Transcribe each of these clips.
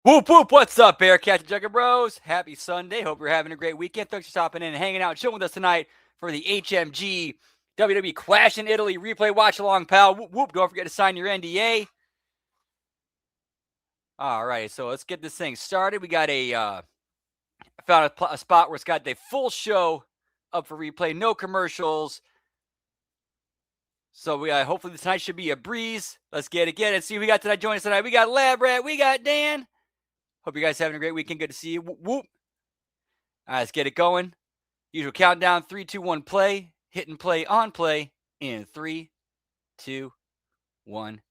Whoop, whoop. What's up, Bearcats and Jugger Bros? Happy Sunday. Hope you're having a great weekend. Thanks for stopping in and hanging out and chilling with us tonight for the HMG WWE Clash in Italy replay watch along, pal. Whoop, whoop. Don't forget to sign your NDA. All right, so let's get this thing started. We got I found a spot where it's got the full show up for replay, no commercials. So hopefully tonight should be a breeze. Let's get it, and see who we got tonight. Join us tonight. We got Lab Rat, we got Dan. Hope you guys having a great weekend. Good to see you. Whoop, whoop. All right, let's get it going. Usual countdown: 3, 2, 1, play. Hit and play on play in 3, 2, 1,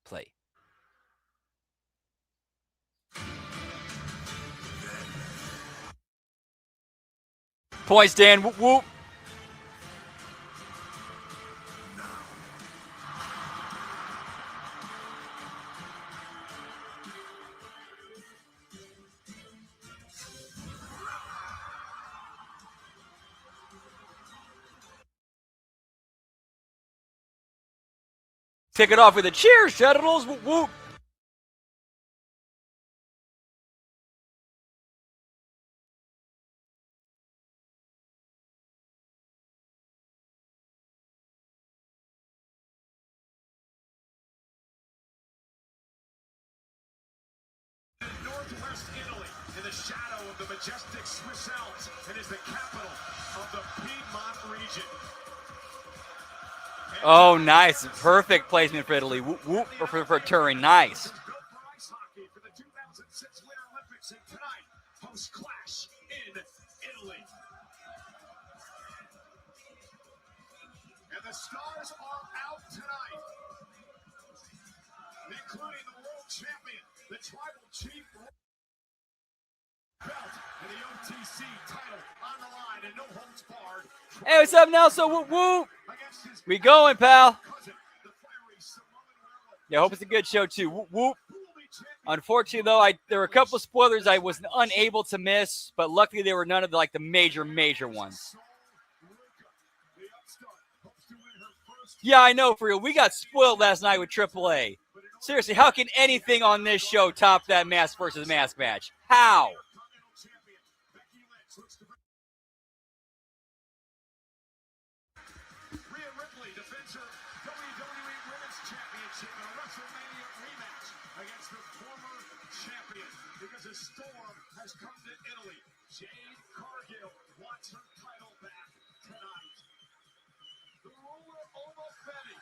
play. Points, Dan. Whoop, whoop. Kick it off with a cheers, Generals. Whoop, whoop. Northwest Italy, in the shadow of the majestic Swiss Alps, and is the capital of the Piedmont region. Oh, nice. Perfect placement for Italy. Whoop, whoop. Or for Turin. Nice. Good for ice hockey for the 2006 Winter Olympics, and tonight hosts Clash in Italy. And the stars are out tonight, including the world champion, the tribal chief belt, and the OTC title on the line, and no holds barred. Hey, what's up, Nelson? Whoop, whoop. We going, pal. Yeah, hope it's a good show, too. Whoop, whoop. Unfortunately, though, there were a couple of spoilers I was unable to miss, but luckily they were none of the major ones. Yeah, I know, for real. We got spoiled last night with AAA. Seriously, how can anything on this show top that mask versus mask match? How? Because a storm has come to Italy. Jade Cargill wants her title back tonight. The ruler Omofetti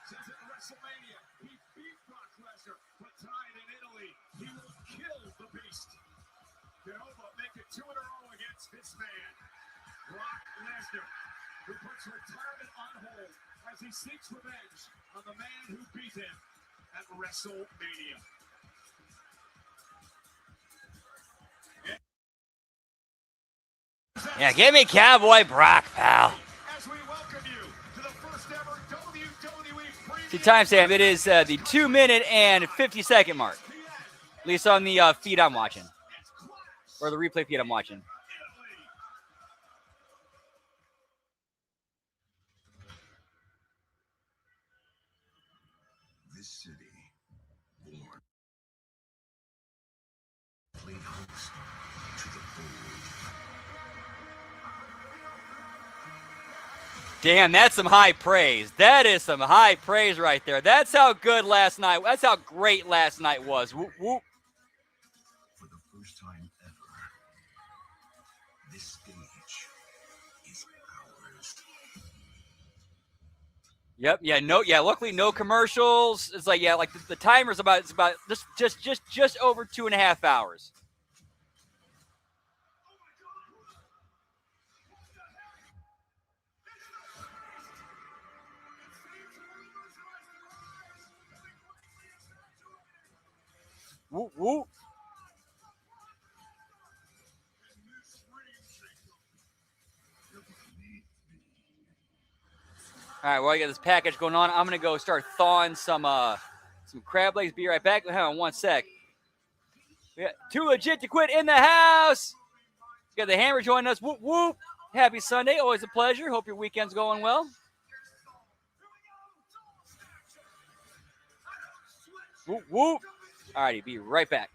says at WrestleMania he beat Brock Lesnar, but tonight in Italy he will kill the beast. Can Ova make it 2 in a row against this man, Brock Lesnar, who puts retirement on hold as he seeks revenge on the man who beat him at WrestleMania. Yeah, give me Cowboy Brock, pal. As we welcome you to the first ever WWE The timestamp, it is the 2-minute and 50-second mark. At least on the feed I'm watching. Or the replay feed I'm watching. This city, born, played host to the bold. Damn, that's some high praise. That is some high praise right there. That's how good last night. That's how great last night was. Whoop, whoop. For the first time ever, this stage is ours. Yep. Yeah. Luckily, no commercials. It's like the timer's about just over 2.5 hours. Whoop, whoop. All right, well, I got this package going on. I'm going to go start thawing some crab legs. Be right back. Hang on 1 sec. We got Too Legit to Quit in the house. We got the Hammer joining us. Whoop, whoop. Happy Sunday. Always a pleasure. Hope your weekend's going well. Whoop, whoop. All righty, be right back.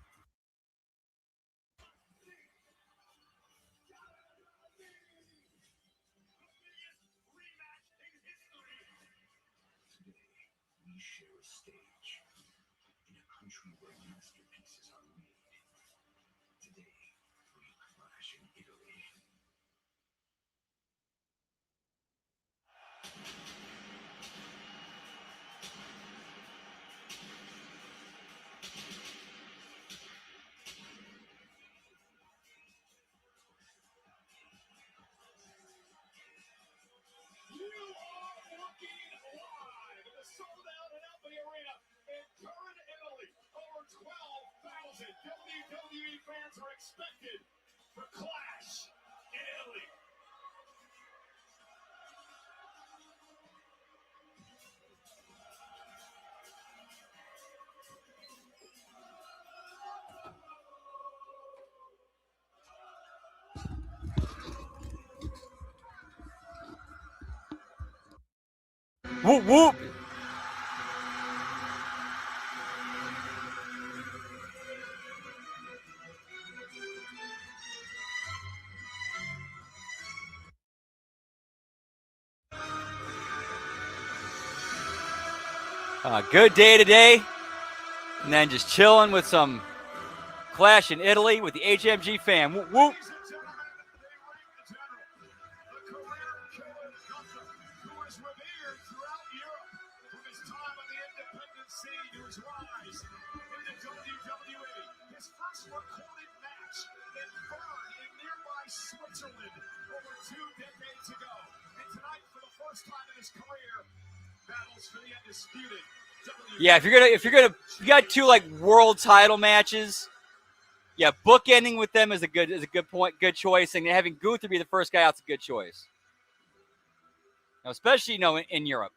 WWE fans are expected for Clash in Italy. Whoop whoop. Good day today. And then just chilling with some Clash in Italy with the HMG fam. Whoop whoop. Ladies and gentlemen, the ring general, the career killer Gunther, who is revered throughout Europe from his time on the independent scene to his rise into WWE. His first recorded match in Bern in nearby Switzerland over 2 decades ago. And tonight, for the first time in his career, battles for the undisputed WWE. Yeah, if you got 2 like world title matches. Yeah, bookending with them is a good good choice, and having Gunther be the first guy out's a good choice. Now, especially in Europe.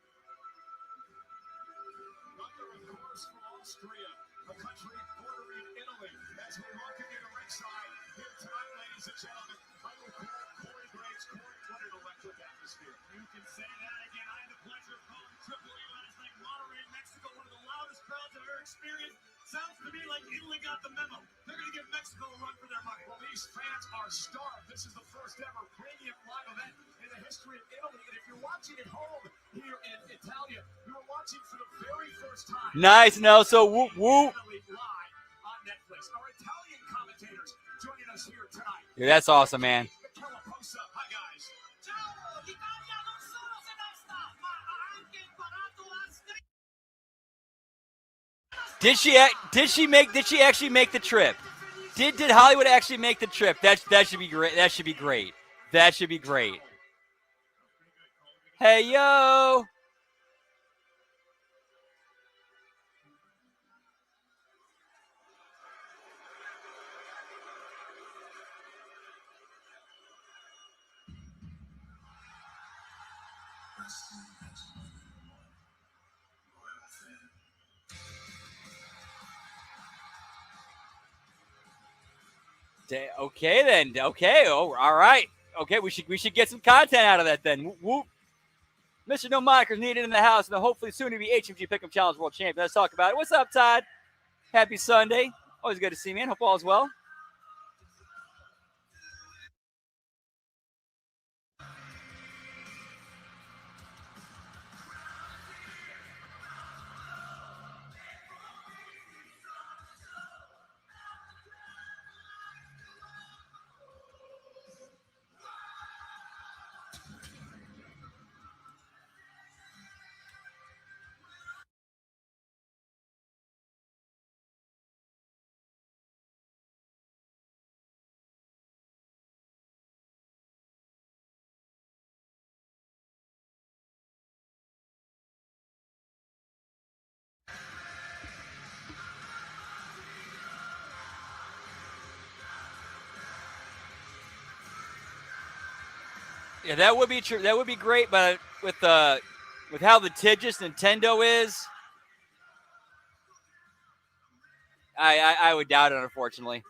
Gunther, of course, from Austria, a country bordering Italy. As we welcome you to ringside here tonight, ladies and gentlemen, Michael Cole, Corey Graves. Corey, what an electric atmosphere. You can say that again. I had the pleasure of calling Triple E last night, Monterrey, Mexico, one of the loudest crowds I've ever experienced. Sounds to me like Italy got the memo. They're going to give Mexico a run for their money. Well, these fans are starved. This is the first ever premium live event in the history of Italy. And if you're watching at home here in Italia, you are watching for the very first time. Nice, Nelson. Whoop whoop. Live on Netflix. Our Italian commentators joining us here tonight. Yeah, that's awesome, man. Hi, guys. Did she actually make the trip? Did Hollywood actually make the trip? That should be great. That should be great. That should be great. Hey yo. Okay then. Okay. Oh, all right. Okay, we should get some content out of that then. Whoop, whoop. Mr. No Monikers needed in the house, and hopefully soon to be HMG Pick'em Challenge World Champion. Let's talk about it. What's up, Todd? Happy Sunday. Always good to see you, man. Hope all is well. Yeah, that would be true. That would be great, but with how litigious Nintendo is, I would doubt it, unfortunately.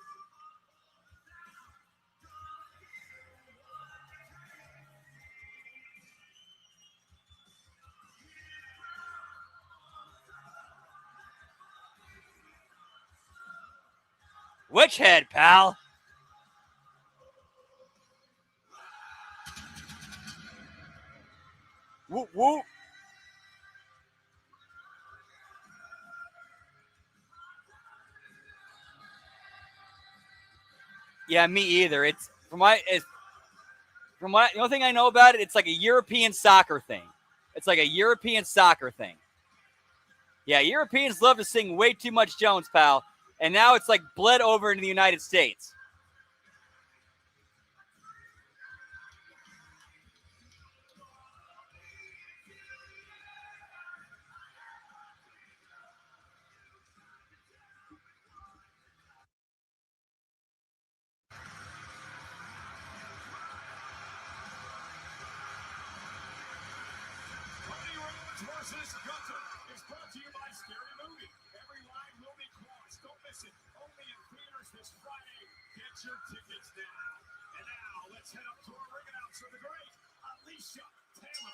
Witch head, pal. Whoop whoop. Yeah, me either. It's the only thing I know about it, it's like a European soccer thing. It's like a European soccer thing. Yeah, Europeans love to sing way too much Jones, pal. And now it's like bled over into the United States. versus Gunther is brought to you by Scary Movie. Every line will be crossed. Don't miss it. Only in theaters this Friday. Get your tickets now. And now let's head up to our ring announcer, the great Alicia Taylor.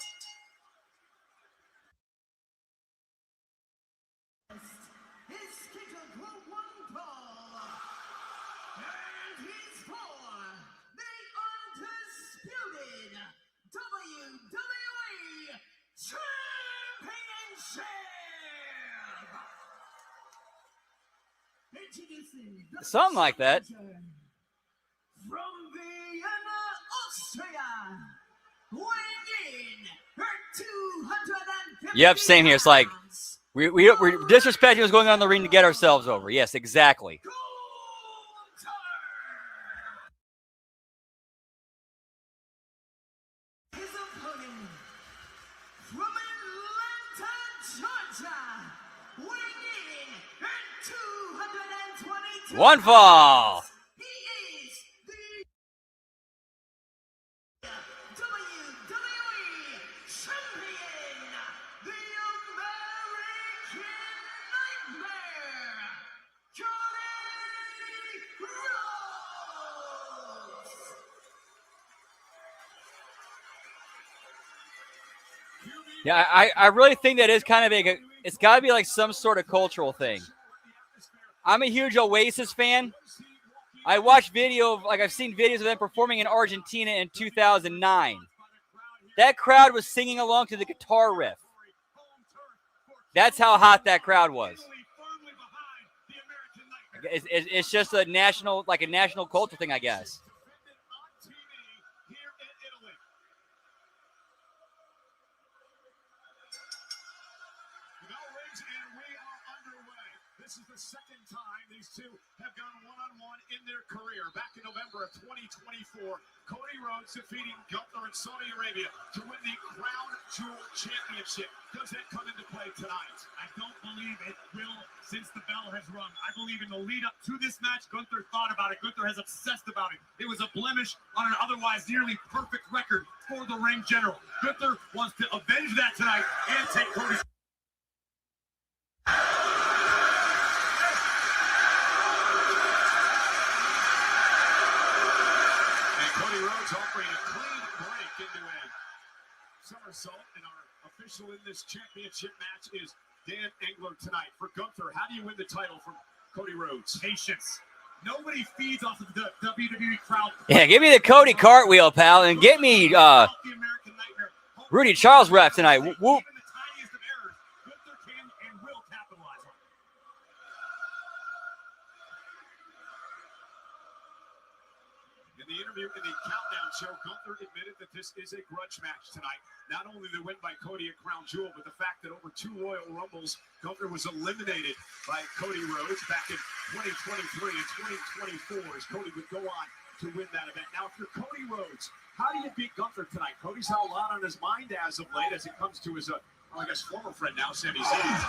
His scheduled for one fall, and he's for the undisputed WWE Championship. Introducing the Something like that. challenger from Vienna, Austria, weighing in at 250 Yep, same here. It's like pounds. we're disrespecting what's going on in the ring to get ourselves over. Yes, exactly. His opponent from Atlanta, Georgia, weighing in at 222 One fall. pounds. He is the WWE Champion, the American Nightmare, Cody Rhodes. Yeah, I really think that is kind of it's got to be like some sort of cultural thing. I'm a huge Oasis fan. I watched I've seen videos of them performing in Argentina in 2009. That crowd was singing along to the guitar riff. That's how hot that crowd was. It's just a national culture thing, I guess. This is the second time these two have gone one-on-one in their career. Back in November of 2024, Cody Rhodes defeating Gunther in Saudi Arabia to win the Crown Jewel Championship. Does that come into play tonight? I don't believe it will since the bell has rung. I believe in the lead up to this match, Gunther thought about it. Gunther has obsessed about it. It was a blemish on an otherwise nearly perfect record for the ring general. Gunther wants to avenge that tonight and take Cody's. Cody Rhodes offering a clean break into a somersault. And our official in this championship match is Dan Engler tonight. For Gunther, how do you win the title from Cody Rhodes? Patience. Nobody feeds off of the WWE crowd. Yeah, give me the Cody cartwheel, pal, and get me The American Nightmare. Rudy Charles ref tonight. Whoop, whoop. Even the tiniest of errors, Gunther can and will capitalize on. In the interview in the Countdown show, Gunther admitted that this is a grudge match tonight. Not only the win by Cody at Crown Jewel, but the fact that over 2 Royal Rumbles, Gunther was eliminated by Cody Rhodes back in 2023 and 2024 as Cody would go on to win that event. Now, if you're Cody Rhodes, how do you beat Gunther tonight? Cody's had a lot on his mind as of late as it comes to his, I guess, former friend now, Sami Zayn.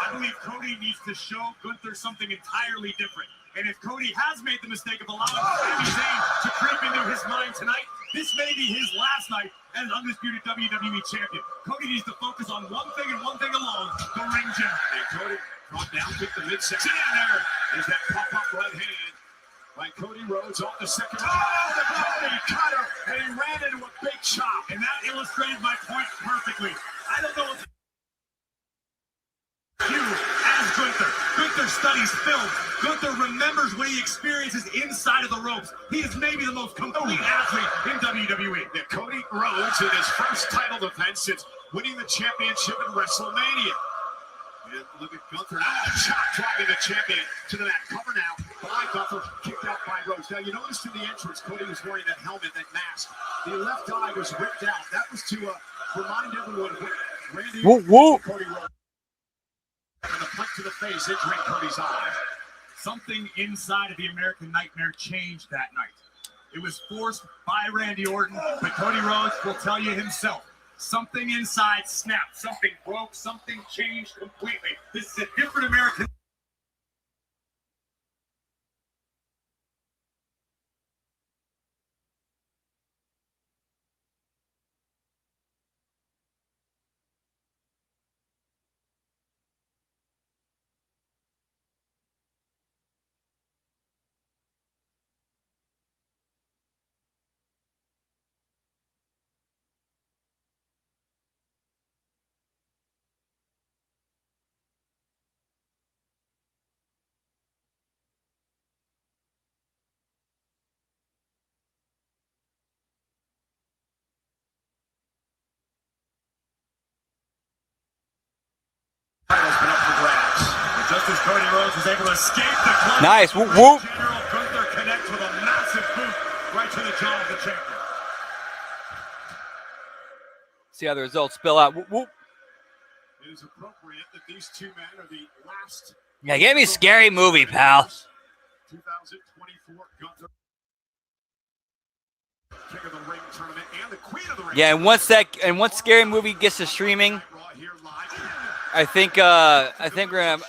I believe Cody needs to show Gunther something entirely different. And if Cody has made the mistake of allowing Sami Zayn to creep into his mind tonight, this may be his last night as undisputed WWE champion. Cody needs to focus on one thing and one thing alone, the ring general. And Cody brought down, took the midsection. And there is that pop-up right hand by Cody Rhodes off the second. Oh, the Cody cutter, and he ran into a big chop. And that illustrated my point perfectly. I don't know if you as Gunther. Gunther studies film. Gunther remembers what he experiences inside of the ropes. He is maybe the most complete athlete in WWE. Yeah, Cody Rhodes in his first title defense since winning the championship in WrestleMania. And look at Gunther now, chop driving the champion to the mat. Cover now by Gunther, kicked out by Rhodes. Now you noticed in the entrance, Cody was wearing that helmet, that mask. The left eye was ripped out. That was to remind everyone of what Randy Cody Rhodes. And the punch to the face, injuring Cody's eye. Something inside of the American Nightmare changed that night. It was forced by Randy Orton, but Cody Rhodes will tell you himself. Something inside snapped, something broke, something changed completely. This is a different American. was able to escape the clutch. Nice. Whoop, whoop. General Gunther connects with a massive boot right to the jaw of the champion. See how the results spill out. Whoop, whoop. It is appropriate that these two men are the last. Yeah, give me Scary Movie, pal. 2024 Gunther. King of the Ring tournament and the Queen of the Ring. Yeah, and once Scary Movie gets to streaming, I think I'm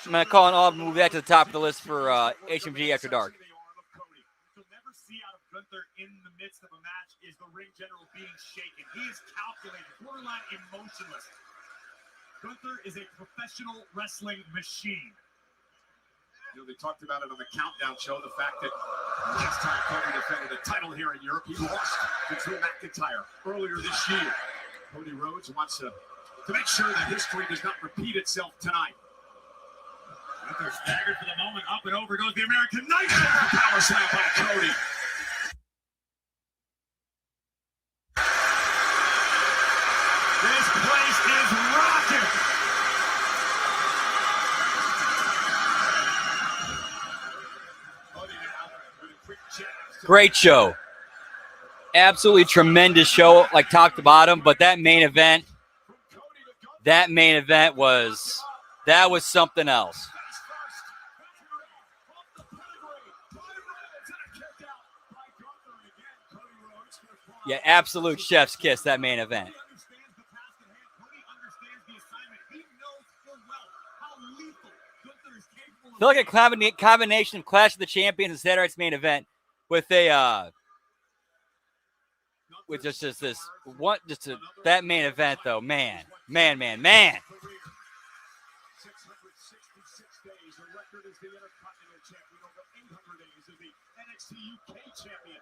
gonna call an audible, move that to the top of the list for HMG After Dark. You'll never see out of Gunther in the midst of a match is the ring general being shaken. He is calculated, borderline emotionless. Gunther is a professional wrestling machine. You know, they talked about it on the Countdown show, the fact that last time Cody defended a title here in Europe, he lost to Drew McIntyre earlier this year. Cody Rhodes wants to make sure that history does not repeat itself tonight. Gunther staggered for the moment, up and over goes the American Nightmare. Power slam by Cody. This place is rocking. Cody now with a quick jab. Great show. Absolutely tremendous show, like top to bottom. But that main event was something else. Yeah, absolute chef's kiss, that main event. I feel like a combination of Clash of the Champions and Saturday's main event with that main event though, man. 666 days, the record is the Intercontinental Champion, over 800 days as the NXT UK Champion.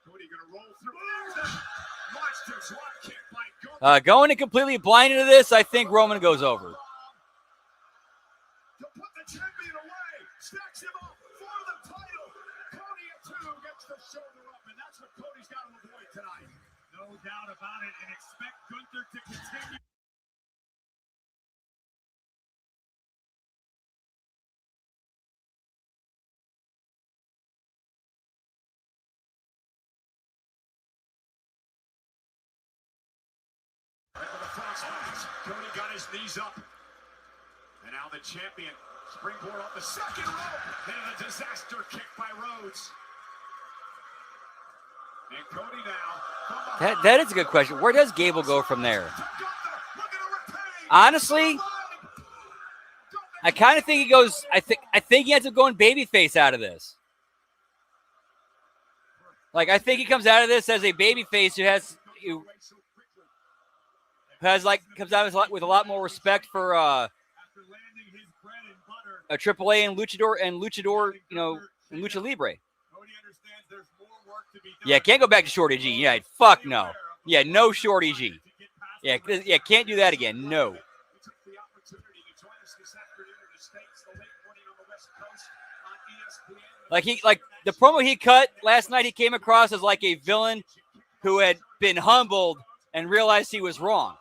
Cody gonna roll through. Monster drop kick by Gunther. Going in completely blind into this, I think Roman goes over. To put the champion away, stacks him up for the title. Cody at 2 gets the shoulder up, and that's what Cody's got to avoid tonight. No doubt about it, and expect Gunther to continue. Cody got his knees up. And now the champion springboard off the second rope. And a disaster kick by Rhodes. And Cody now. That is a good question. Where does Gable go from there? Honestly, I kind of think he goes. I think he ends up going babyface out of this. Like I think he comes out of this as a babyface comes out with a lot more respect for a AAA and Luchador, and Lucha Libre. Yeah, can't go back to Shorty G. Yeah, fuck no. Yeah, no Shorty G. Yeah, can't do that again. No. Like the promo he cut last night, he came across as like a villain who had been humbled and realized he was wrong.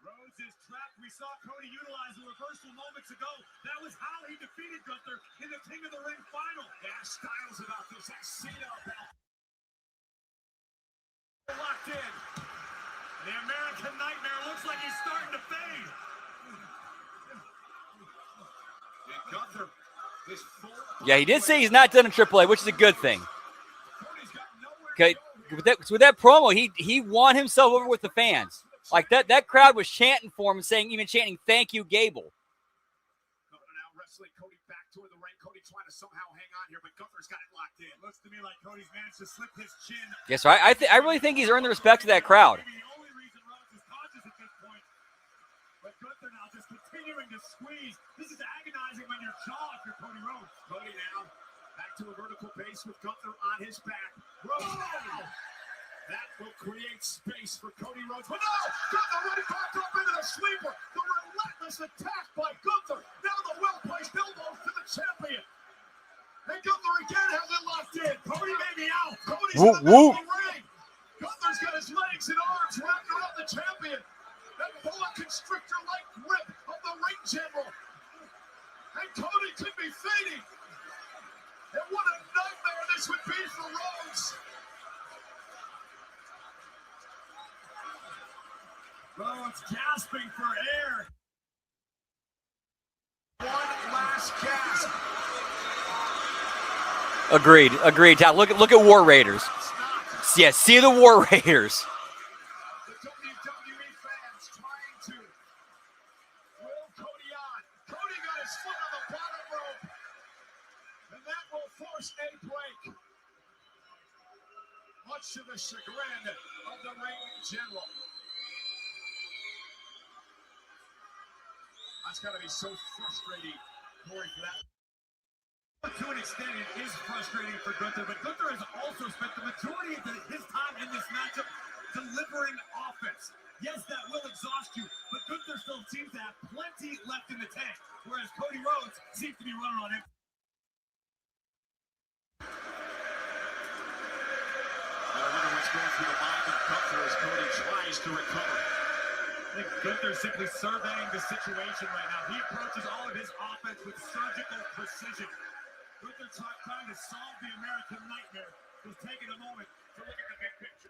Rhodes is trapped. We saw Cody utilize a reversal moments ago. That was how he defeated Gunther in the King of the Ring final. Yeah, Styles about this. I see it up. Locked in. The American Nightmare looks like he's starting to fade. And Gunther is full. Yeah, he did say he's not done in AAA, which is a good thing. Okay, with that promo, he won himself over with the fans. Like that crowd was chanting for him and even chanting, "Thank you, Gable." Now wrestling Cody back toward the ring. Cody trying to somehow hang on here, but Gunther's got it locked in. Looks to me like Cody's managed to slip his chin. Yes, yeah, so I really think he's earned the respect of that crowd. Maybe the only reason Rhodes is conscious at this point. But Gunther now just continuing to squeeze. This is agonizing on your jaw if you're Cody Rhodes. Cody now back to a vertical base with Gunther on his back. Rhodes now. That will create space for Cody Rhodes. But no! Gunther right back up into the sleeper. The relentless attack by Gunther. Now the well-placed elbows to the champion. And Gunther again has it locked in. Cody may be out. Cody's Whoop, in the middle whoop. of the ring. Gunther's got his legs and arms wrapped around the champion. That boa constrictor-like grip of the ring general. And Cody could be fading. And what a nightmare this would be for Rhodes. Rhodes gasping for air. One last gasp. Agreed. Todd, look at War Raiders. Yeah, see the War Raiders. The WWE fans trying to will Cody on. Cody got his foot on the bottom rope. And that will force a break. Much to the chagrin of the ring general. That's got to be so frustrating, Corey, for that. To an extent, it is frustrating for Gunther, but Gunther has also spent the majority of his time in this matchup delivering offense. Yes, that will exhaust you, but Gunther still seems to have plenty left in the tank, whereas Cody Rhodes seems to be running on empty. I wonder what's going through the mind of Gunther as Cody tries to recover. I think Gunther's simply surveying the situation right now. He approaches all of his offense with surgical precision. Gunther trying to solve the American nightmare. He's taking a moment to look at the big picture.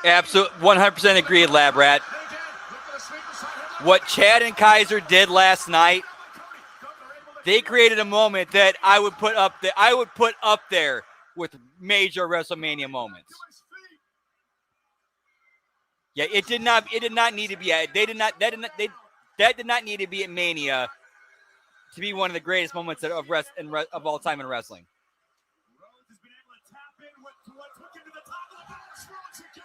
Absolute 100% agreed, Lab Rat. What Chad and Kaiser did last night, they created a moment that I would put up there with major WrestleMania moments. Yeah, it did not need to be that did not need to be at Mania to be one of the greatest moments of all time in wrestling. Rhodes has been able to tap in to what took him to the top of the box. Rhodes again.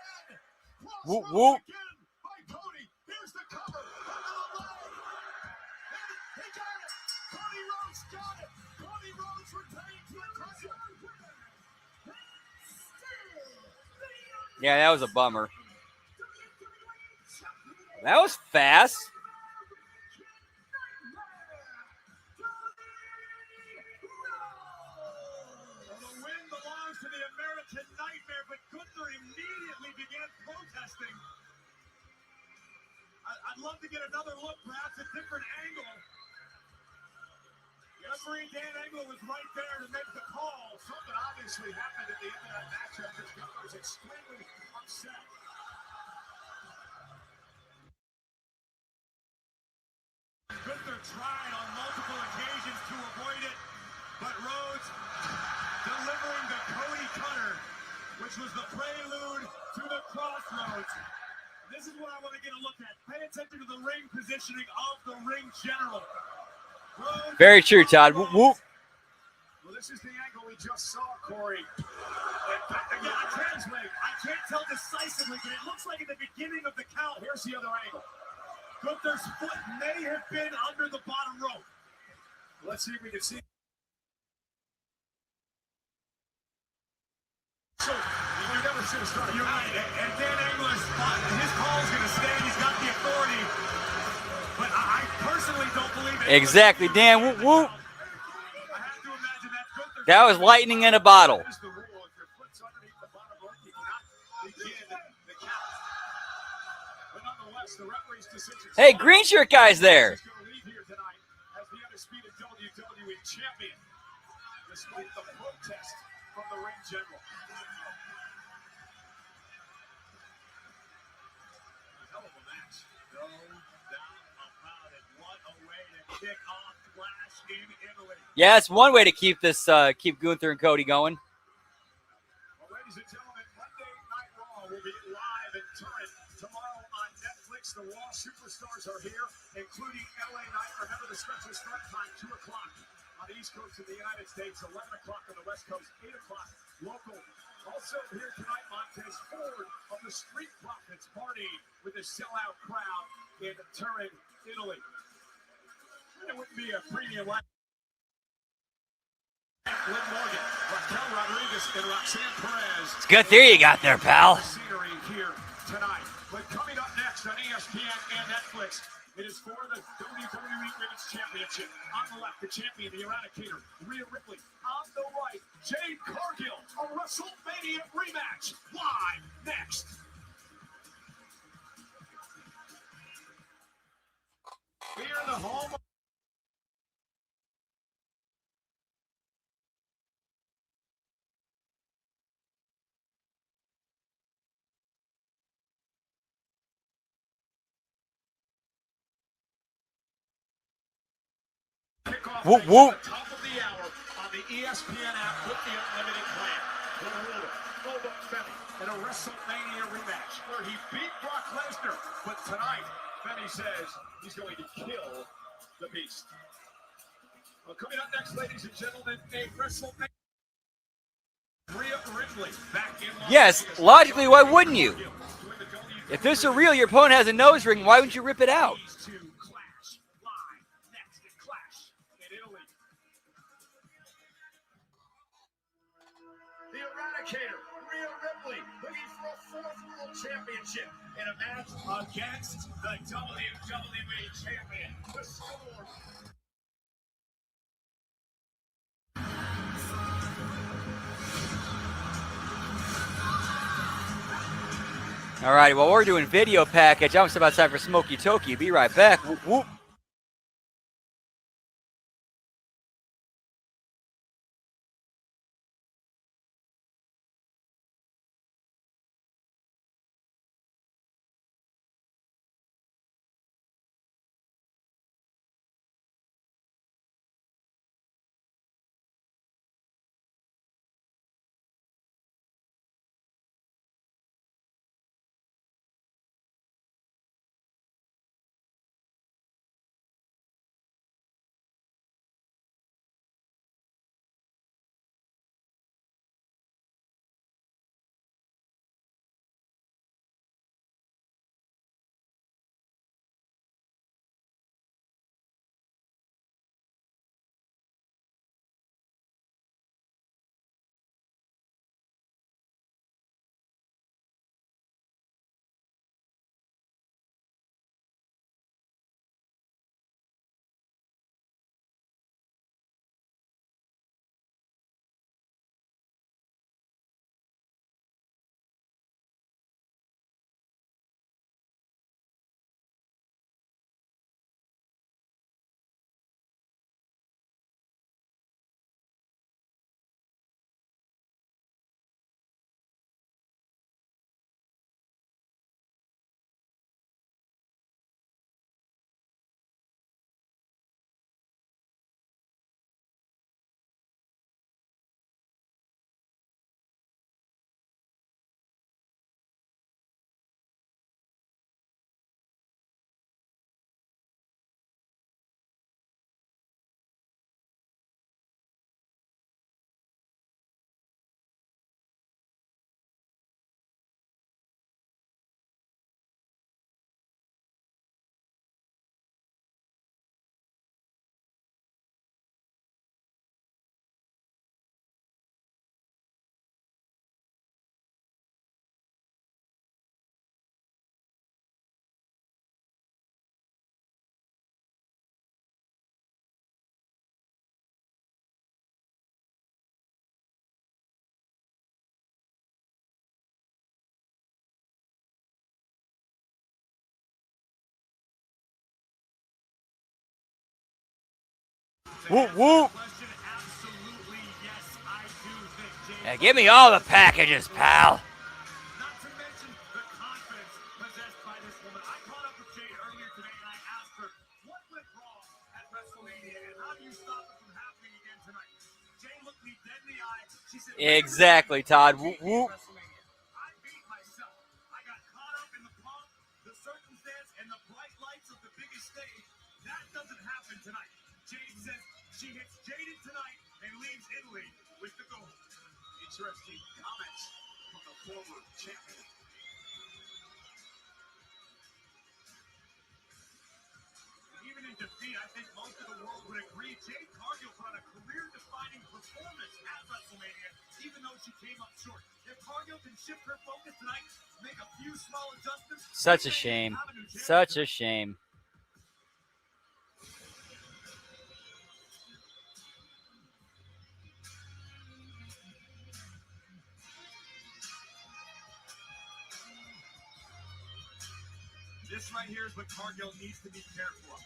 Whoop, Rhodes whoop. again by Cody. Here's the cover. Under the leg. He got it. Cody Rhodes got it. Cody Rhodes retains the title. Yeah, that was a bummer. That was fast. Well, the win belongs to the American Nightmare, but Gunther immediately began protesting. I'd love to get another look, perhaps a different angle. Referee Dan Engel was right there to make the call. Something obviously happened at the end of that matchup because Gunther was extremely upset. Gunther tried on multiple occasions to avoid it, but Rhodes delivering the Cody Cutter, which was the prelude to the Crossroads. This is what I want to get a look at. Pay attention to the ring positioning of the ring general. Rhodes, Very true, Todd. Whoop, whoop. Well, this is the angle we just saw, Corey. Again, I can't tell decisively, but it looks like at the beginning of the count. Here's the other angle. Gunther's foot may have been under the bottom rope. Let's see if we can see. So, you never should have started. You're right, and Dan Engler's his call is going to stand. He's got the authority, but I personally don't believe it. Exactly, Dan. Whoop, whoop. I have to imagine that's Gunther's. That was lightning in a bottle. Here's the rule. If your foot's underneath the bottom rope, you cannot begin the count. But nonetheless, the referee's decision. Hey, green shirt guy's there. He's going to leave here tonight as the undisputed WWE champion, despite the protest from the ring general. Hell of a match. No doubt about it. What a way kickoff flash in Italy. Yeah, that's one way to keep this, keep Gunther and Cody going. Well, ladies and gentlemen, Monday Night Raw will be live in Turin tomorrow on Netflix. The Raw superstars are here, including LA Knight. Remember the special start time, 2 o'clock on the East Coast of the United States, 11 o'clock on the West Coast, 8 o'clock local. Also here tonight, Montez Ford of the Street Profits partying with a sellout crowd in Turin, Italy. It wouldn't be a premium life. Liv Morgan, Raquel Rodriguez, and Roxanne Perez. It's good theory you got there, pal. Scenery here tonight. But coming up next on ESPN and Netflix, it is for the WWE Women's Championship. On the left, the champion, the Eradicator, Rhea Ripley. On the right, Jade Cargill, a WrestleMania rematch. Live next. Here in the home of kickoff Whoop, at whoop. the top of the hour on the ESPN app with the unlimited plan. The ruler, Bobo Femi, in a WrestleMania rematch where he beat Brock Lesnar. But tonight, Femi says he's going to kill the beast. Well, coming up next, ladies and gentlemen, a WrestleMania. Rhea Ripley back in Las Yes, Vegas. logically, why wouldn't you? If this is real, your opponent has a nose ring, why wouldn't you rip it out? These two clash live next at Clash in Italy. The Eradicator, Rhea Ripley, looking for a 4th World Championship in a match against the WWE Champion. The score. All right, well, we're doing video package. I'm about time for Smokey Toki. Be right back. Whoop, whoop. Whoop, whoop. Absolutely, yes, I do think Jade. Yeah, give me all the packages, pal. Not to mention the confidence possessed by this woman. I caught up with Jade earlier today and I asked her what went wrong at WrestleMania. Exactly, Todd. Whoop, whoop. I beat myself. I got caught up in the pomp, the circumstance, and the bright lights of the biggest stage. That doesn't happen tonight. Jade says she hits Jaded tonight and leaves Italy with the gold. Interesting comments from the former champion. Even in defeat, I think most of the world would agree Jade Cargill put on a career-defining performance at WrestleMania, even though she came up short. If Cargill can shift her focus tonight, make a few small adjustments. Such a shame. Such a shame. This right here is what Cargill needs to be careful of.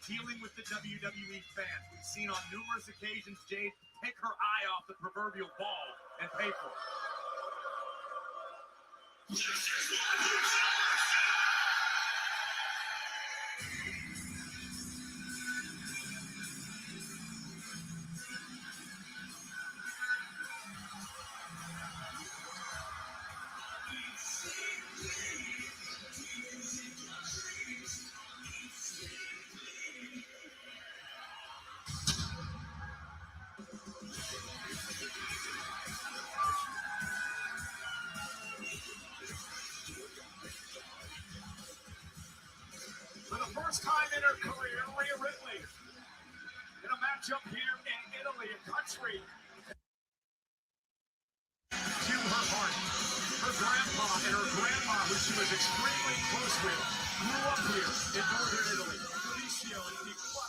Dealing with the WWE fans. We've seen on numerous occasions Jade take her eye off the proverbial ball and pay for it. For the first time in her career, Rhea Ripley in a matchup here in Italy, a country to her heart. Her grandpa and her grandma, who she was extremely close with, grew up here in northern Italy, Felicio and Nicola.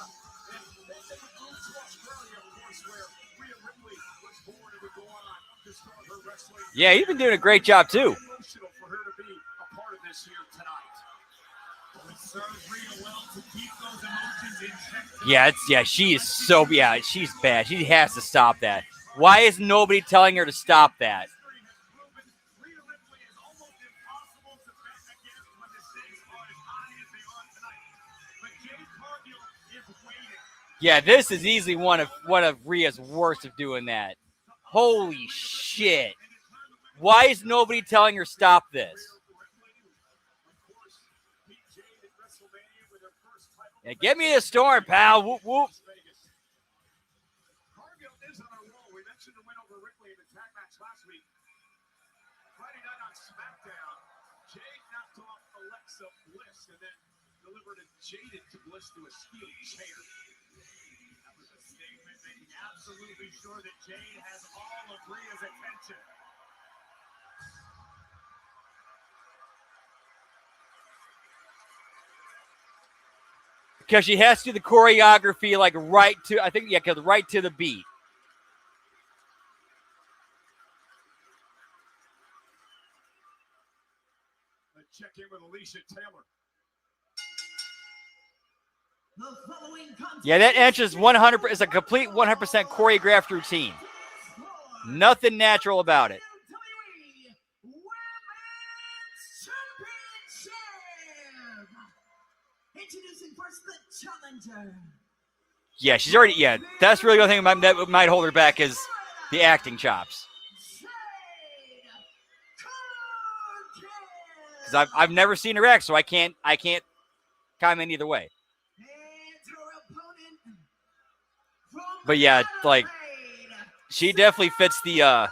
And they moved to Australia, of course, where Rhea Ripley was born and would go on to start her wrestling. Yeah, you've been doing a great job too. Emotional for her to be a part of this here tonight. It serves Rhea well to keep those emotions in check. She is so she's bad. She has to stop that. Why is nobody telling her to stop that? History has proven Rhea Ripley is almost impossible to bet against when the stakes are as high as they are tonight. But Jade Cargill is waiting. Yeah, this is easily one of Rhea's worst of doing that. Holy shit. Why is nobody telling her stop this? Yeah, get me a storm, pal. Whoop, whoop. Cargill is on a roll. We mentioned the win over Ripley in the tag match last week. Friday night on SmackDown, Jade knocked off Alexa Bliss and then delivered a Jaded to Bliss through a steel chair. That was a statement making absolutely sure that Jade has all of Rhea's attention. Because she has to do the choreography like right to the beat. Let's check in with Alicia Taylor. The following contest Yeah, that entrance 100% is a complete 100% choreographed routine. Nothing natural about it. WWE Women's Championship. Introducing first the challenger. Yeah, she's already. Yeah, that's really the only thing that might hold her back is the acting chops. Because I've never seen her act, so I can't comment either way. But yeah, like she definitely fits the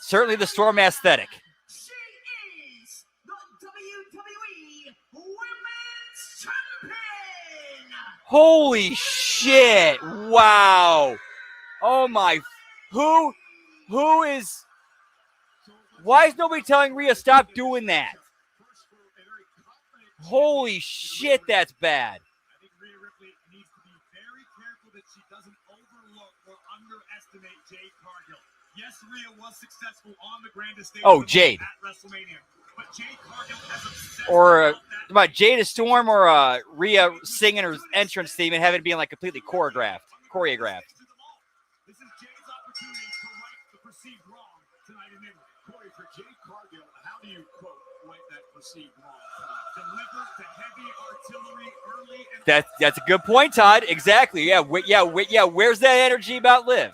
certainly the Storm aesthetic. She is the WWE Women's Champion. Holy shit! Wow! Oh my! Who is? Why is nobody telling Rhea stop doing that? Holy shit, that's bad. I think Rhea Ripley needs to be very careful that she doesn't overlook or underestimate Jade Cargill. Yes, Rhea was successful on the grandest stage Jade. at WrestleMania, but Jade Cargill has obsessed Or about that. about Jada Storm or Rhea singing her entrance theme and having it being like completely choreographed. This is Jade's opportunity to right the perceived wrong tonight in Italy. Corey, for Jade Cargill, how do you quote right that perceived wrong? Deliver the heavy artillery early and That's a good point, Todd. Exactly. Yeah. Where's that energy about Liv?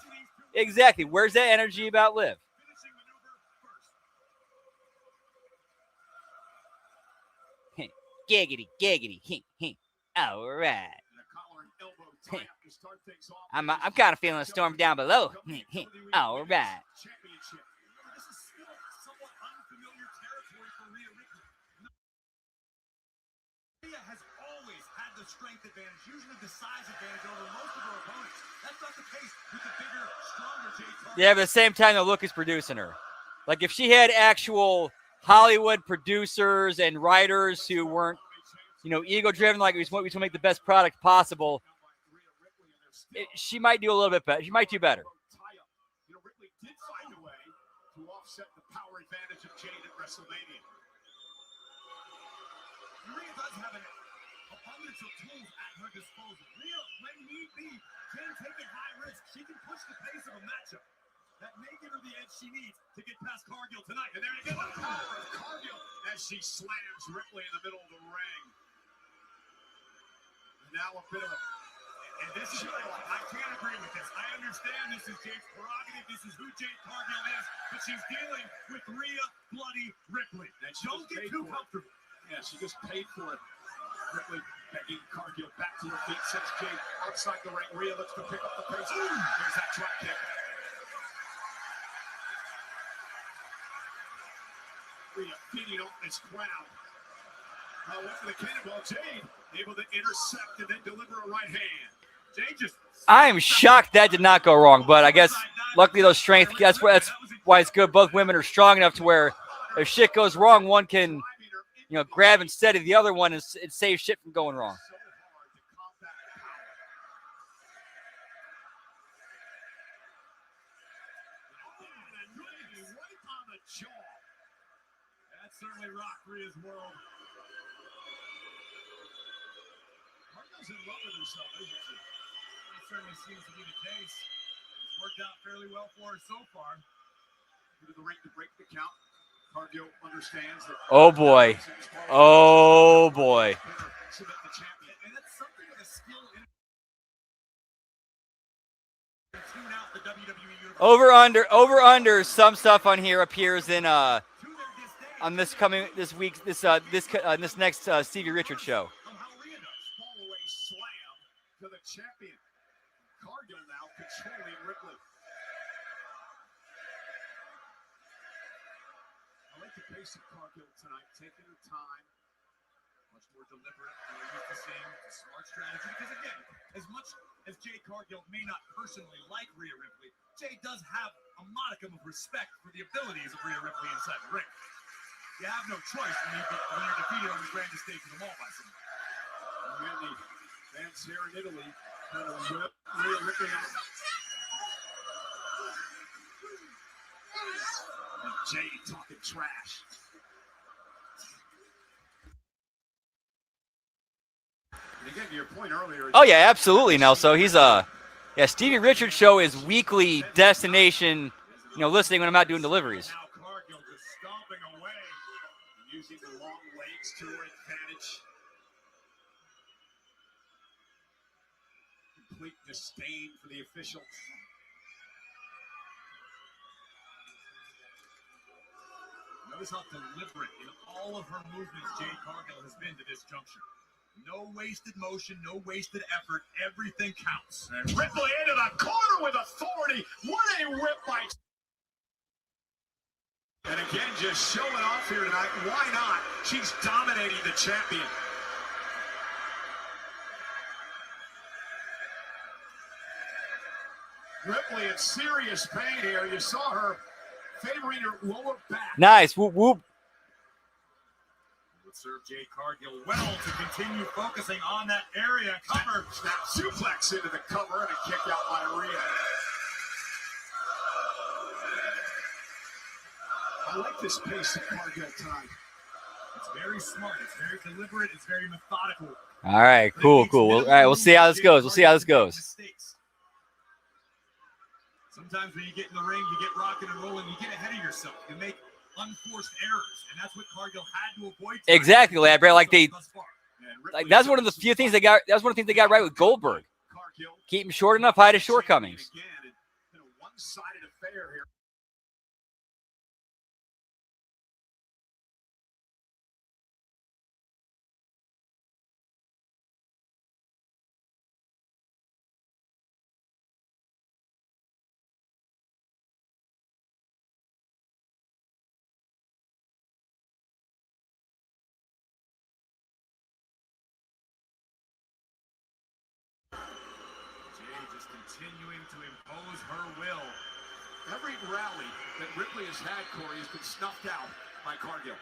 Exactly. Where's that energy about Liv? Finishing maneuver first. Giggity, giggity, hink, hink. All right. And a collar and elbow tie-up to start things off. I'm kind of feeling a storm down below. All right. Championship. This is still somewhat unfamiliar territory for Rhea Ripley. Rhea has always had the strength advantage, usually the size advantage over most of her opponents. That's not the case with the bigger, stronger Jade Cargill. Yeah, but at the same time, the look is producing her. Like if she had actual Hollywood producers and writers who weren't, ego-driven, like we just want to make the best product possible, she might do a little bit better. She might do better. Ripley did find a way to offset the power advantage of Jade at WrestleMania. Rhea does have an abundance of tools at her disposal. Rhea, when need be, can take a high risk. She can push the pace of a matchup. That may give her the edge she needs to get past Cargill tonight. And there you go, the power of Cargill as she slams Ripley in the middle of the ring. Now a bit of a... And this is, I can't agree with this. I understand this is Jade's prerogative. This is who Jade Cargill is. But she's dealing with Rhea Bloody Ripley. Don't get too comfortable. Yeah, she just paid for it. Ripley begging Cargill back to her feet. Sends Jade outside the ring. Rhea looks to pick up the pace. There's that drop kick. Rhea feeding on this crowd. Went for the cannonball. Jade able to intercept and then deliver a right hand. Jade just... I am shocked that did not go wrong, but I guess luckily those strength, that's why it's good. Both women are strong enough to where if shit goes wrong, one can, grab and steady the other one and save shit from going wrong. That certainly rocked Rhea's world. Cargill's in love with herself, isn't she? That certainly seems to be the case. It's worked out fairly well for her so far. Into the ring to break the count. Cargill understands that. Oh boy. Oh boy. Submit the champion. And that's something of a skill in. Tune out the WWE universe. Over under. Some stuff on here appears in on this next Stevie Richards show. Slam to the champion. Cargill now controlling Ripley. I like the pace of Cargill tonight, taking her time. Much more deliberate than we're used to seeing. It's a smart strategy because, again, as much as Jade Cargill may not personally like Rhea Ripley, Jade does have a modicum of respect for the abilities of Rhea Ripley inside the ring. You have no choice when you're defeated on the grandest stage of them all by someone. Fans here in Italy kind of Rhea Ripley out. And Jade talking trash. And again, to your point earlier. Oh yeah, absolutely. Now, so he's Stevie Richards show is weekly destination, listening when I'm out doing deliveries. Now Cargill just stomping away, using the long legs to her advantage. Complete disdain for the officials. Notice how deliberate in all of her movements Jade Cargill has been to this juncture. No wasted motion, no wasted effort. Everything counts. And Ripley into the corner with authority. What a rip by... And again, just showing off here tonight. Why not? She's dominating the champion. Ripley in serious pain here. You saw her favoring her lower back. Nice. Whoop, whoop. Would serve Jade Cargill well to continue focusing on that area. Cover. Snap suplex into the cover and a kick out by Rhea. I like this pace of Cargill tonight. It's very smart. It's very deliberate. It's very methodical. All right. Cool. All right. We'll see how this goes. Sometimes when you get in the ring, you get rocking and rolling, you get ahead of yourself. You make unforced errors, and that's what Cargill had to avoid. Exactly, Lab. Like that's one of the few things they got. That's one of the things they got right with Goldberg. Keep him short enough, hide his shortcomings. Again, it's been a one-sided affair here. Just continuing to impose her will. Every rally that Ripley has had, Corey, has been snuffed out by Cargill.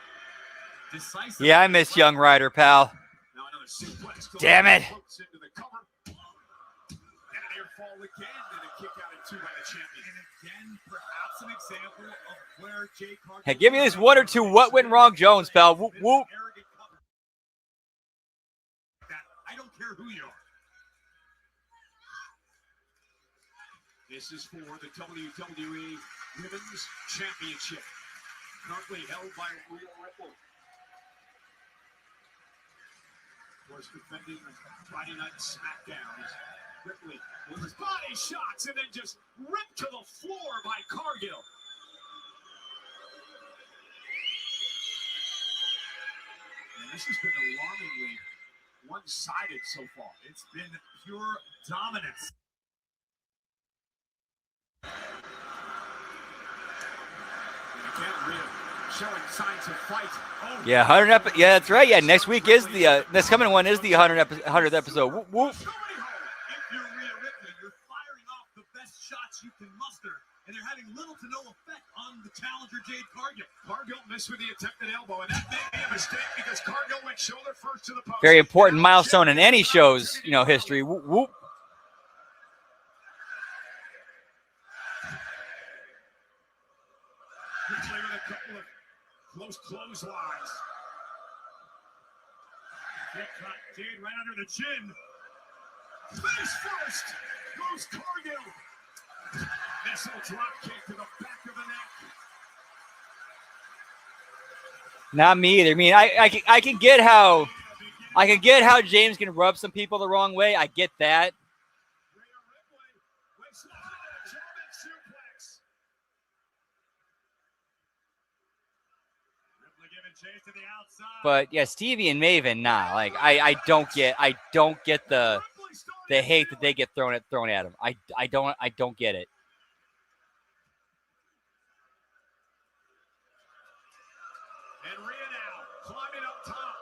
Decisive. Yeah, I miss Young Ryder, pal. Now another suplex. Damn it. Into the cover. And an air fall again, and a kick out at 2 by the champion. And again, perhaps an example of where Jade Cargill. Hey, give me this 1 or 2 what went wrong Jones, pal. Whoop, whoop. I don't care who you are. This is for the WWE Women's Championship, currently held by Rhea Ripley. Was defending Friday Night SmackDown. Ripley with his body shots and then just ripped to the floor by Cargill. And this has been alarmingly one-sided so far. It's been pure dominance. Again, Rhea showing signs of fight. Oh, Yeah, 100 yeah, that's right. Yeah, next week is the this coming one is the 100th episode. Whoop, whoop. If you're Rhea Ripley, you're firing off the best shots you can muster, and they're having little to no effect on the challenger Jade Cargill. Cargill missed with the attempted elbow, and that may be a mistake because Cargill went shoulder first to the post. Very important milestone in any show's, history. Whoop, whoop. Ripley with a couple of close clotheslines. Kick cut, Jade right under the chin. Face first goes Cargill. Missile drop kick to the back of the neck. Not me either. I mean, I can get how James can rub some people the wrong way. I get that. Rhea Ripley wakes up to a German suplex. Ripley giving chase to the outside. But yeah, Stevie and Maven, nah. Like I don't get the hate that they get thrown at them. I don't get it. And Rhea now climbing up top.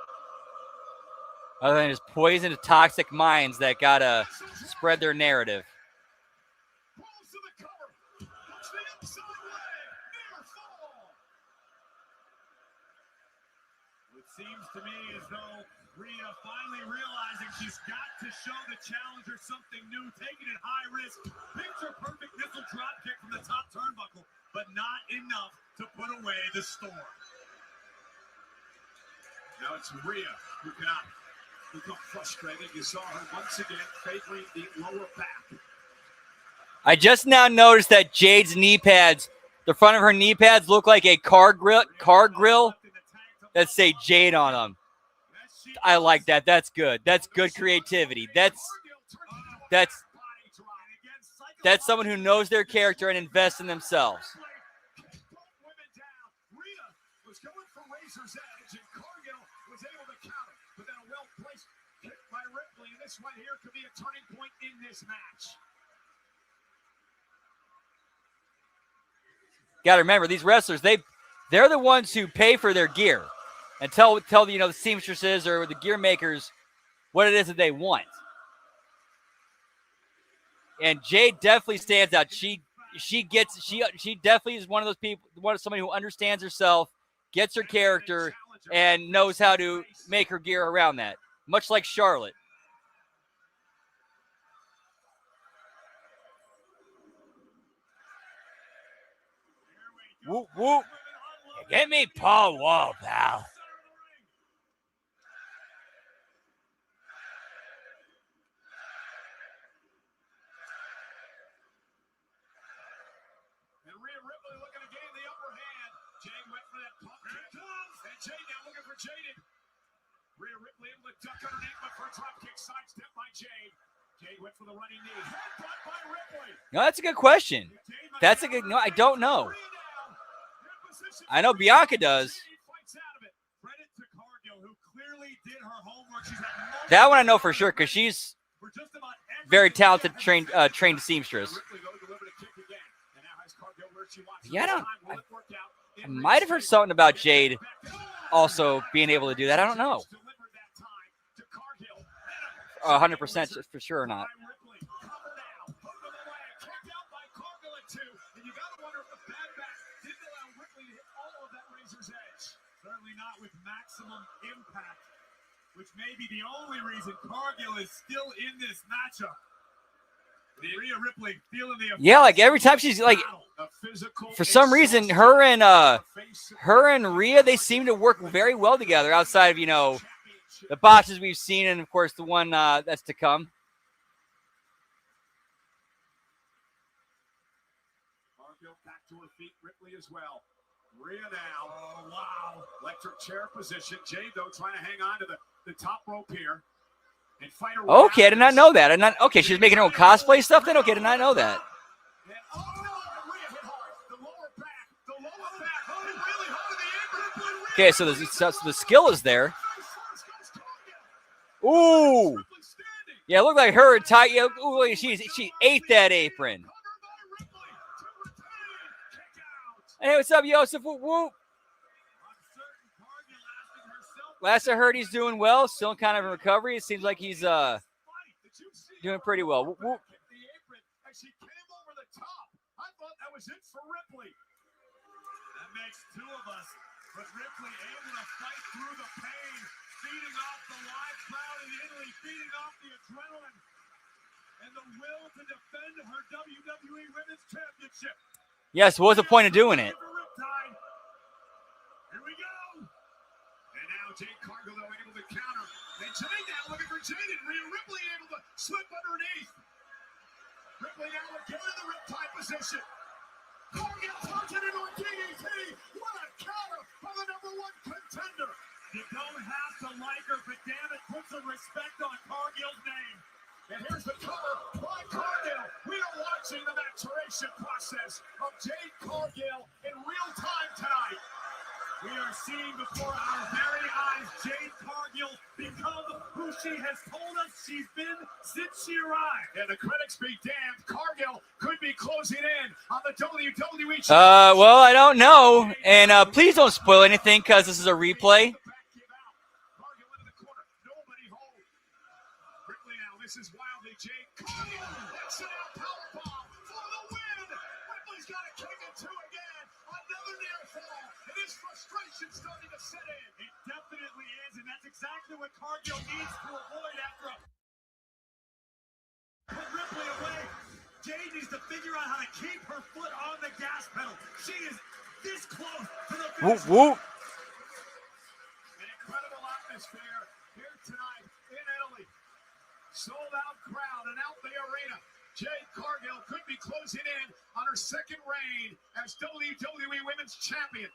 Other than just poison to toxic minds that gotta spread their narrative. Falls to the cover. Push the inside leg. Near fall. It seems to me as though Rhea finally realizing she's got to show the challenger something new, taking it high risk. Picture perfect missile drop kick from the top turnbuckle, but not enough to put away the storm. Now it's Rhea who cannot become frustrated. You saw her once again favoring the lower back. I just now noticed that Jade's knee pads, the front of her knee pads look like a car grill that say Jade on them. I like that. That's good. That's good creativity. That's someone who knows their character and invests in themselves. Rhea was going for Razor's Edge, and Cargill was able to counter. But then a well-placed kick by Ripley, and this one here could be a turning point in this match. Got to remember, these wrestlers, they're the ones who pay for their gear and tell the seamstresses or the gear makers what it is that they want. And Jade definitely stands out. She definitely is one of those people, somebody who understands herself, gets her character, and knows how to make her gear around that. Much like Charlotte. Whoop, whoop. Get me Paul Wall, pal. And Rhea Ripley looking to gain the upper hand. Jade went for that pump. Here it comes. And Jade now looking for Jaded. Rhea Ripley able to duck underneath, but for a drop kick, sidestep by Jade. Jade went for the running knee. Headbutt by Ripley. No, that's a good question. That's a good. No, I don't know. I know Bianca does. That one I know for sure because she's very talented, trained seamstress. Yeah, I might have heard something about Jade also being able to do that. I don't know. 100% for sure or not. Certainly not with maximum impact, which may be the only reason Cargill is still in this matchup. Rhea Ripley feeling the like every time she's like, for some reason, her and Rhea, they seem to work very well together. Outside of the botches we've seen, and of course the one that's to come. Cargill back to her feet, Ripley as well. Rhea now. Oh, wow. Electric chair position. Jade, though, trying to hang on to the top rope here. And fight her Okay, I did not know that. Okay, she's making her own cosplay stuff then? Okay, I did not know that. Okay, so the skill is there. Ooh. Yeah, it looked like her and Ty. Yeah, ooh, she ate that apron. Hey, what's up, Yosef? Whoop, whoop. Last I heard, he's doing well. Still kind of in recovery. It seems like he's doing pretty well. Whoop, whoop. She came over the top. I thought that was it for Ripley. That makes two of us. But Ripley able to fight through the pain, feeding off the live crowd in Italy, feeding off the adrenaline, and the will to defend her WWE Women's Championship. Yes, what was the point of doing it? Here we go. And now Jade Cargill, though, able to counter. And Jade now looking for Jade, and Rhea Ripley able to slip underneath. Ripley now again in the riptide position. Cargill turns it into a DDT. What a counter from the #1 contender. You don't have to like her, but damn it, put some respect on Cargill's name. And here's the cover by Cargill. We are watching the maturation process of Jade Cargill in real time tonight. We are seeing before our very eyes Jade Cargill become who she has told us she's been since she arrived. And the critics be damned, Cargill could be closing in on the WWE. Well, I don't know. And please don't spoil anything because this is a replay. Cargill into the corner. Nobody home. Ripley now. This is wildly Jade Cargill. That's it out. Powerbomb for the win. Ripley's got a king and two again. Another near fall. And his frustration starting to set in. It definitely is, and that's exactly what Cargill needs to avoid after a put Ripley away. Jade needs to figure out how to keep her foot on the gas pedal. She is this close to the finish. Whoop, whoop. An incredible atmosphere here tonight in Italy. Sold out crowd and out the arena. Jade Cargill could be closing in on her second reign as WWE Women's Champion.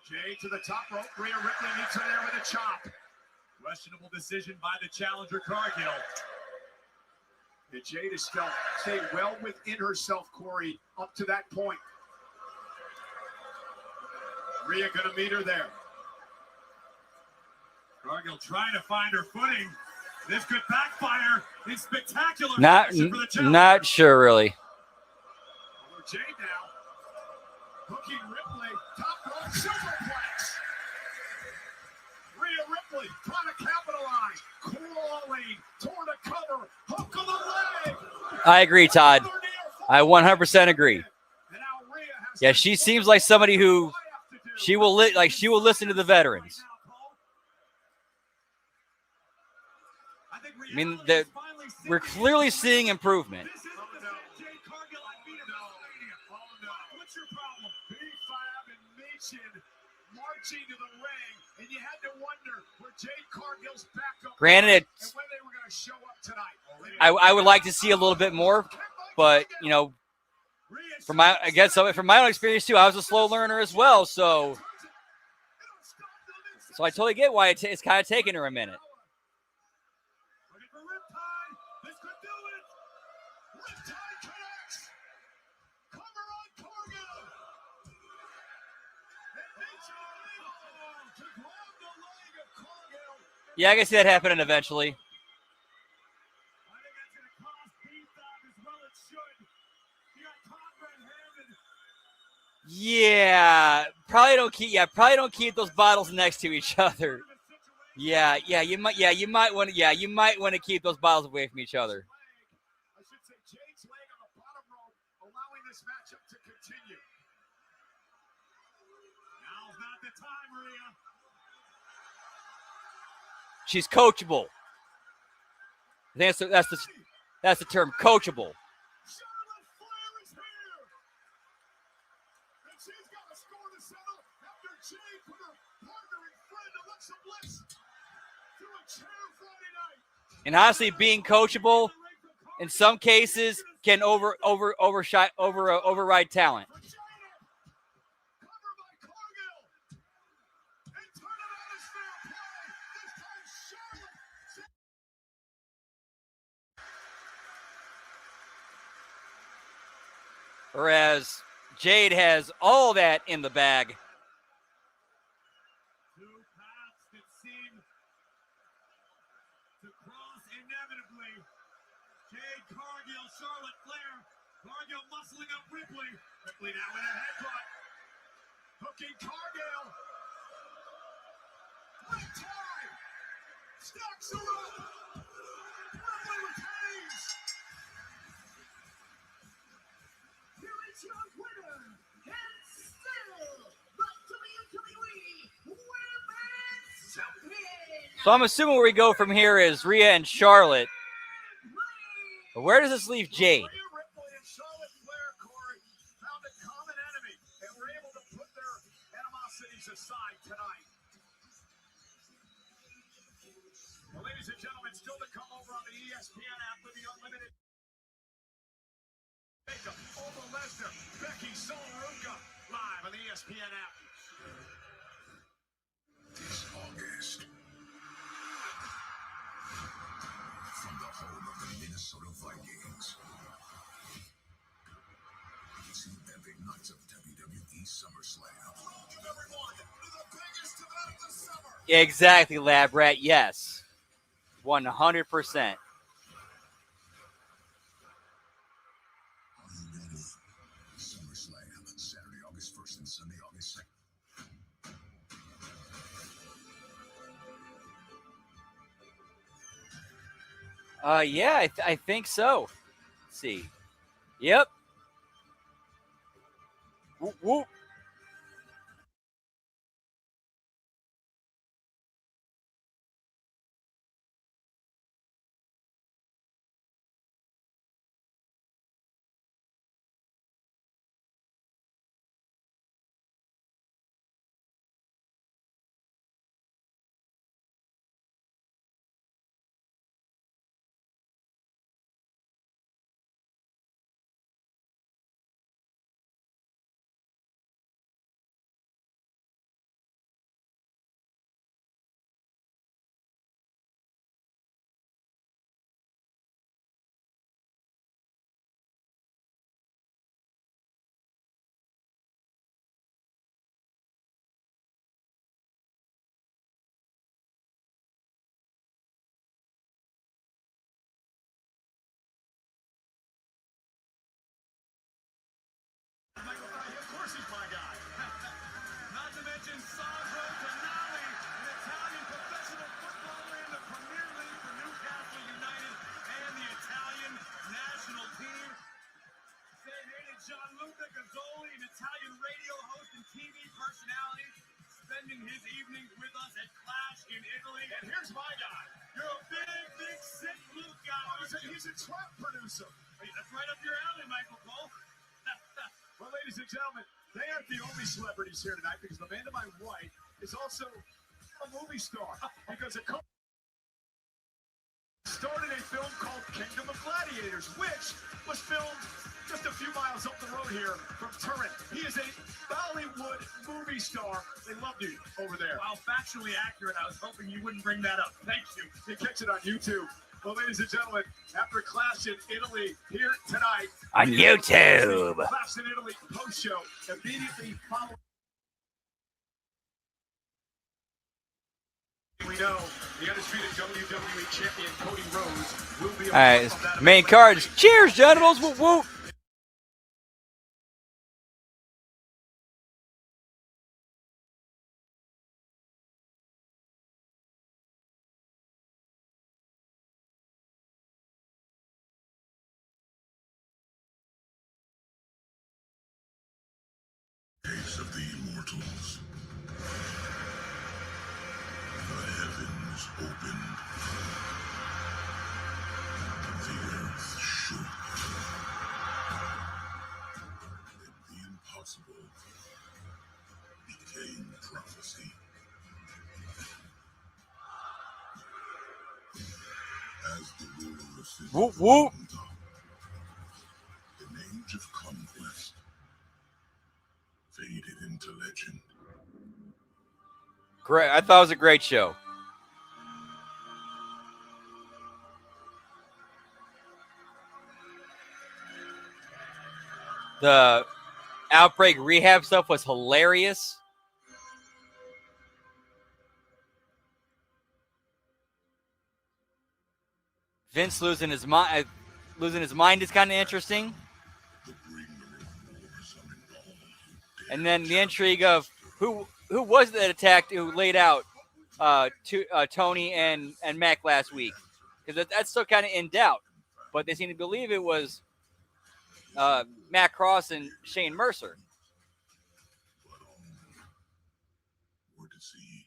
Jade to the top rope. Rhea Ripley meets her there with a chop. Questionable decision by the challenger Cargill. And Jade has still stayed well within herself, Corey, up to that point. Rhea gonna meet her there. Cargill trying to find her footing. This could backfire in spectacular Not fashion for the challenger. not sure really. Over Jade now. Hooking Ripley. Top rope superplex. Rhea Ripley trying to capitalize. Crawling toward a cover. Hook of the leg. I agree, Todd. Another near fall. I 100% agree. And now Rhea has Yeah, she seems like somebody who she will listen to the veterans. I mean, we're clearly seeing improvement. This isn't the same Jade Cargill I beat at WrestleMania. Oh, no. What's your problem? B5 and Machin marching to the ring, and you had to wonder where Jade Cargill's backup Granted, and when they were going to show up tonight. I would like to see a little bit more, but from my own experience too, I was a slow learner as well, so I totally get why it's kind of taking her a minute. Looking for Riptide. This could do it. Tie connects. Cover on Cargill. And HMG to grab the leg of Cargill. Yeah, I can see that happening eventually. I think that's going to cost Beatdown as well it should. He got caught red-handed. Yeah, probably don't keep those bottles next to each other. Yeah, you might want to keep those bottles away from each other. I should say Jade's leg on the bottom rope, allowing this matchup to continue. Now's not the time, Maria. She's coachable. I think that's the term, coachable. Charlotte Flair is here. And she's got a score to settle after Jade put her partner and friend Alexa Bliss through a chair Friday night. And honestly, being coachable in some cases can override talent. For Jade. Cover by Cargill. And turn it on is fair play. This time Charlotte. Whereas Jade has all that in the bag. Two paths that seem to cross inevitably. Jade Cargill, Charlotte Flair. Cargill muscling up Ripley. Ripley now with a headbutt. Hooking Cargill. Red tie. Stacks her up. Ripley retains. Here is your winner, and still the WWE Women's Champion. So I'm assuming where we go from here is Rhea and Charlotte. But where does this leave Jade? Rhea Ripley and Charlotte Flair, Corey, found a common enemy and were able to put their animosities aside tonight. Well, ladies and gentlemen, still to come over on the ESPN app with the unlimited. Over Lesnar, Becky Solaruka, live on the ESPN app. This August, from the home of the Minnesota Vikings, it's the epic nights of WWE SummerSlam. Welcome, everyone, to the biggest event of the summer. Exactly, Lab Rat. Yes. 100%. Are you ready? SummerSlam, Saturday, August 1st and Sunday, August 2nd. Yeah, I think so. Let's see. Yep. Whoop, whoop. Of course he's my guy. Not to mention Sandro Tonali, an Italian professional footballer in the Premier League for Newcastle United and the Italian national team. Say hey to Gianluca Gazzoli, an Italian radio host and TV personality, spending his evenings with us at Clash in Italy. And here's my guy. You're a big, sick Luke guy. He's a trap producer. Hey, that's right up your alley, Michael Cole. Well, ladies and gentlemen, they aren't the only celebrities here tonight because the man to my right is also a movie star. Because started a film called Kingdom of Gladiators, which was filmed just a few miles up the road here from Turin. He is a Bollywood movie star. They loved you over there. While factually accurate, I was hoping you wouldn't bring that up. Thank you. You catch it on YouTube. Well, ladies and gentlemen, after Clash in Italy here tonight On YouTube. Clash in Italy post show immediately following. We know the undisputed WWE champion Cody Rhodes will be. All right, main cards. Cheers, genitals. Whoop whoop. Gates of the immortals. The heavens opened. The earth shook. And the impossible became prophecy. As the ruler of Sydney Whoop whoop. an age of conquest faded into legend. Great. I thought it was a great show. The Outbreak rehab stuff was hilarious. Vince losing his mind. Losing his mind is kind of interesting. The bringer of wars are involved. And then the intrigue of who was that attacked, who laid out Tony and Mac last week, because that's still kind of in doubt. But they seem to believe it was Matt Cross and Shane Mercer. But all were deceived.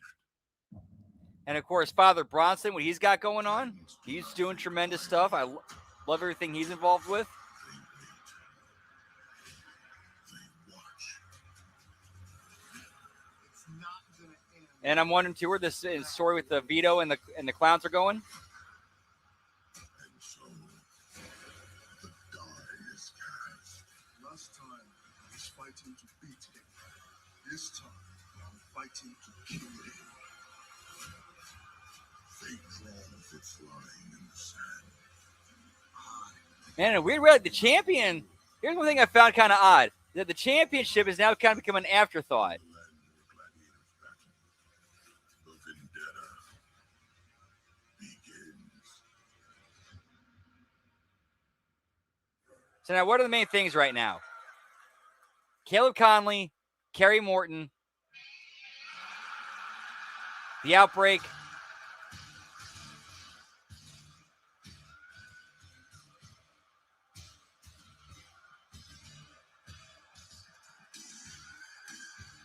And of course, Father Bronson, what he's got going on, he's doing tremendous stuff. I love everything he's involved with. They wait. They watch. It's not gonna end. And I'm wondering too where this story with the Vito and the clowns are going. And so the die is cast. Last time I was fighting to beat him. This time I'm fighting to kill him. Fate draws its line in the sand. Man, a weird way, like the champion. Here's one thing I found kind of odd: that the championship has now kind of become an afterthought. The land where gladiators battle. The vendetta begins. So now, what are the main things right now? Caleb Conley, Kerry Morton, the Outbreak.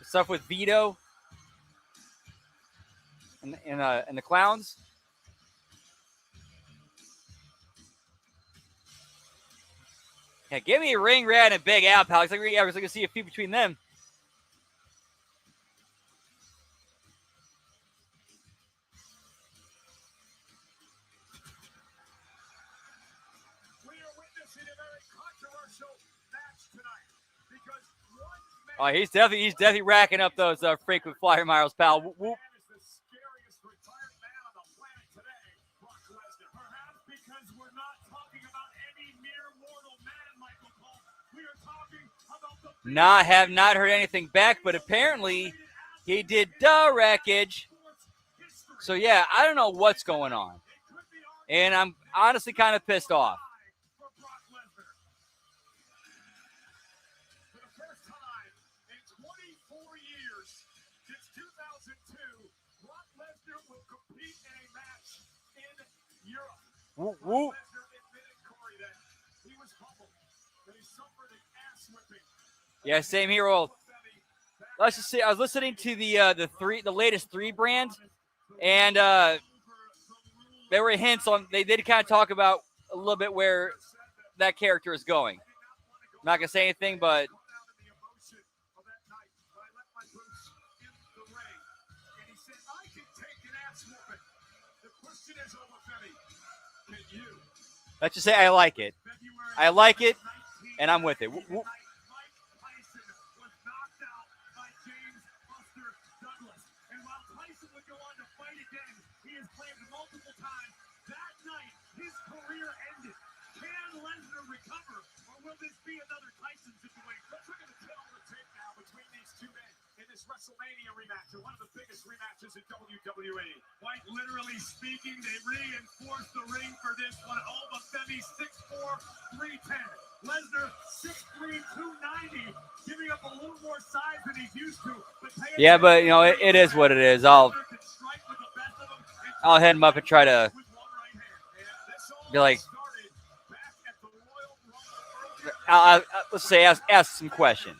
Stuff with Vito and the clowns. Yeah, give me a Ring Rat and Big Al, pal. I was like to see a feud between them. We are witnessing a very controversial match tonight because one man Oh, he's definitely racking up those frequent flyer miles, pal. Whoop, whoop. is the scariest retired man on the planet today, Brock Lesnar. Perhaps because we're not talking about any mere mortal man, Michael Cole. We are talking about the Have not heard anything back, but apparently he did the wreckage. So yeah, I don't know what's going on, and I'm honestly kind of pissed off. for Brock Lesnar. For the first time in 24 years, since 2002, Brock Lesnar will compete in a match in Europe. Whoop, whoop. Lesnar admitted, Corey, that he was humbled, that he suffered an ass whipping. Yeah, same here. Well, let's just say I was listening to the latest 3 brand, and there were hints on they did kind of talk about a little bit where that character is going. I'm not gonna say anything, but The emotion of that night, but I let my boots in the ring. And he said, I can take an ass whooping. The question is, Olafemi, can you? let's just say I like it. February I like it, 19, and I'm with it. Whoop, whoop. Mike Tyson was knocked out by James Buster Douglas. And while Tyson would go on to fight again, he has claimed multiple times that night he WrestleMania rematch, and one of the biggest rematches in WWE. Quite literally speaking, they reinforced the ring for this one. Alba Femi 6'4", 310. Lesnar 6'3", 290, giving up a little more size than he's used to. Yeah, but you know it is what it is. I'll head him up and try to be like, let's say ask some questions.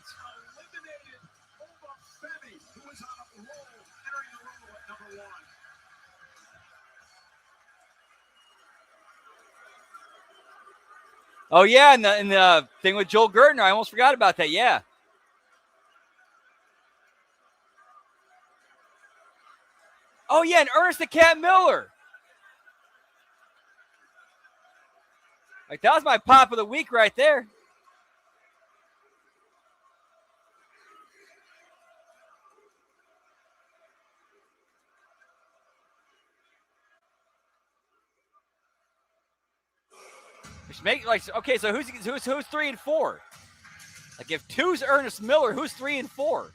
Oh yeah, and the thing with Joel Gertner, I almost forgot about that. Yeah. Oh yeah, and Ernest the Cat Miller. Like that was my pop of the week right there. Just make like okay, so who's 3 and 4? Like if 2's Ernest Miller, who's 3 and 4?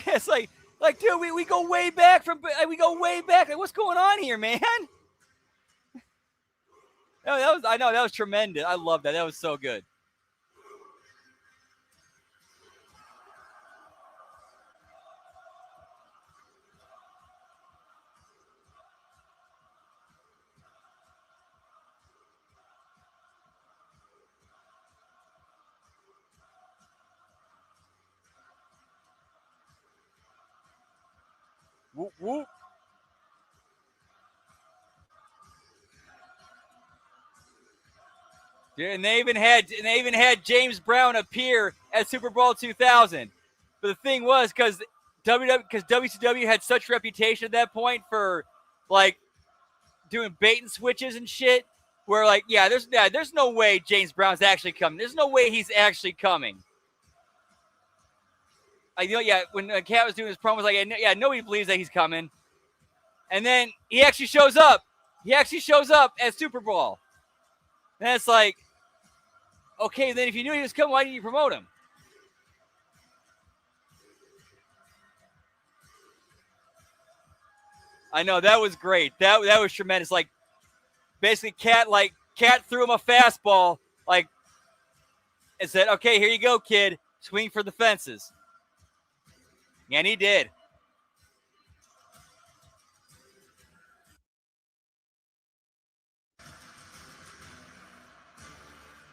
It's like dude, we go way back Like, what's going on here, man? No, that was tremendous. I love that. That was so good. Whoop whoop. Yeah, and they even had James Brown appear at Super Bowl 2000. But the thing was because WCW had such reputation at that point for like doing bait and switches and shit. Where like there's no way James Brown's actually coming. There's no way he's actually coming. When Cat was doing his promo, was like, nobody believes that he's coming. And then he actually shows up. He actually shows up at Super Bowl. And it's like, okay, then if you knew he was coming, why didn't you promote him? I know, that was great. That was tremendous. Like, basically, Cat threw him a fastball, like, and said, okay, here you go, kid. Swing for the fences. And he did.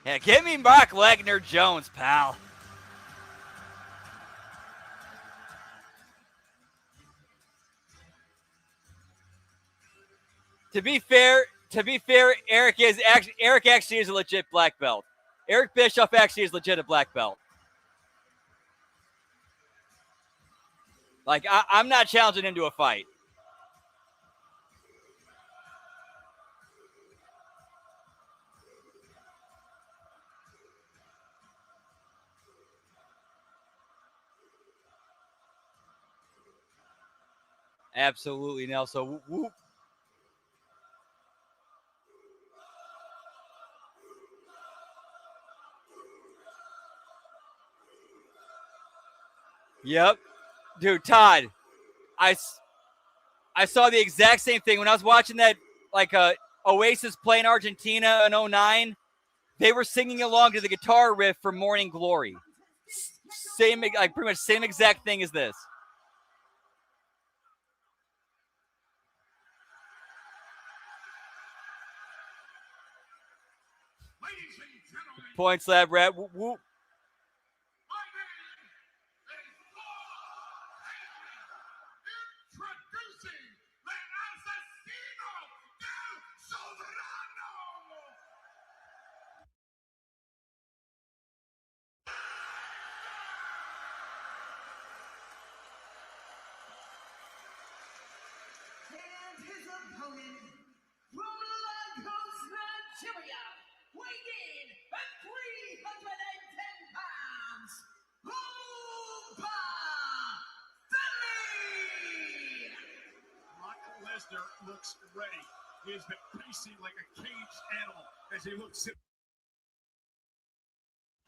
Yeah, give me Brock Lesnar Jones, pal. To be fair, Eric actually is a legit black belt. Eric Bischoff actually is legit a black belt. Like, I'm not challenging him to a fight. Absolutely, Nelson. Whoop. Yep. Dude, Todd, I saw the exact same thing when I was watching that, like, Oasis play in Argentina in 2009. They were singing along to the guitar riff for Morning Glory. Same, like, pretty much same exact thing as this. Point slap, rat. Whoop, whoop. And his opponent, from Lagos, Nigeria, weighing in at 310 pounds, Boomba! Lesnar looks ready. He has been pacing like a caged animal as he looks at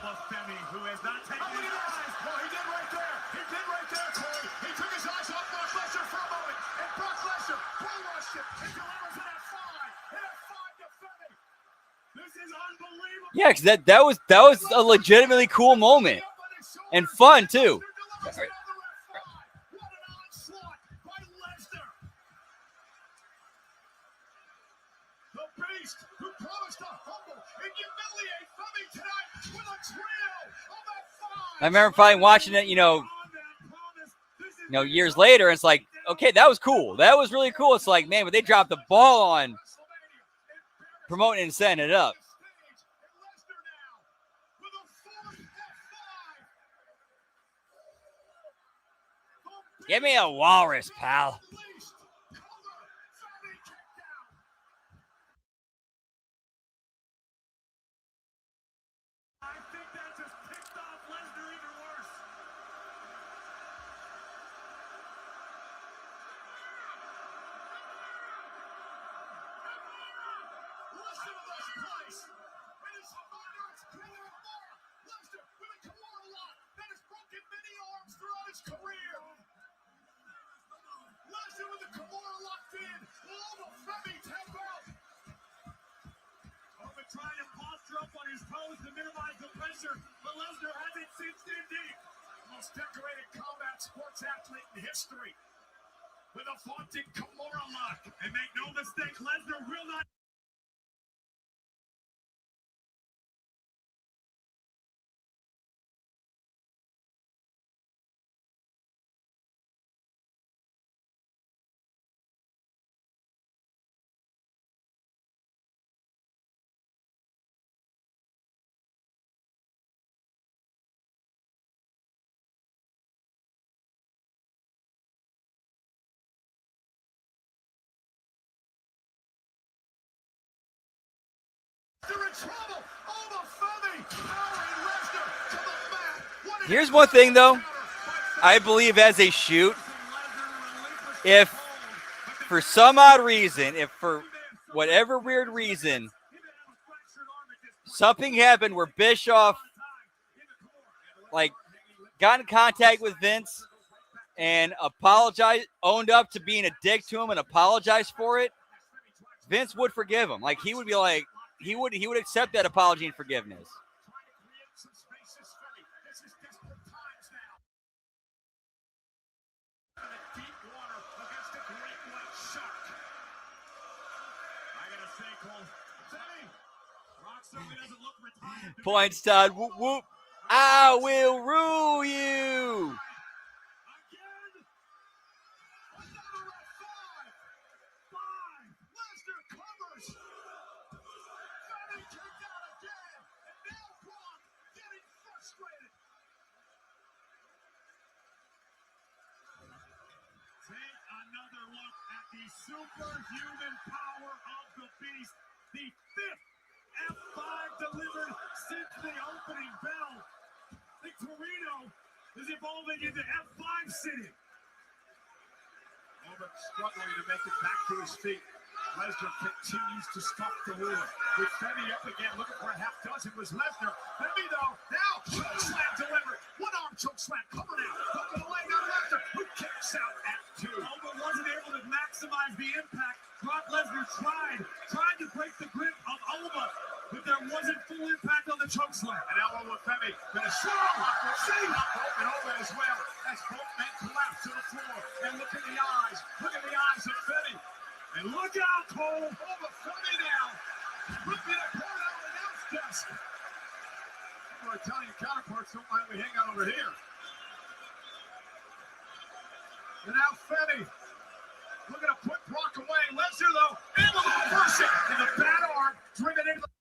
Femi, who has not taken his eyes. Well, he did right there. He did right there, Corey. He took his eyes off Brock Lesnar for a moment, and Brock Lesnar bull-rushed him and delivers an F5. An F5 to Femi. This is unbelievable. Yeah, because that was a legitimately cool moment and fun too. What an onslaught by Lesnar. The beast who promised to humble and humiliate Femi tonight with a trio of F5s. I remember probably watching it, years later, and it's like, okay, that was cool. That was really cool. It's like, man, but they dropped the ball on promoting and setting it up. Give me a walrus, pal. I think that just picked off Lesnar even worse. Listen to this place. It is Lesnar with a Kimura lock that has broken many arms throughout his career. Lesnar with the Kimura locked in. Will Femi tap out? Open trying to posture up on his toes to minimize the pressure, but Lesnar has it cinched in deep. Most decorated combat sports athlete in history with a vaunted Kimura lock. And make no mistake, Lesnar will not. They're in trouble. Here's one thing, though. I believe as a shoot, if for some odd reason, if for whatever weird reason, something happened where Bischoff got in contact with Vince and owned up to being a dick to him and apologized for it, Vince would forgive him. He would be like, he would accept that apology and forgiveness. Points, Todd. Whoop, whoop. I will rule you. Another look at the superhuman power of the beast. The fifth F5 delivered since the opening bell. The Torino is evolving into F5 City. Over struggling to make it back to his feet. Lesnar continues to stalk the war. With Femi up again, looking for a half dozen was Lesnar. Femi, though, now choke slam delivered. One arm choke slam coming out. Over the leg on Lesnar, who kicks out at 2. Alba wasn't able to maximize the impact. Brock Lesnar tried to break the grip of Alba, but there wasn't full impact on the choke slam. And elbow with Femi. Gonna show save and Alba as well as both men collapse to the floor. And look in the eyes of Femi. And look out, Cole! Over Femi now! Ripping apart out of the announce desk! Our Italian counterparts don't mind we hang out over here. And now Femi looking to put Brock away. Lesnar, though, able to reverse it. And the bad arm driven into the...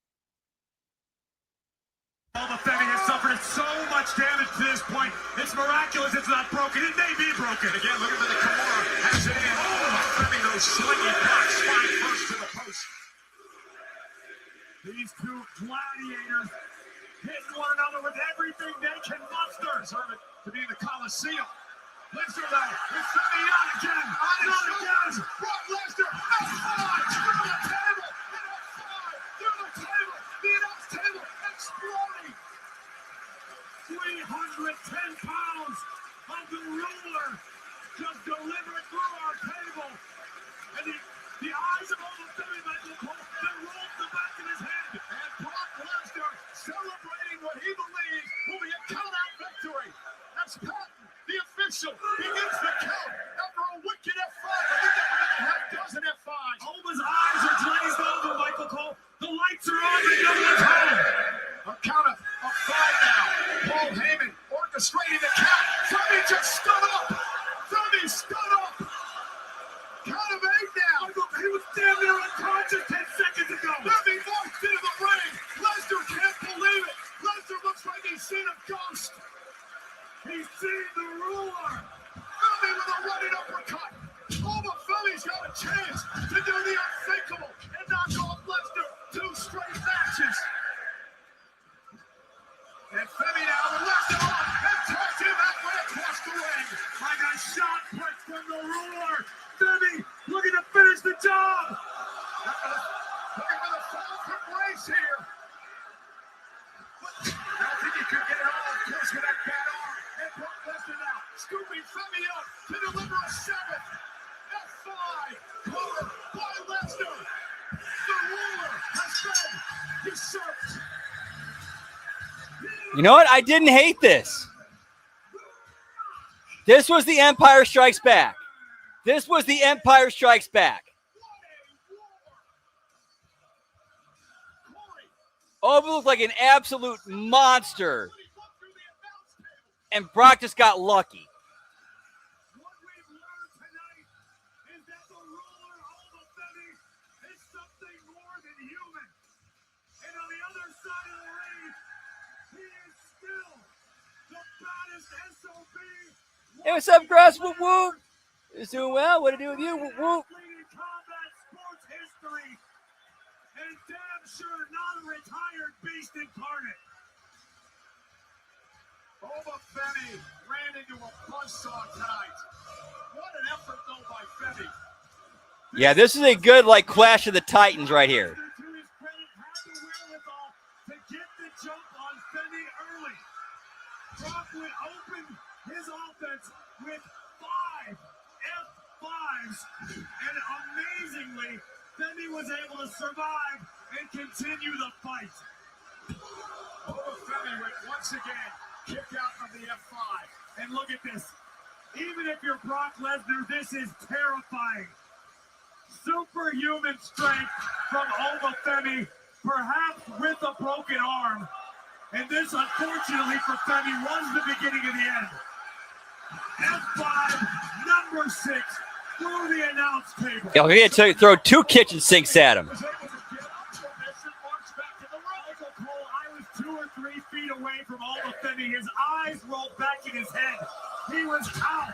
Alba Femi has suffered so much damage to this point. It's miraculous it's not broken. It may be broken. Again, looking for the Kimura. Has it in. Oh, Femi, those slingy blocks. Spine first to the post. These two gladiators hitting one another with everything they can muster. Deserve it to be in the Coliseum. Lesnar now is coming out again. Not again. Brock Lesnar F5 through the table. And F5 through the table. The announce table exploding. 310 pounds of the ruler just delivered through our table. And the eyes of all the Philly Michael Cole, they rolled the back of his head. And Brock Lesnar celebrating what he believes will be a count-out victory. That's Patton, the official, begins the count after a wicked F5. I think that we're going to have a dozen F5s. Alma's eyes are glazed over, Michael Cole. The lights are on, but no one's home. A count of 5 now. Paul Heyman orchestrating the count. Femi just stood up. Femi stood up. Count of 8 now. He was damn near unconscious 10 seconds ago. Femi walked into the ring. Lesnar can't believe it. Lesnar looks like he's seen a ghost. He's seen the ruler. Femi with a running uppercut. Femi's got a chance to do the unthinkable and knock off Lesnar 2 straight matches. And Femi now with Lesnar on and toss him halfway across the ring. Like a shot put from the ruler. Femi looking to finish the job. Looking for the fall from Grace here. I don't think he could get it all, of course, with that bad arm. And Brock Lesnar now scooping Femi up to deliver a 7th. F5 covered by Lesnar. The ruler has been usurped. You know what? I didn't hate this. This was the Empire Strikes Back. This was the Empire Strikes Back. Obi looked like an absolute monster. And Brock just got lucky. What we've learned tonight is that the ruler, Alma Femi, is something more than human. And on the other side of the ring, he is still the baddest SOB. Hey, what's up, Gross? Whoop, whoop. It's doing well. What to do with you? Whoop, whoop. Athlete in combat sports history. And damn sure not a retired beast incarnate. Alma Femi ran into a buzzsaw tonight. What an effort, though, by Femi. Yeah, this is a good, like, Clash of the Titans right here. To his credit, had the wherewithal to get the jump on Femi early. Brock would open his offense with 5 F5s, and amazingly, Femi was able to survive and continue the fight. Alma Femi would once again kick out of the F5. And look at this. Even if you're Brock Lesnar, this is terrifying. Superhuman strength from Alma Femi, perhaps with a broken arm. And this, unfortunately for Femi, was the beginning of the end. F5, number 6, through the announce table. Yeah, he had to throw 2 kitchen sinks at him. Was able to get up from this and march back to the ring. Michael Cole, I was 2 or 3 feet away from Alma Femi. His eyes rolled back in his head. He was out.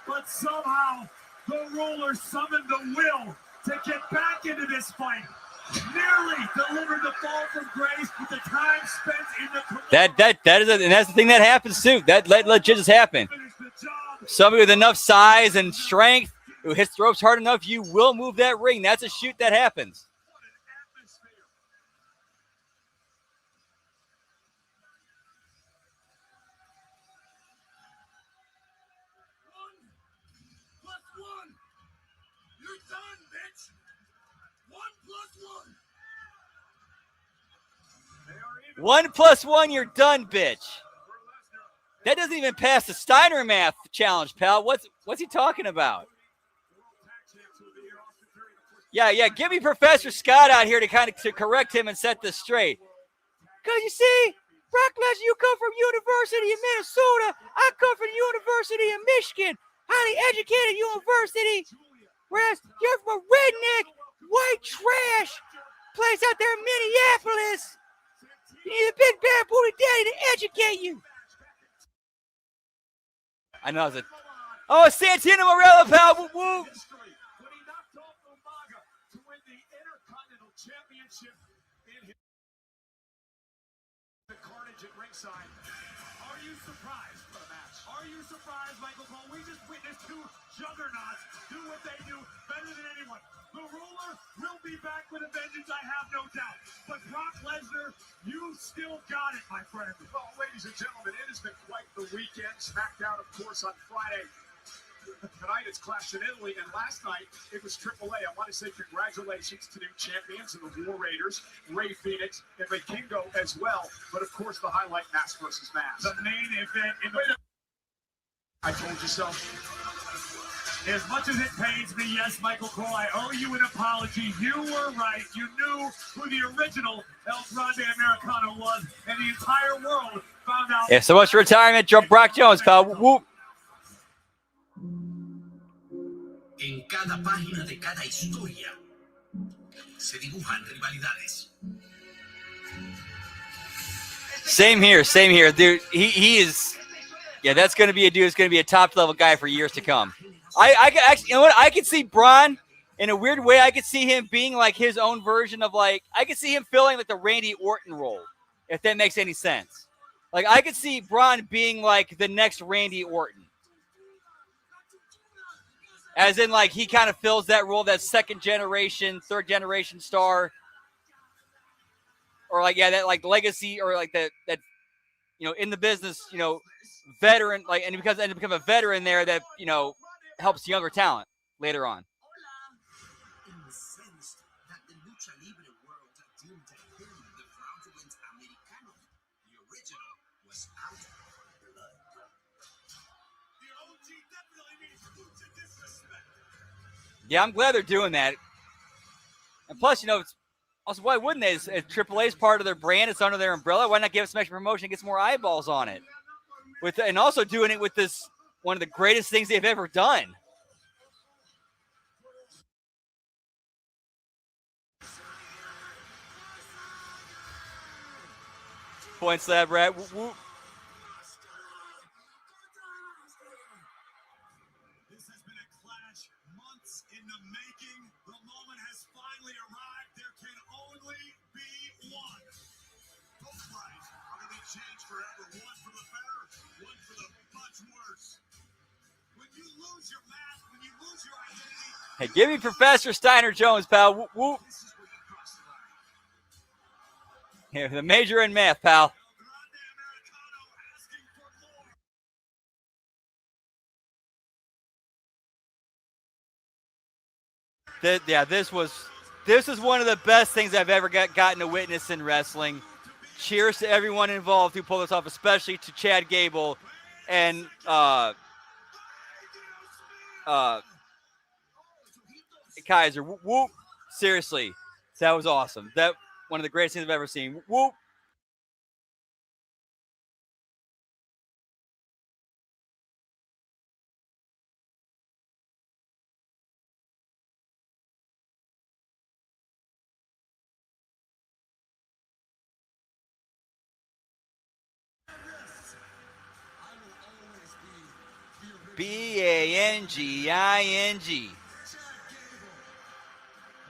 But somehow, the ruler summoned the will to get back into this fight. Nearly delivered the fall from grace with the time spent in the And that's the thing that happens too. That legit just happen. finish the job. Somebody with enough size and strength who hits the ropes hard enough, you will move that ring. That's a shoot that happens. What an atmosphere. One plus one. You're done, bitch. 1 plus 1. They are even 1 plus 1, you're done, bitch. for Lesnar. That doesn't even pass the Steiner math challenge, pal. What's he talking about? World Tag Champs will be here Austin Theory, of course. Yeah. Give me Professor Scott out here to to correct him and set this straight. Cause you see, Brock Lesnar, you come from University of Minnesota. I come from University of Michigan, highly educated university. Whereas you're from a redneck, white trash place out there in Minneapolis. You need a big bad booty daddy to educate you. I know it's Santino Morella, pal. Woo woo. History when he knocked off Umaga to win the Intercontinental Championship in his the carnage at ringside. Are you surprised? Are you surprised, Michael Cole? We just witnessed two juggernauts do what they do better than anyone. The ruler will be back with a vengeance, I have no doubt. But Brock Lesnar, you still got it, my friend. Well, ladies and gentlemen, it has been quite the weekend. SmackDown, of course, on Friday. Tonight it's Clash in Italy, and last night it was AAA. I want to say congratulations to new champions and the War Raiders, Ray Phoenix and Vikingo as well. But of course, the highlight, mask versus mask. The main event in the... I told you so. As much as it pains me, yes, Michael Cole, I owe you an apology. You were right. You knew who the original El Grande Americano was, and the entire world found out. Yeah, so much for retirement. Brock Jones, pal. Whoop. En cada página de cada historia se dibujan rivalidades. Same here, dude. He is, yeah. That's going to be a dude. It's going to be a top level guy for years to come. I actually, you know what? I could see Braun in a weird way. I could see him being like his own version of like. I could see him filling like the Randy Orton role, if that makes any sense. Like I could see Braun being like the next Randy Orton. As in, like, he kind of fills that role, that second generation, third generation star. Or, like, yeah, that, like, legacy, or, like, that you know, in the business, you know, veteran, like, and become a veteran there that, you know, helps younger talent later on. Incensed that the lucha libre world deemed him the fraudulent Americano. The original was out of blood. The OG definitely means lucha disrespect. Yeah, I'm glad they're doing that. And plus, you know, it's also, why wouldn't they? If AAA is part of their brand, it's under their umbrella. Why not give it some extra promotion and get some more eyeballs on it? And also doing it with this, one of the greatest things they've ever done. Points, Lab Rat. Whoop, whoop. This has been a clash months in the making. The moment has finally arrived. There can only be one. Both lives are going to change forever. One for the better, one for the much worse. When you lose your mask, when you lose your identity. Hey, give me Professor Steiner Jones, pal. Whoop, whoop. This is where you cross the line. Here, the major in math, pal. Grande Americano asking for more. This is one of the best things I've ever gotten to witness in wrestling. Cheers to everyone involved who pulled this off, especially to Chad Gable and Kaiser. Whoop, whoop. Seriously, that was awesome. That one of the greatest things I've ever seen. Whoop. Banging. I'm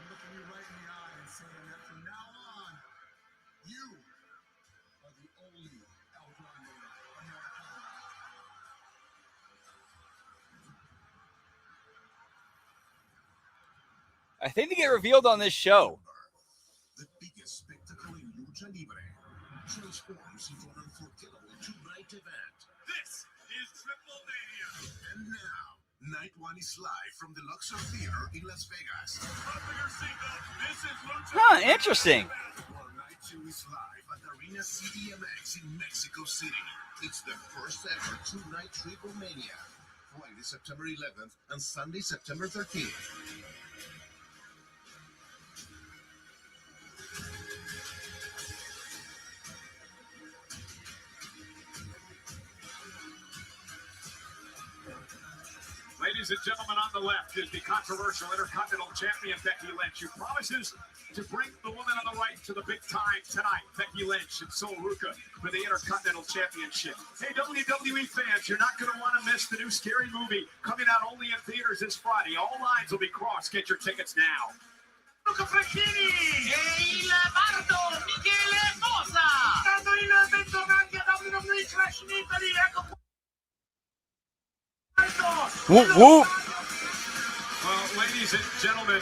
looking you right in the eye and saying that from now on, you are the only El Grande Americano. I think they get revealed on this show. The biggest spectacle in lucha libre transforms into an unforgettable two-night event. This is Triple Mania. And now, Night 1 is live from the Luxor Theater in Las Vegas. Buckle your seatbelt. This is Lucha. Huh, interesting. While Night 2 is live at Arena CDMX in Mexico City. It's the first ever two-night Triple Mania. Friday, September 11th and Sunday, September 13th. Ladies and gentlemen, on the left is the controversial Intercontinental Champion Becky Lynch, who promises to bring the woman on the right to the big time tonight. Becky Lynch and Sol Ruca for the Intercontinental Championship. Hey, WWE fans, you're not going to want to miss the new Scary Movie coming out only in theaters this Friday. All lines will be crossed. Get your tickets now. Luca Franchini. Bardo Michele Bosa. Stato il bentornati a WWE Clash in Italy. Whoop, whoop. Well, ladies and gentlemen,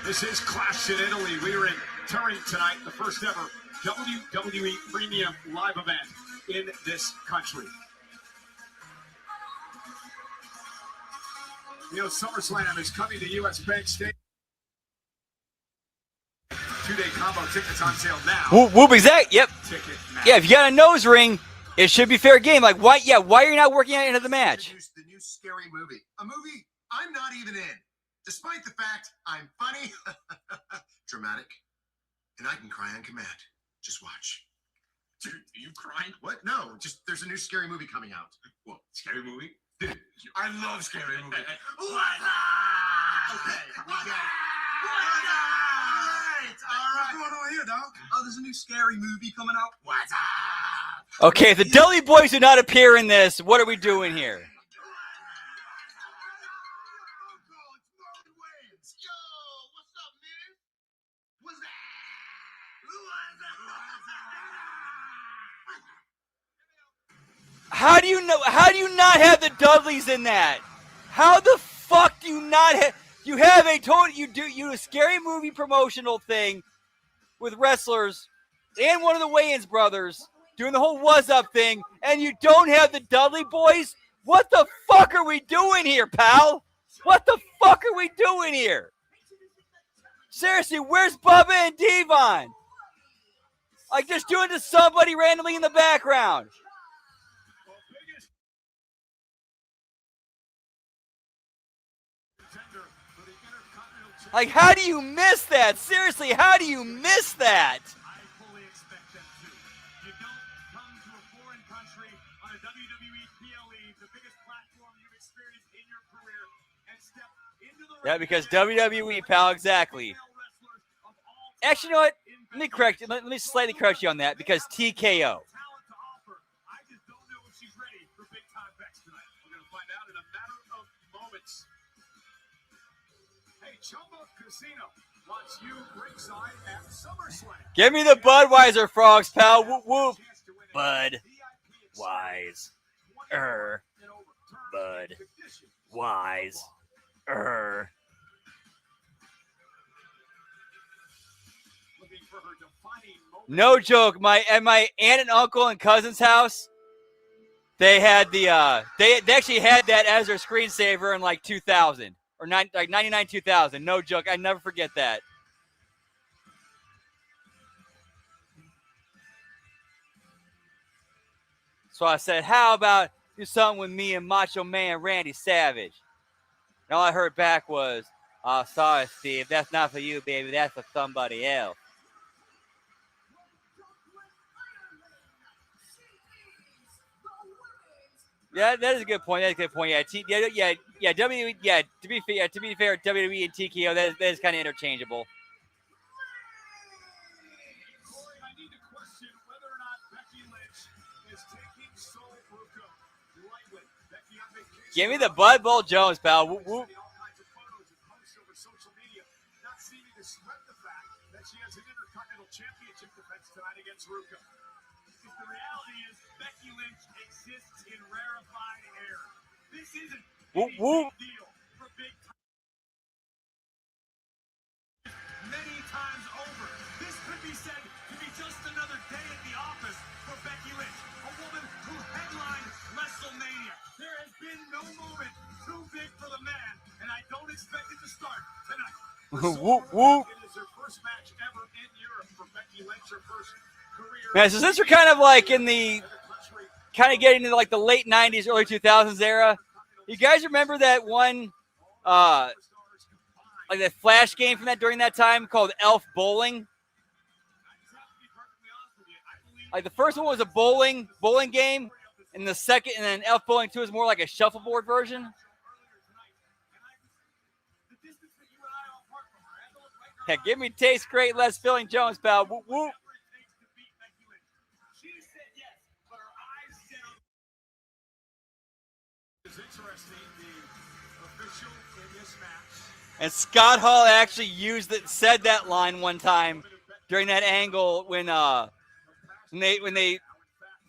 this is Clash in Italy. We are in Turin tonight, the first ever WWE Premium Live event in this country. You know, SummerSlam is coming to U.S. Bank Stadium. 2-day combo tickets on sale now. Whoop, whoop, exact. Yep. Ticket now. Yeah, if you got a nose ring, it should be fair game. Like, why? Yeah, why are you not working out into the match? Introduce the new scary movie. A movie I'm not even in. Despite the fact I'm funny, dramatic, and I can cry on command. Just watch. Dude, are you crying? What? No, just there's a new scary movie coming out. What? Scary movie? Dude, I love scary movies. okay, we get it. All right. What's going on here, dog? Oh, there's a new scary movie coming out. What's up? Okay, if the Dudley Boys do not appear in this, what are we doing here? How do you know? How do you not have the Dudleys in that? How the fuck do you not have? You have a total. You do a scary movie promotional thing with wrestlers and one of the Wayans brothers doing the whole "was up" thing, and you don't have the Dudley Boys. What the fuck are we doing here, pal? What the fuck are we doing here? Seriously, where's Bubba and Devon? Like just doing to somebody randomly in the background. Like, how do you miss that? Seriously, how do you miss that? I fully expect them to. You don't come to a foreign country on a WWE PLE, the biggest platform you've experienced in your career, and step into the Yeah, because WWE, pal, exactly. Actually, you know what? Let me correct you. Let me slightly correct you on that because TKO. talent to offer. I just don't know if she's ready for big time Bex tonight. We're gonna find out in a matter of moments. Hey, Chumba Casino wants you ringside at SummerSlam. Give me the Budweiser frogs, pal. Whoop, whoop. Bud. Wise. Bud. Wise. No joke. At my aunt and uncle and cousin's house, they had they actually had that as their screensaver in like 2000 or 99 2000. No joke. I never forget that. So I said, how about do something with me and Macho Man Randy Savage? And all I heard back was, oh, sorry, Steve. That's not for you, baby. That's for somebody else. Yeah, that is a good point. That's a good point. Yeah, WWE. Yeah, to be fair, WWE and TKO that is kind of interchangeable. Corey, I need to question whether or not Becky Lynch is taking Sol Ruco lightly. Becky on vacation. Give me the Bud Bull Jones, pal. Whoop, whoop. All kinds of photos and posts over social media, not seeming to sweat the fact that she has an Intercontinental Championship defense tonight against Ruco. Because the reality is, Becky Lynch exists in rarefied air. This isn't Whoop, any whoop. big deal for big time. Many times over. This could be said to be just another day at the office for Becky Lynch, a woman who headlined WrestleMania. There has been no moment too big for the man, and I don't expect it to start tonight. Whoop, whoop. It is her first match ever in Europe for Becky Lynch, her first career. Man, so since we're kind of like in the getting into like the late 90s, early 2000s era, you guys remember that one like that flash game from that during that time called Elf Bowling? Like the first one was a bowling game, and the second, and then Elf Bowling 2 is more like a shuffleboard version. Yeah, give me Taste Great, Les Filling Jones, pal. Whoop, whoop. And Scott Hall actually said that line one time during that angle when they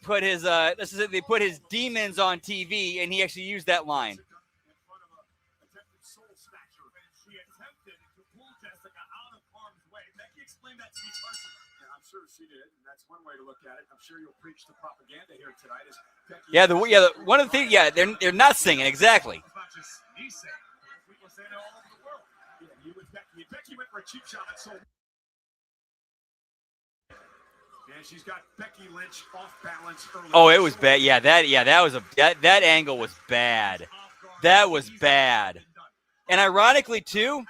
put his they put his demons on TV, and he actually used that line. claim that to be personal. Yeah, I'm sure she did, and that's one way to look at it. I'm sure you'll preach the propaganda here tonight. As Becky One of the things, they're not singing exactly. It's not just me saying it. People saying it all over the world. Yeah, you and Becky. Becky went for a cheap shot at Soul. And she's got Becky Lynch off balance early. Oh, it was bad. That angle was bad. That was bad. And ironically, too,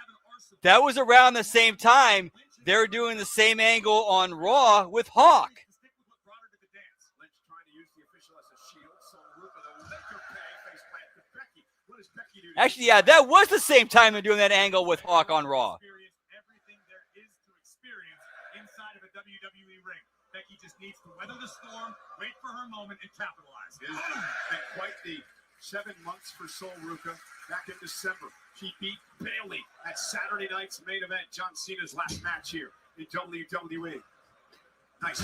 that was around the same time they were doing the same angle on Raw with Hawk. Actually, yeah, that was the same time they're doing that angle with Hawk on Raw. Everything there is to experience inside of a WWE ring. Becky just needs to weather the storm, wait for her moment, and capitalize. It has been quite the 7 months for Sol Ruca. Back in December, she beat Bayley at Saturday night's main event, John Cena's last match here in WWE. Nice.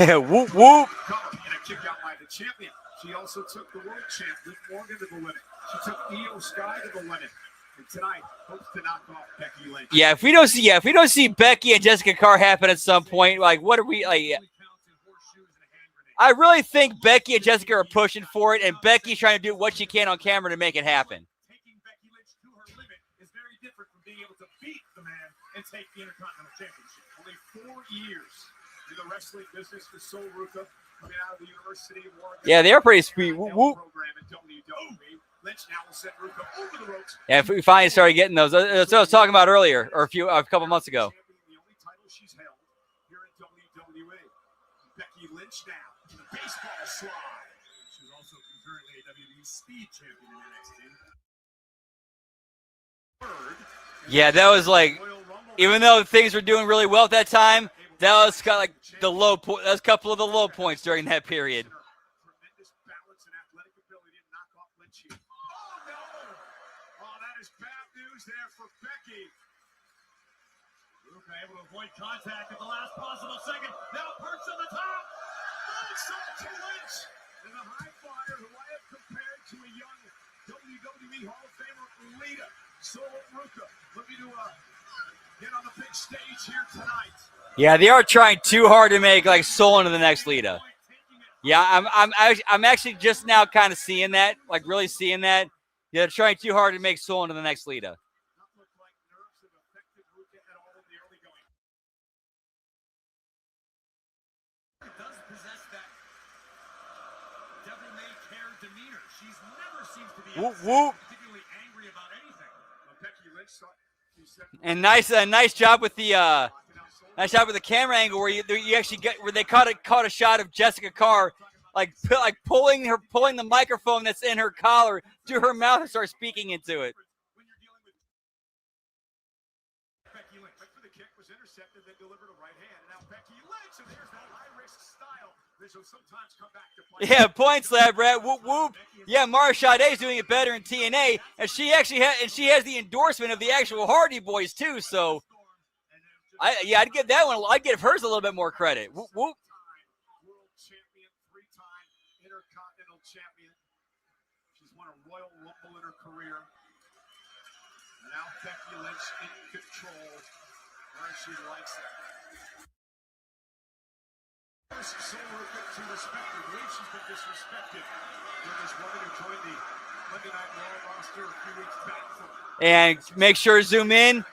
Whoop, whoop. Cover and a kick out by the champion. She also took the world champ, Liv Morgan, to the limit. She took Io Sky to the limit. And tonight, hopes to knock off Becky Lynch. Yeah, if we don't see Becky and Jessica Carr happen at some point, like, what are we like? I really think Becky and Jessica are pushing for it, and Becky's trying to do what she can on camera to make it happen. Taking Becky Lynch to her limit is very different from being able to beat the man and take the Intercontinental Championship. Only 4 years in the wrestling business for Sol Ruca, coming out of the University of Oregon. Yeah, they are pretty sweet. Whoop, whoop. Program in WWE. Lynch now will send Ruca over the ropes. Yeah, if we finally started getting those. That's what I was talking about earlier, or a couple months ago. The only title she's held here in WWE. Becky Lynch now to the baseball slide. She's also currently a WWE Speed Champion in NXT. Yeah, that was like, even though things were doing really well at that time, that was kind of like the low point. That was a couple of the low points during that period. Tremendous balance and athletic ability to knock off Lynch here. Oh no! Oh, that is bad news there for Becky. Ruca able to avoid contact at the last possible second. Now perched on the top. Moonsault to Lynch. And a high flyer who I have compared to a young WWE Hall of Famer, Lita. Sol Ruca looking to get on the big stage here tonight. Yeah, they are trying too hard to make like Sol into the next Lita. Yeah, I'm actually just now kind of seeing that, like really seeing that. Yeah, they're trying too hard to make Sol into the next Lita. Does possess that devil-may-care demeanor. She's never seems to be Whoop, upset, whoop. particularly angry about anything. Becky Lynch And nice job with the camera angle where you actually get where they caught a shot of Jessica Carr like pulling the microphone that's in her collar to her mouth and start speaking into it. when you're dealing with Becky Lynch. But for the kick was intercepted, then delivered a right hand. And now Becky Lynch, and there's that high-risk style. This will sometimes come back to play. Yeah, points, lab rat. Whoop whoop. Yeah, Mara Sade's doing it better in TNA, and she has the endorsement of the actual Hardy Boys too. So, I'd give that one. I'd give hers a little bit more credit. Whoop whoop. World champion, 3-time Intercontinental champion. She's won a Royal Rumble in her career. And now Becky Lynch in control where she likes it. Sol Ruca to respect her. I believe she's been disrespected. With this woman who joined the Monday Night Raw roster a few weeks back. And make sure to zoom in.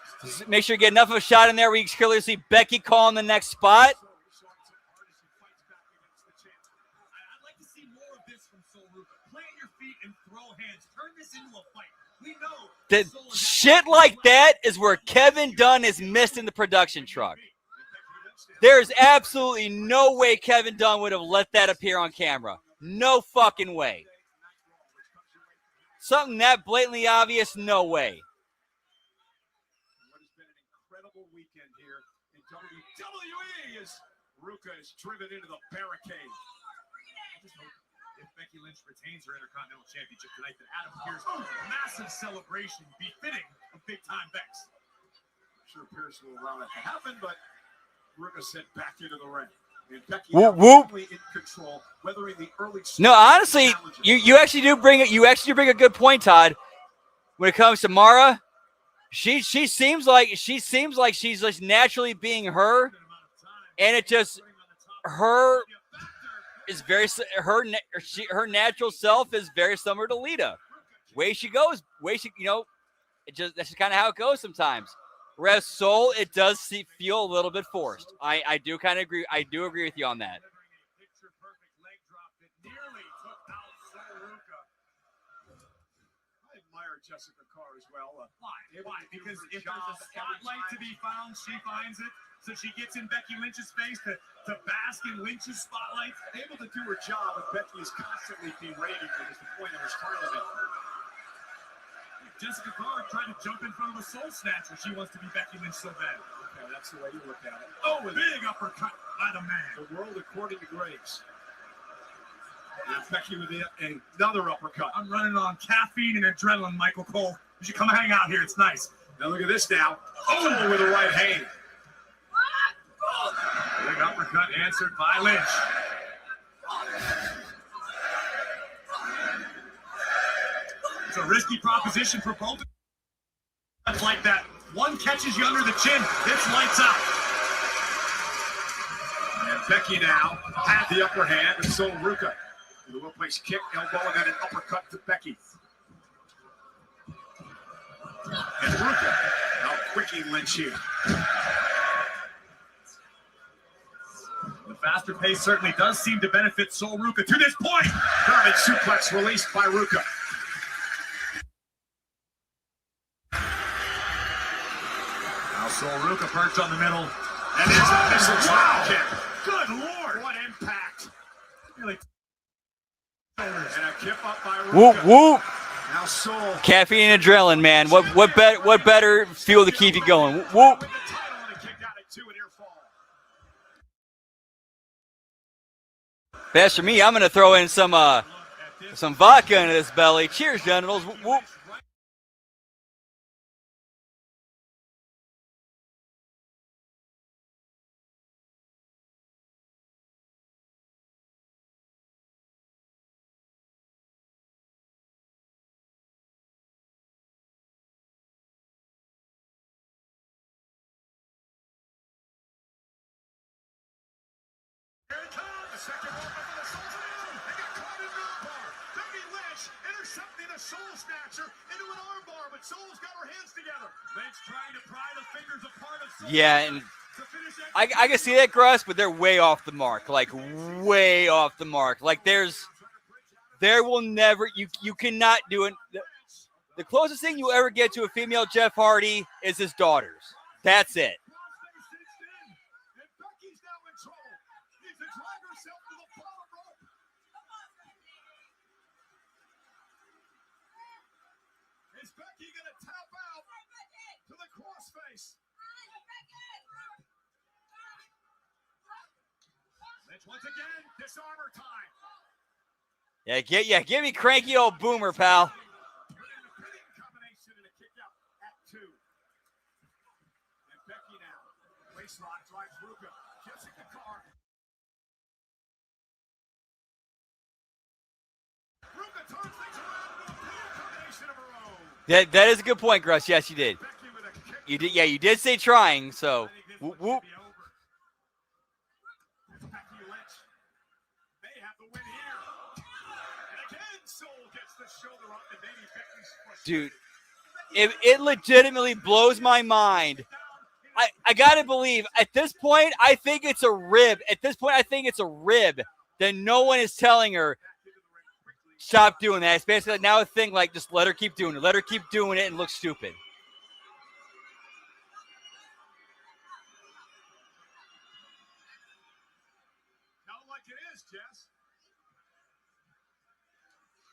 Make sure you get enough of a shot in there where you can clearly see Becky calling the next spot. I'd like to see more of this from Sol Ruca. Plant your feet and throw hands. Turn this into a fight. We know The shit like that is where Kevin Dunn is missed in the production truck. There's absolutely no way Kevin Dunn would have let that appear on camera. No fucking way. Something that blatantly obvious, no way. What has been an incredible weekend here in WWE as Ruca is driven into the barricade. I just hope if Becky Lynch retains her Intercontinental Championship tonight, that Adam Pearce massive celebration befitting of big-time Bex. I'm sure Pierce will allow that to happen, but Ruca sent back into the ring. And Becky Whoop, now whoop. firmly in control, weathering the early No, honestly, you actually do bring a good point, Todd. When it comes to Mara, She seems like she's just naturally being her, and it just her is very her natural self is very similar to Lita. Way she goes, it just that's just kind of how it goes sometimes. Whereas Soul, it does feel a little bit forced. I do kind of agree. I do agree with you on that. Jessica Carr as well. Why? Because if there's a spotlight to be found, she finds it. So she gets in Becky Lynch's face to bask in Lynch's spotlight. Able to do her job, but Becky is constantly berating her is the point of her tournament. Jessica Carr tried to jump in front of a soul snatcher. She wants to be Becky Lynch so bad. Okay, that's the way you look at it. Oh, a big uppercut by the man. The world according to Graves. And Becky with another uppercut. I'm running on caffeine and adrenaline, Michael Cole. You should come hang out here. It's nice. Now look at this now. Oh, with a right hand. Big uppercut answered by Lynch. It's a risky proposition for both. It's like that. One catches you under the chin. It's lights out. And Becky now had the upper hand and so Ruka. The well-placed kick, elbow, and then an uppercut to Becky. And Ruka now quicking Lynch here. The faster pace certainly does seem to benefit Sol Ruka to this point. German suplex released by Ruka. Now Sol Ruka perched on the middle. And there's a missile drop kick. Good Lord. What impact. Really. And a kick up by Ruka. Whoop whoop. Now Sol. Caffeine and adrenaline, man. What better fuel to keep you going? Whoop whoop. With the title and a kick out at 2 and near fall. Best for me, I'm gonna throw in some vodka into this belly. Cheers, genitals. Whoop whoop. Here it comes. The second one for the Soul down. They got caught in the armbar. Becky Lynch intercepting the Soul Snatcher into an armbar, but Soul's got her hands together. Lynch trying to pry the fingers apart of Sol Yeah, and To finish that I can see that, Gruss, but they're way off the mark. Like way off the mark. Like there will never you cannot do it. The closest thing you ever get to a female Jeff Hardy is his daughters. That's it. And Becky's now in trouble. Needs to drag herself to the bottom rope. Is Becky going to tap out to the crossface? Lynch once again, disarmor time. Give me cranky old boomer, pal. Pinning combination and a kick out at 2. And Becky now. Waist lock drives Ruka. Jessica Carr. Ruka turns things around with a pinning combination of her own. That is a good point, Gruss. Yes, you did. Becky with a kick. You did. Yeah, you did say trying. So I think this whoop one whoop. should be over. It's Becky Lynch. They have the win here. And again, Soul gets the shoulder up and maybe Becky's frustrated. Dude, it legitimately blows my mind. I gotta believe at this point, I think it's a rib. At this point, I think it's a rib that no one is telling her, stop doing that. It's basically now a thing like just let her keep doing it. Let her keep doing it and look stupid. Not like it is, Jess.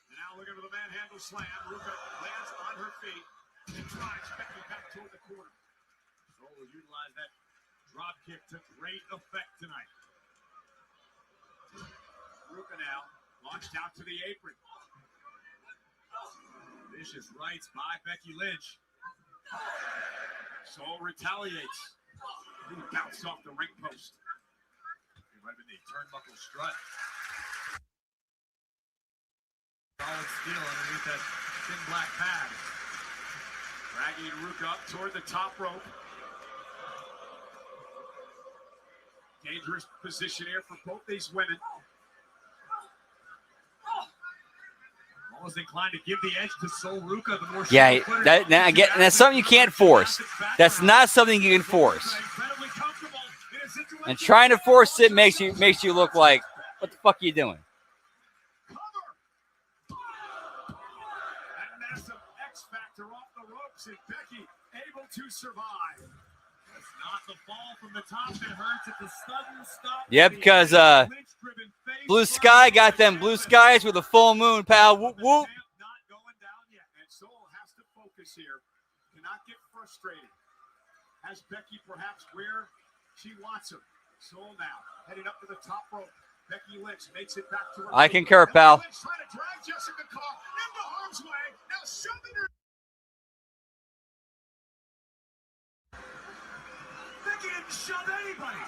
And now looking for the manhandle slam. Ruka lands on her feet and drives Becky back toward the corner. Sol will utilize that drop kick to great effect tonight. Ruka now launched out to the apron. Vicious rights by Becky Lynch. Soul retaliates. He bounced off the ring post. Right in the turnbuckle strut. Solid steel underneath that thin black pad. Dragging Ruka up toward the top rope. Dangerous position here for both these women. Almost inclined to give the edge to Sol Ruka. The more that's something you can't force. That's not something you can force. And trying to force it makes you look like, what the fuck are you doing? That massive X factor off the ropes, and Becky able to survive. That's not the fall from the top that hurts. It's a sudden stop. Yep, because Blue Sky got them blue skies with a full moon, pal. Whoop whoop. Not going down yet, and Sol has to focus here. Cannot get frustrated. Has Becky perhaps where she wants him. Sol now heading up to the top rope. Becky Lynch makes it back to her. I concur, pal. Lynch trying to drag Jessica Carr into harm's way. Now shoving her. Becky didn't shove anybody.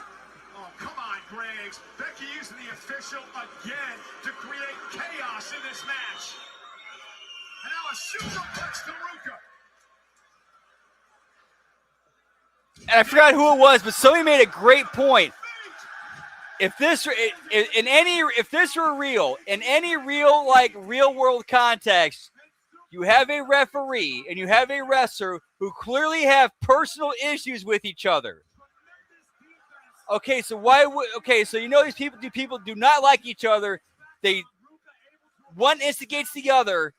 Oh, come on, Griggs. Becky using the official again to create chaos in this match. And now a superplex to Ruka. And I forgot who it was, but somebody made a great point. If this were real, in any real world context, you have a referee and you have a wrestler who clearly have personal issues with each other. Okay, so so you know these people do not like each other. One instigates the other,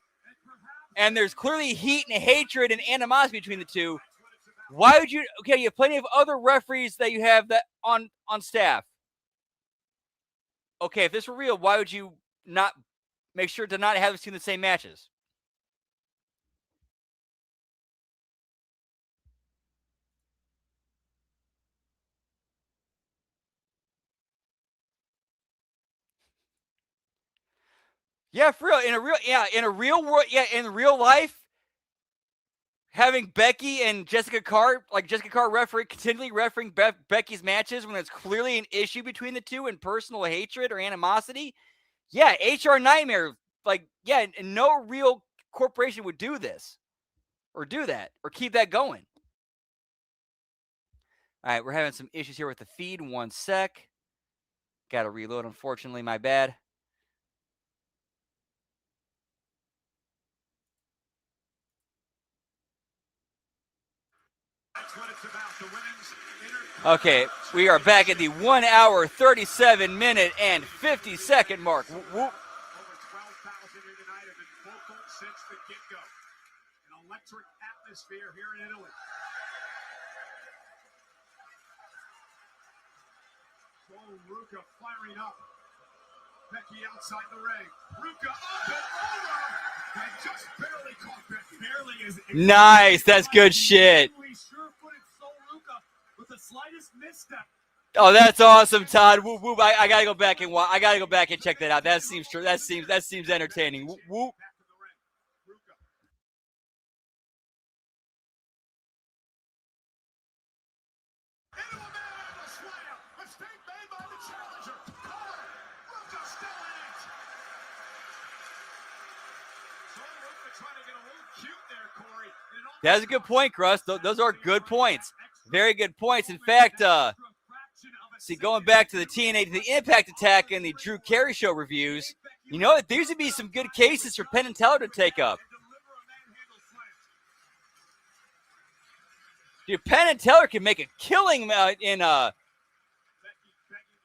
and there's clearly heat and hatred and animosity between the two. Why would you? Okay, you have plenty of other referees that you have that on staff. Okay, if this were real, why would you not make sure to not have them see the same matches? Yeah, for real. In real life, having Becky and Jessica Carr continually refereeing Becky's matches when there's clearly an issue between the two and personal hatred or animosity. Yeah, HR nightmare. No real corporation would do this or do that or keep that going. All right, we're having some issues here with the feed. 1 sec. Got to reload, unfortunately. My bad. Okay, we are back at the 1 hour, 37 minute, and 50-second mark. Whoop, whoop. Over 12,000 here tonight have been vocal since the get-go. An electric atmosphere here in Italy. Sol Ruka firing up. Becky outside the ring. Ruka up and over. And just barely caught Becky. Barely is. Nice, that's good shit. Sure-footed Sol Ruka with the slightest misstep. Oh, that's awesome, Todd. Whoop, whoop. I gotta go back and check that out. That seems true. That seems entertaining. Whoop, whoop. That's a good point, Russ. Those are good points. Very good points. In fact, going back to the TNA, the Impact Attack, and the Drew Carey Show reviews, you know, these would be some good cases for Penn and Teller to take up. Dude, Penn and Teller can make a killing in a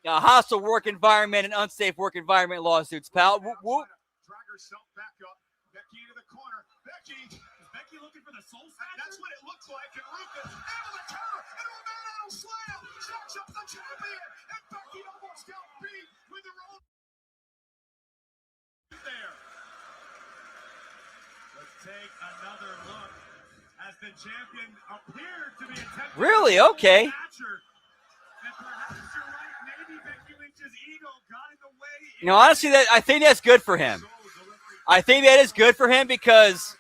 hostile work environment and unsafe work environment lawsuits, pal. Whoop, whoop. Drag herself back up. Becky into the corner. Becky. Becky looking for the soul snatcher? That's what it looks like. And Ruka into the cover. Into a man-handle slam. Snatch up the champion. And Becky almost got beat with her own. There. Let's take another look as the champion appeared to be attempting. Really? Okay. And perhaps you're right. Maybe Becky Lynch's ego got in the way. You know, honestly, I think that's good for him. I think that is good for him because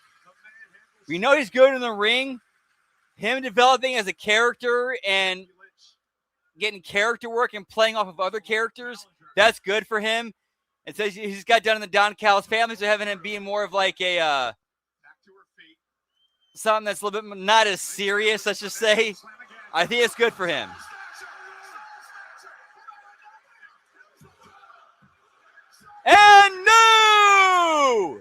we know he's good in the ring. Him developing as a character and getting character work and playing off of other characters, that's good for him. And so he's got done in the Don Callis family, so having him being more of like a something that's a little bit not as serious, let's just say, I think it's good for him. And no!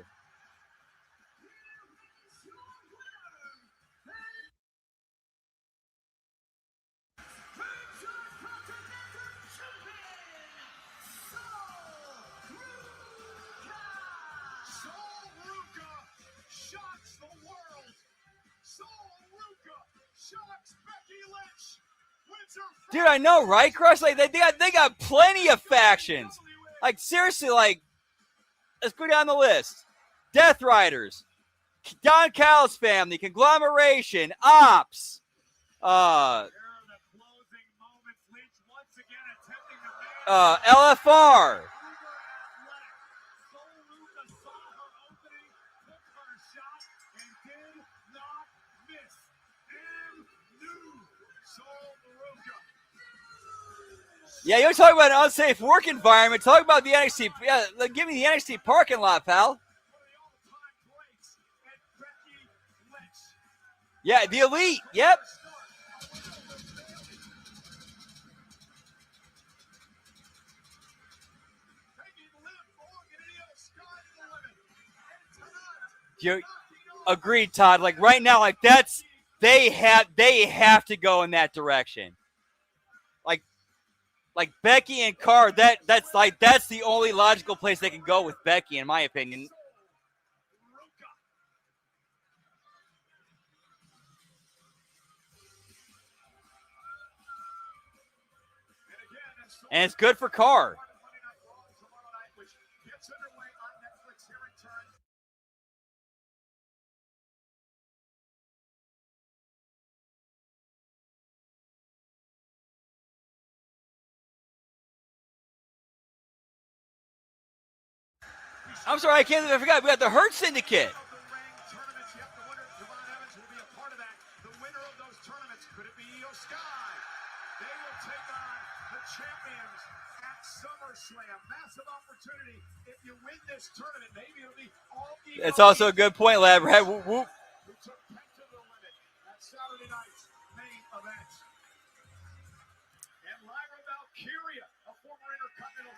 Dude, I know, right, Crush? Like they got plenty of factions. Like seriously, like let's go down the list. Death Riders, Don Callis family, Conglomeration, Ops, LFR. Yeah, you're talking about an unsafe work environment. Talk about the NXT. Yeah, give me the NXT parking lot, pal. Yeah, the Elite. Yep. You agreed, Todd. Like right now, like that's they have to go in that direction. Like Becky and Carr, that's the only logical place they can go with Becky, in my opinion. And it's good for Carr. I'm sorry, I forgot. We got the Hurt Syndicate. It's also a good point, Lab. Right? Whoop, whoop.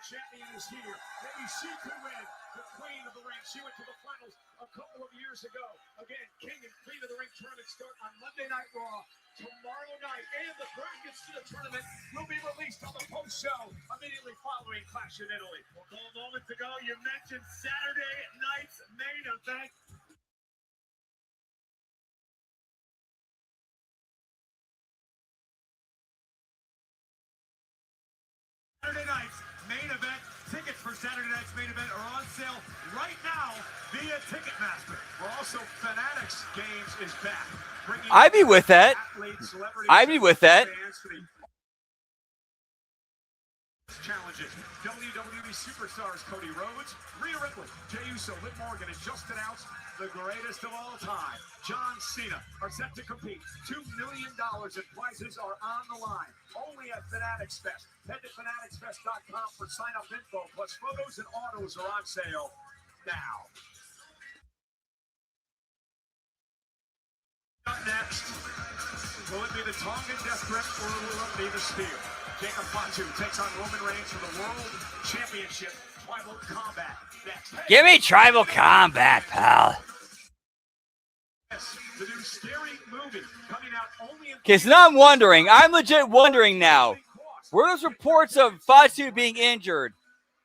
Champion is here. Maybe she could win the Queen of the Ring. She went to the finals a couple of years ago. Again, King and Queen of the Ring tournament start on Monday Night Raw tomorrow night. And the brackets to the tournament will be released on the post show immediately following Clash in Italy. Well, a moment ago, you mentioned Saturday night's main event. Saturday night's main event. Tickets for Saturday night's main event are on sale right now via Ticketmaster. We're also Fanatics Games is back. I'd be with that. I'd be with that. Challenges. WWE superstars Cody Rhodes, Rhea Ripley, Jey Uso, Liv Morgan, and just announced the greatest of all time, John Cena, are set to compete. $2 million in prizes are on the line. Only at Fanatics Fest. Head to fanaticsfest.com for sign-up info. Plus photos and autos are on sale now. Up next, will it be the Tongan Death Grip or will it be the Spear? Jacob Fatu takes on Roman Reigns for the World Championship Tribal Combat. Next. Give me Tribal Combat, pal. The new scary movie coming out only in Okay, so now I'm legit wondering now, were those reports of Fatu being injured,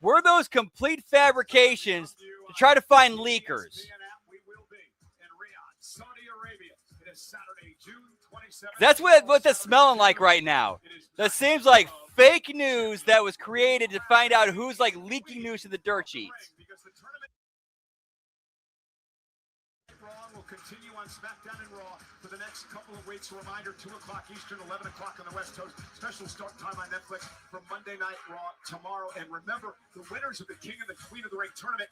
were those complete fabrications to try to find leakers? We will be in Riyadh, Saudi Arabia. It is Saturday, June 27th. That's what that's smelling like right now. That seems like fake news that was created to find out who's like leaking news to the dirt sheets. Because the tournament will continue on SmackDown and Raw for the next couple of weeks. A reminder, 2 o'clock Eastern, 11 o'clock on the West Coast. Special start time on Netflix for Monday Night Raw tomorrow. And remember, the winners of the King and the Queen of the Ring tournament.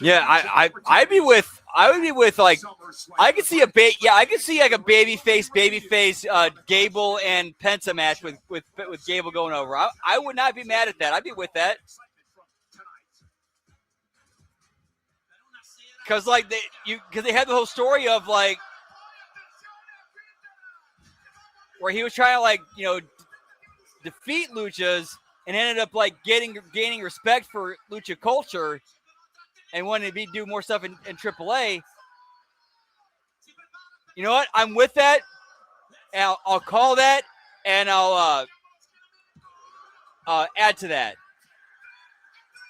I would be with like I could see like a babyface Gable and Penta match with Gable going over. I would not be mad at that. I'd be with that. Because like they had the whole story of like where he was trying to like defeat luchas and ended up like gaining respect for lucha culture and wanted to do more stuff in AAA. You know what? I'm with that. And I'll call that, and I'll add to that.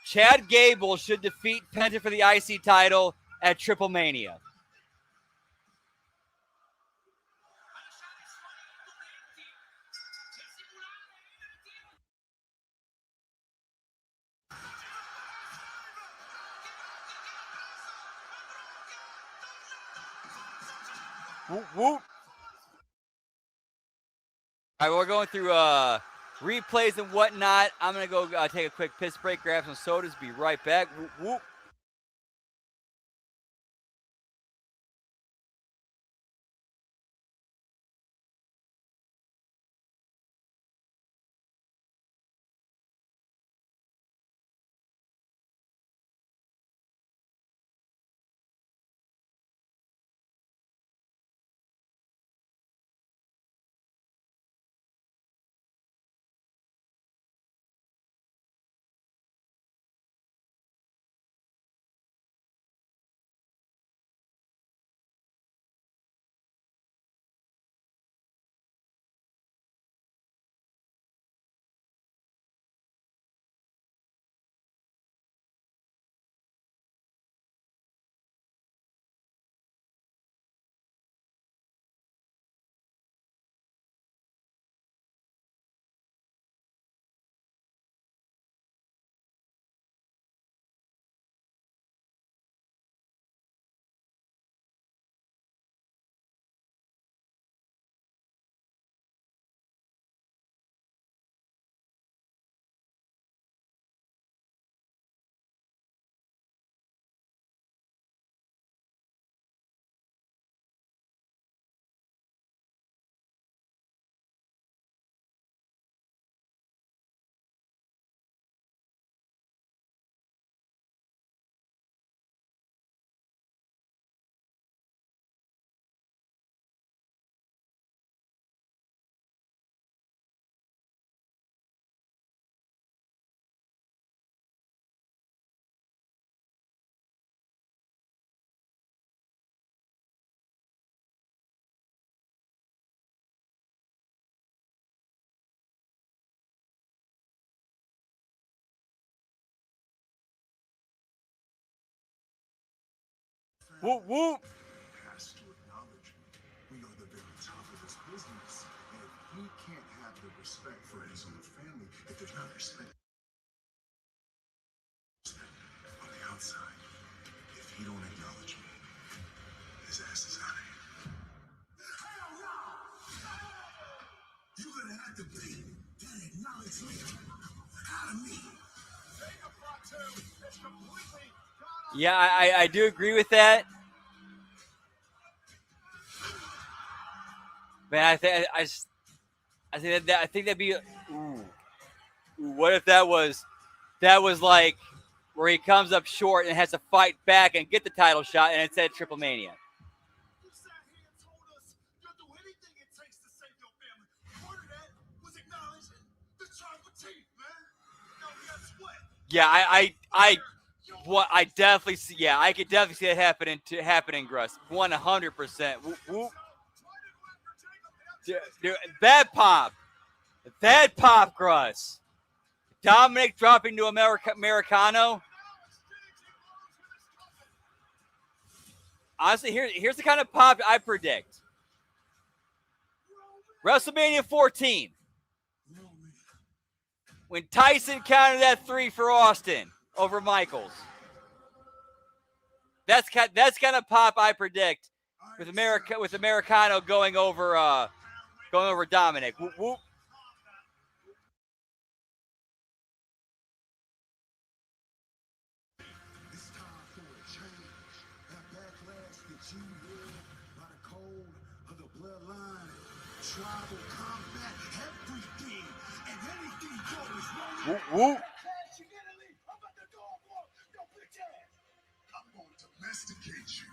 Chad Gable should defeat Penta for the IC title at Triple Mania. Whoop, whoop. All right, we're going through replays and whatnot. I'm going to go take a quick piss break, grab some sodas, be right back. Whoop, whoop. Whoop, whoop. Has to acknowledge we are the very top of this business. And if he can't have the respect for his own family, if there's not respect on the outside, if he don't acknowledge me, his ass is out of here. Hell no! You're gonna have to be that acknowledgement out of me. Yeah, I do agree with that. Man, I think that'd be. Ooh, what if that was like where he comes up short and has to fight back and get the title shot, and it's at Triple Mania. You sat here and told us you'll do anything it takes to save your family. Part of that was acknowledging the tribal chief, man. Now guess what? Yeah, I definitely see. Yeah, I could definitely see it happening, Gruss. 100%. Whoop, whoop. Dude, that pop, Gruss. Dominic dropping to Americano. Honestly, here's the kind of pop I predict. WrestleMania 14. When Tyson counted that 3 for Austin over Michaels. That's kind of pop I predict with Americano going over Dominic. Whoop, whoop. It's time for a change. That backlash that you live by the code of the bloodline, tribal combat, everything and anything goes. Whoop, whoop. I'm going to domesticate you.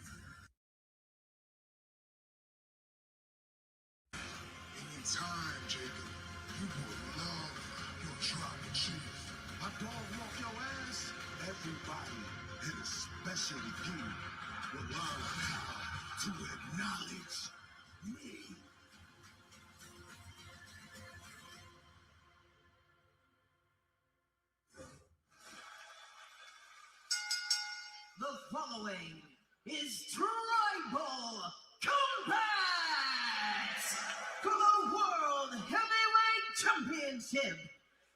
Anytime will learn how to acknowledge me. The following is Tribal Combat for the World Heavyweight Championship.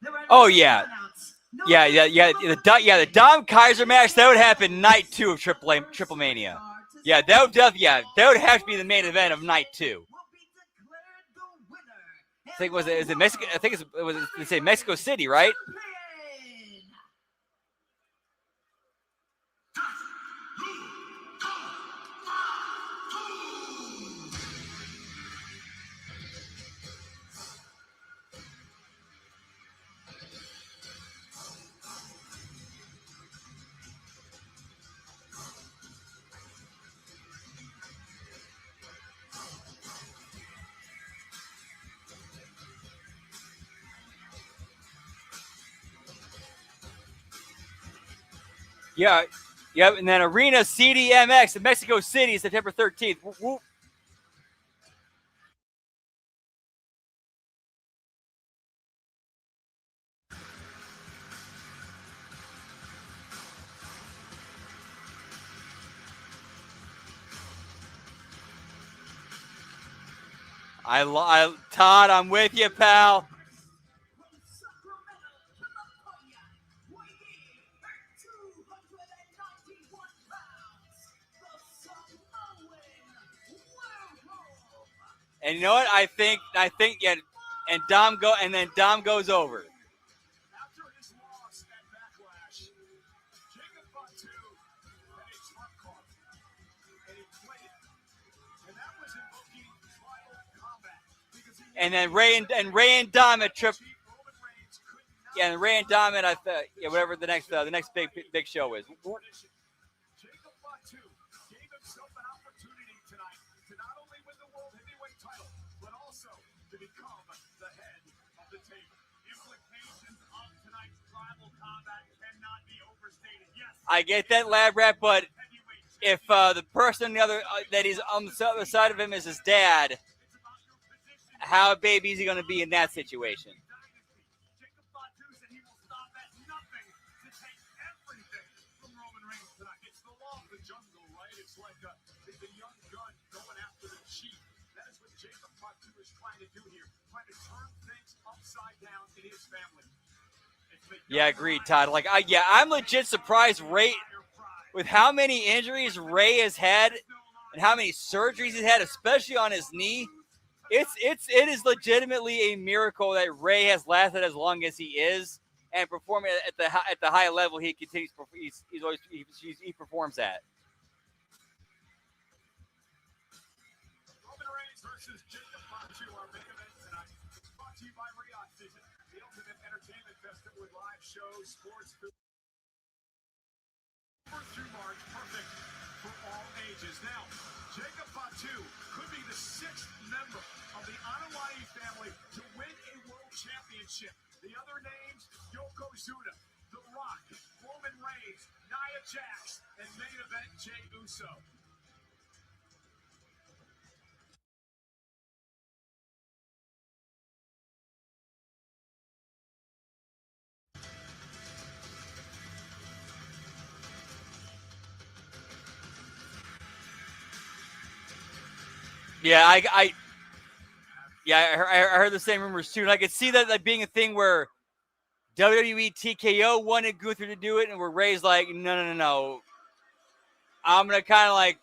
There are Oh, no yeah. countouts, no Yeah. The Dom Kaiser match that would happen night 2 of Triple Mania. Yeah, that would have to be the main event of night 2. I think is it Mexico? I think they say Mexico City, right? Yeah. Yep. And then Arena CDMX in Mexico City, September 13th. Whoop, whoop. Todd, I'm with you, pal. And you know what? I think yeah, and Dom goes over. After his loss at Backlash, Jacob Fatu had a trump card, and he played it. And that was invoking tribal combat. Because he And then Ray and Dom at Trip. Roman Reigns could not Yeah, and Ray and Dom at whatever the next big show is. tradition. Jacob Fatu gave himself an opportunity tonight to not only win the World Heavyweight title, but also to become the head of the table. Implications of tonight's tribal combat cannot be overstated. Yes, I get that, Lab Rat, but heavyweight if the person the other that he's on the other side of him is his dad, how baby is he going to be in that situation? dynasty. Jacob Fatu said he will stop at nothing to take everything from Roman Reigns tonight. It's the law of the jungle, right? It's like the young gun going after the chief. That is what Jacob Fatu is trying to do here, trying to turn things upside down in his family. It's the Yeah, young agreed, lion Todd. I'm legit surprised Ray, with how many injuries Ray has had and how many surgeries he's had, especially on his knee. It is legitimately a miracle that Ray has lasted as long as he is and performing at the high level he continues. He performs at. Roman Reigns versus Jacob Fatu, our main event tonight. Brought to you by Riyadh Vision, the ultimate entertainment festival with live shows, sports, food. Through March, perfect for all ages. Now, Jacob Fatu could be the 6th member of the Anoa'i family to win a world championship. The other names, Yokozuna, The Rock, Roman Reigns, Nia Jax, and main event Jey Uso. Yeah, I heard the same rumors too, and I could see that like being a thing where WWE TKO wanted Gunther to do it, and where Ray's like, no. I'm gonna kind of like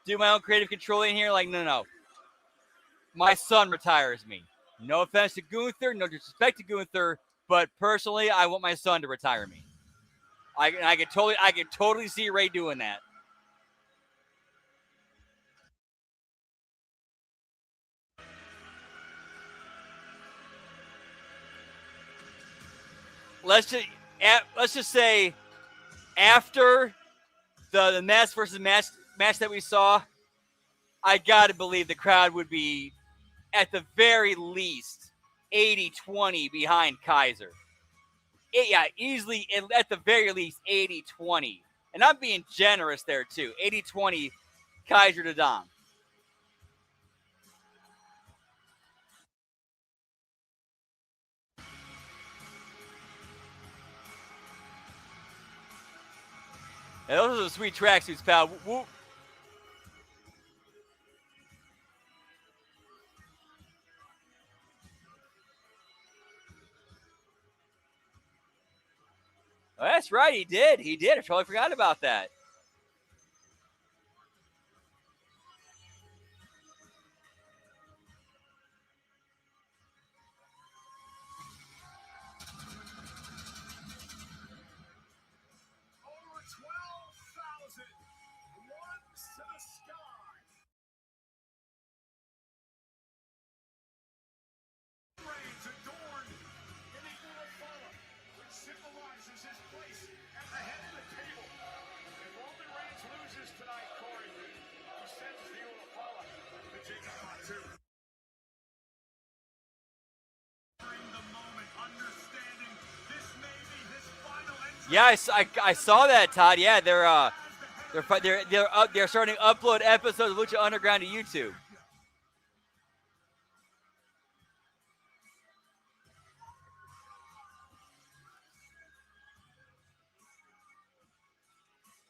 do my own creative controlling here. Like, no. My son retires me. No offense to Gunther, no disrespect to Gunther, but personally, I want my son to retire me. I could totally see Ray doing that. Let's just say after the match versus match that we saw, I gotta believe the crowd would be at the very least 80-20 behind Kaiser. Yeah, easily at the very least 80-20. And I'm being generous there, too. 80-20 Kaiser to Dom. Yeah, those are the sweet tracksuits, pal. Whoop. Oh, that's right. He did. He did. I totally forgot about that. Over 12,000 ones to the sky. Reigns adorned in the Ulafala, which symbolizes his place at the head of the table. If Roman Reigns loses tonight, Corey, he sends the Ulafala to Jacob Fatu. During the moment, understanding this may be his final entry. Yeah, I saw that, Todd. Yeah, they're starting to upload episodes of Lucha Underground to YouTube.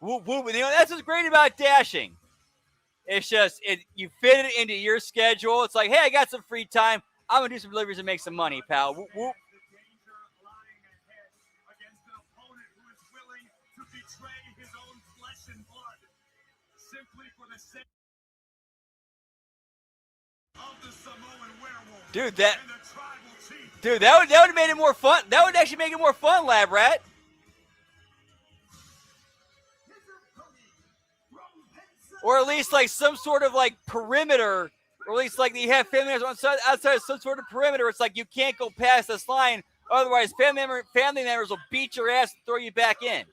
Whoop, whoop. You know, that's what's great about dashing. It's just you fit it into your schedule. It's like, hey, I got some free time. I'm gonna do some deliveries and make some money, pal. Whoop, whoop. The danger lying ahead against an opponent who is willing to betray his own flesh and blood simply for the sake of the Samoan werewolf Dude, and the tribal chief. Dude, that would have made it more fun. That would actually make it more fun, Lab Rat. Or at least like some sort of like perimeter, or at least like you have family members outside of some sort of perimeter. It's like you can't go past this line, otherwise family members will beat your ass and throw you back in.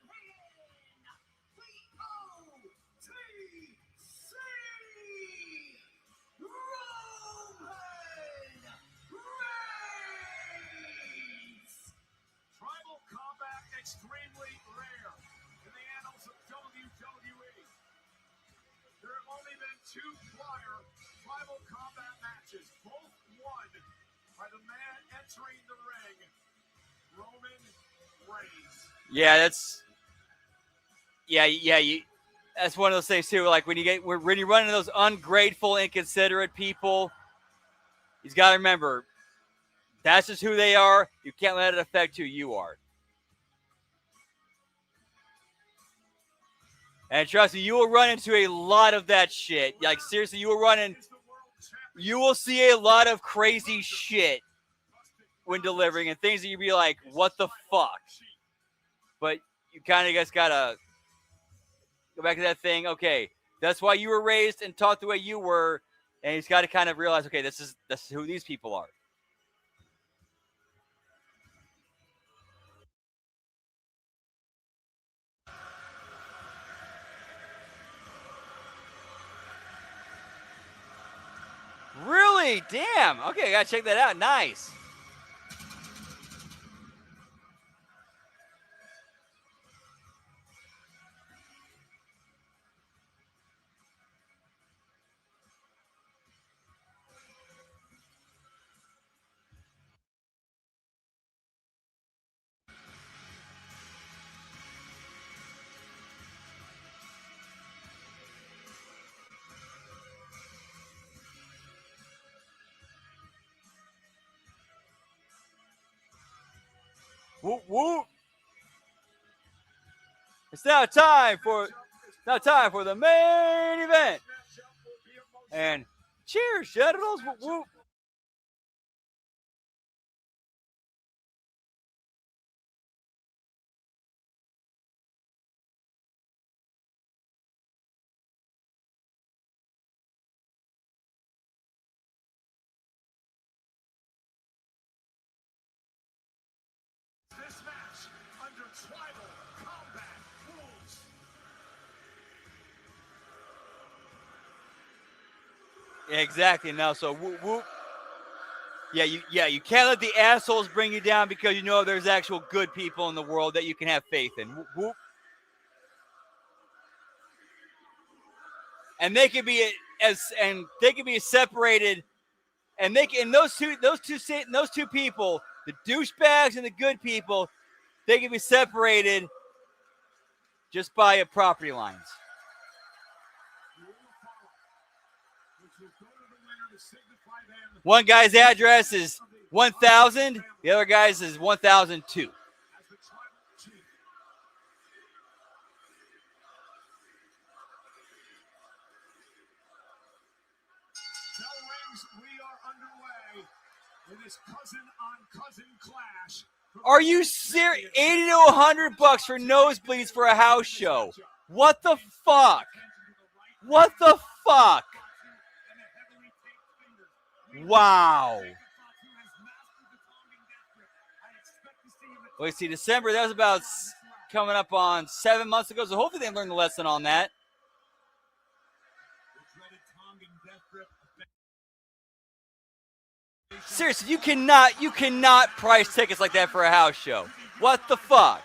Tribal combat extremely rare in the annals of WWE. There have only been 2 prior tribal combat matches, both won by the man entering the ring, Roman Reigns. Yeah, that's one of those things too. Like when you run into those ungrateful, inconsiderate people, you've got to remember that's just who they are. You can't let it affect who you are. And trust me, you will run into a lot of that shit. Like seriously, you will see a lot of crazy shit when delivering and things that you'd be like, what the fuck? But you kind of just gotta go back to that thing. Okay, that's why you were raised and taught the way you were, and he's got to kind of realize, okay, this is who these people are. Really? Damn. Okay, I gotta check that out. Nice. Whoop whoop. It's now time for the main event. And cheers, genitals. Whoop whoop. This match under tribal combat rules. Exactly. Now, so whoop whoop. Yeah, you can't let the assholes bring you down because you know there's actual good people in the world that you can have faith in. Whoop whoop. and they could be separated, and those two people, the douchebags and the good people, they can be separated just by property lines. One guy's address is 1000, the other guy's is 1002. Are you serious? $80 to $100 for nosebleeds for a house show. What the fuck? What the fuck? Wow. Let's see, December, that was about coming up on 7 months ago, so hopefully they learned the lesson on that. Seriously, you cannot price tickets like that for a house show. What the fuck?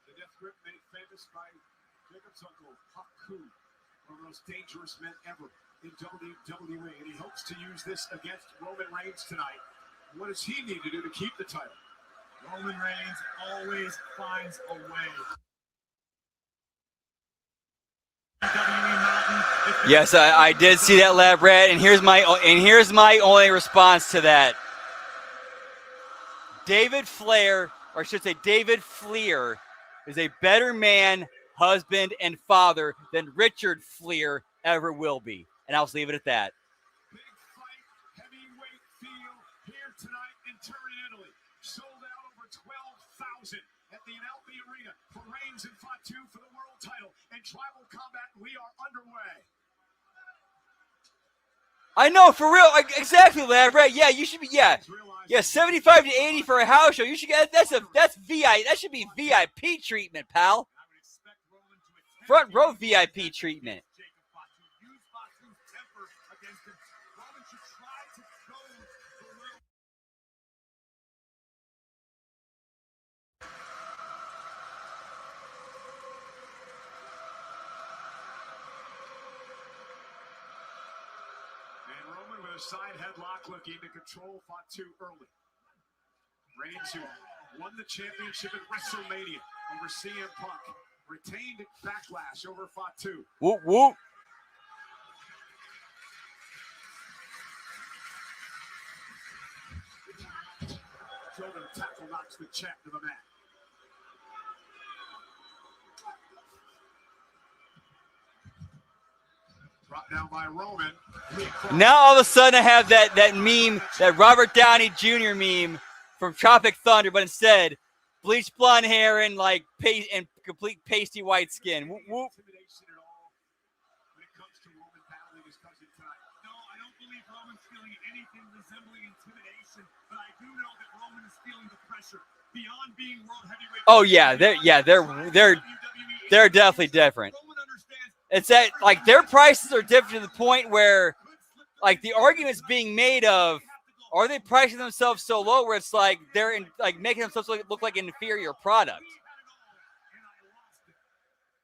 The death grip made famous by Jacob's uncle, Haku, one of the most dangerous men ever in WWE, and he hopes to use this against Roman Reigns tonight. What does he need to do to keep the title? Roman Reigns always finds a way. Yes, I did see that, Lab Rat, and here's my only response to that. David Flair, or I should say David Fleer, is a better man, husband, and father than Richard Fleer ever will be. And I'll just leave it at that. Big fight, heavyweight feel here tonight in Turin, Italy. Sold out over 12,000 at the Inalpi Arena for Reigns and Fatu for the world title. And tribal combat, we are underway. I know, for real, exactly, Lab Rat. Yeah, you should be. Yeah, 75 to 80 for a house show. You should get that's VIP. That should be VIP treatment, pal. Front row VIP treatment. A side headlock looking to control Fatu early. Reigns, who won the championship at WrestleMania over CM Punk, retained Backlash over Fatu. Whoop, whoop. Shoulder tackle knocks the champ to the mat. Brought down by Roman. Now all of a sudden I have that meme, that Robert Downey Jr. meme from Tropic Thunder, but instead bleached blonde hair and complete pasty white skin. Whoop, whoop. When it comes to Roman battling his cousin tonight. No, I don't believe Roman's feeling anything resembling intimidation, but I do know that Roman is feeling the pressure beyond being world heavyweight. Oh yeah, they're definitely different. It's that their prices are different to the point where the argument's being made of, are they pricing themselves so low where it's they're making themselves look like an inferior product?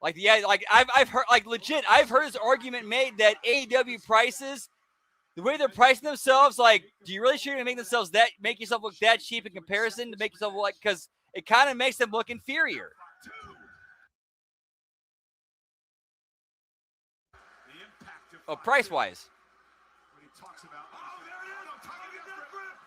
I've heard legit, I've heard this argument made that AEW prices, the way they're pricing themselves, do you really sure make yourself look that cheap in comparison to make yourself because it kind of makes them look inferior. Oh, price-wise. When he talks about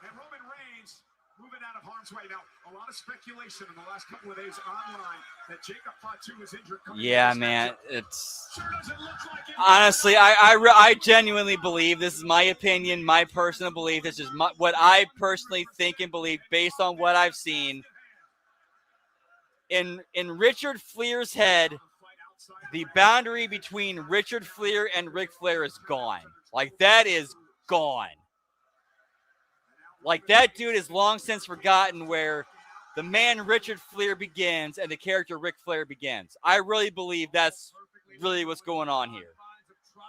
and Roman Reigns moving out of harm's way. Now, a lot of speculation in the last couple of days online that Jacob Fatu was injured. Yeah, man, it's honestly, I genuinely believe, this is my opinion, my personal belief. This is what I personally think and believe based on what I've seen. In Richard Fleer's head, the boundary between Richard Fleer and Ric Flair is gone. That is gone. That dude is long since forgotten where the man Richard Fleer begins and the character Ric Flair begins. I really believe that's really what's going on here.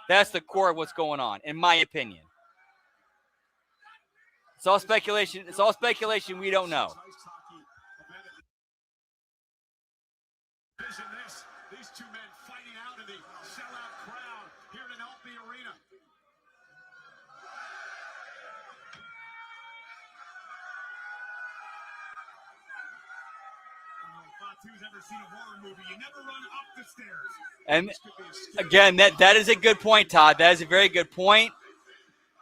That's the core of what's going on, in my opinion. It's all speculation. It's all speculation. We don't know. These two men fighting out in the sellout crowd here in LP Arena. Fatu's ever seen a horror movie. You never run up the stairs. And This could be a scary again, that is a good point, Todd. That is a very good point.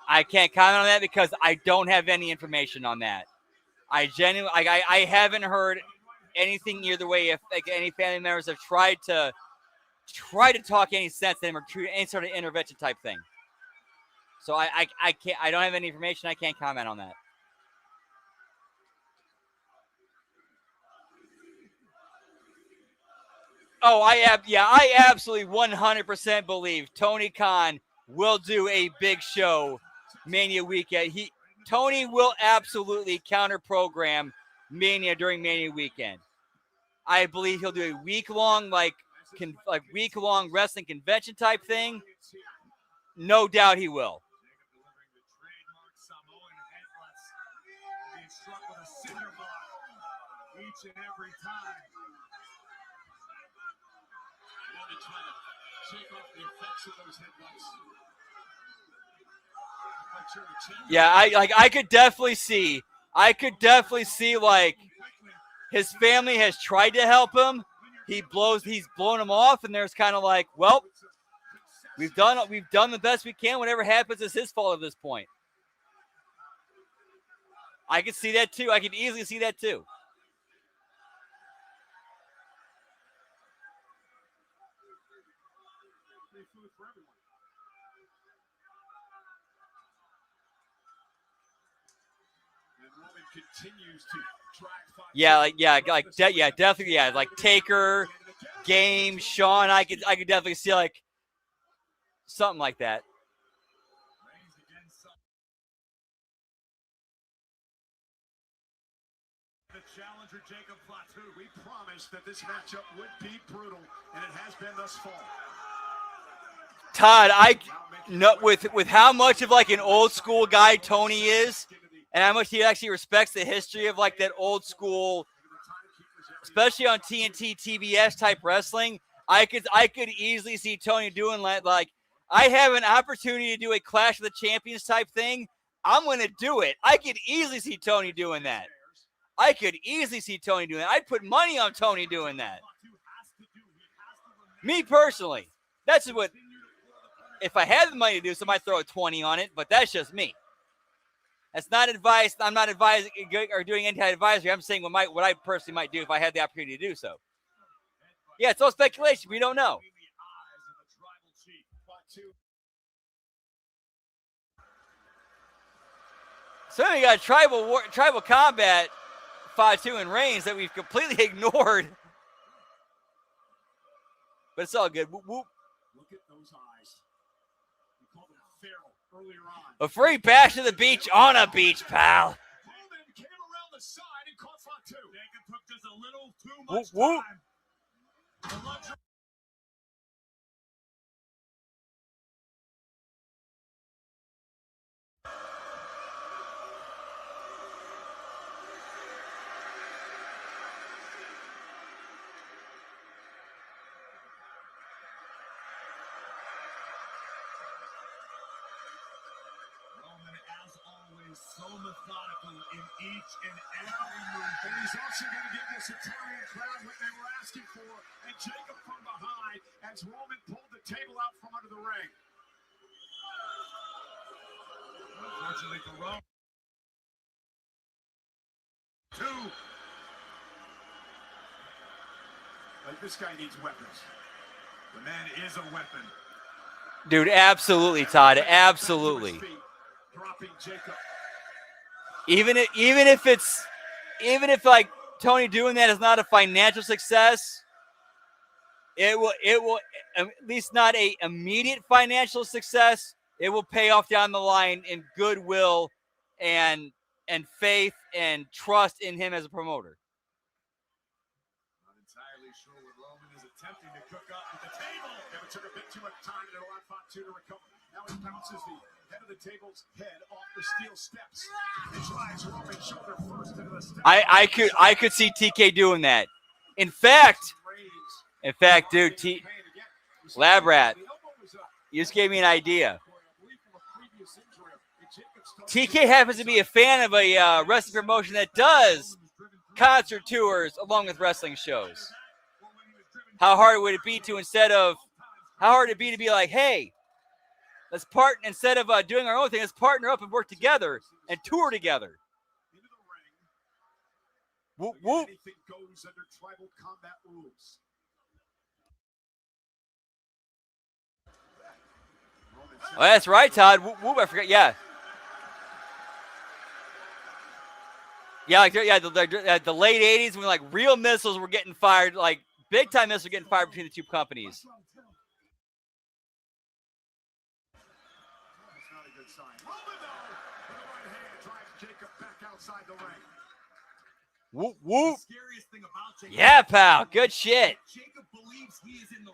I can't comment on that because I don't have any information on that. I genuinely, I haven't heard anything either way. If like any family members have tried to talk any sense to him or any sort of intervention type thing. So I can't. I don't have any information. I can't comment on that. Oh, I absolutely 100% believe Tony Khan will do a big show Mania weekend. Tony will absolutely counter program Mania during Mania weekend. I believe he'll do a week-long week-long wrestling convention type thing. No doubt he will. delivering the trademark Samoan headbutts. Being struck with a cinder block each and every time. Roman trying to shake off the effects of those headbutts. Quite sure the champion- Yeah, I could definitely see like his family has tried to help him. He's blown him off, and there's kind of like, well, we've done the best we can. Whatever happens is his fault at this point. I could see that too. I could easily see that too. Free food for everyone. And Roman continues to drag Fatu. Definitely, like Taker, Game, Sean. I could definitely see like something like that. Reigns against the challenger Jacob Fatu. We promised that this matchup would be brutal, and it has been thus far. Todd, with how much of like an old school guy Tony is, and how much he actually respects the history of like that old school, especially on TNT TBS type wrestling, I could easily see Tony doing like I have an opportunity to do a Clash of the Champions type thing. I'm gonna do it. I could easily see Tony doing that. I'd put money on Tony doing that. Me personally, that's what. If I had the money to do so, I might throw a 20 on it, but that's just me. That's not advice. I'm not advising or doing any kind of advisory. I'm saying what I personally might do if I had the opportunity to do so. Yeah, it's all speculation. We don't know. So we got tribal combat, Fatu and Reigns that we've completely ignored. But it's all good. Whoop, whoop. Look at those eyes. We called them feral earlier on. A free bash to the beach on a beach, pal. Roman came around the side and caught Fatu. Jacob took just a little too Whoop, much whoop. time. The luxury- Roman, as always, so methodical in each and every move. And he's also going to give this Italian crowd what they were asking for. And Jacob from behind as Roman pulled the table out from under the ring. Unfortunately for Roman. Two. Like, this guy needs weapons. The man is a weapon. Dude, absolutely, Todd. Absolutely. Dropping Jacob. Even if like Tony doing that is not a financial success, it will at least not a immediate financial success. It will pay off down the line in goodwill and faith and trust in him as a promoter. Not entirely sure what Roman is attempting to cook up at the table. Yeah, it took a bit too much time to allow Fatu to recover. Now he bounces the head of the table's head off the steel steps. He drives Roman shoulder first into the steps. I could see TK doing that. In fact, In fact, dude, Lab Rat, you just gave me an idea. TK happens to be a fan of a wrestling promotion that does concert tours along with wrestling shows. How hard would it be to how hard it'd be to be like, hey, let's partner instead of doing our own thing, let's partner up and work together and tour together. Whoop, whoop. Anything goes under tribal combat rules. Oh, that's right, Todd. Whoop, whoop, I forgot. Yeah. Yeah, like the late 80s when like real missiles were getting fired, like big time missiles were getting fired between the two companies. That's not a good sign. Roman, though, with the right hand drives Jacob back outside the ring. Whoop, whoop. The scariest thing about Jacob, Yeah, pal. Good shit. Jacob believes he is in the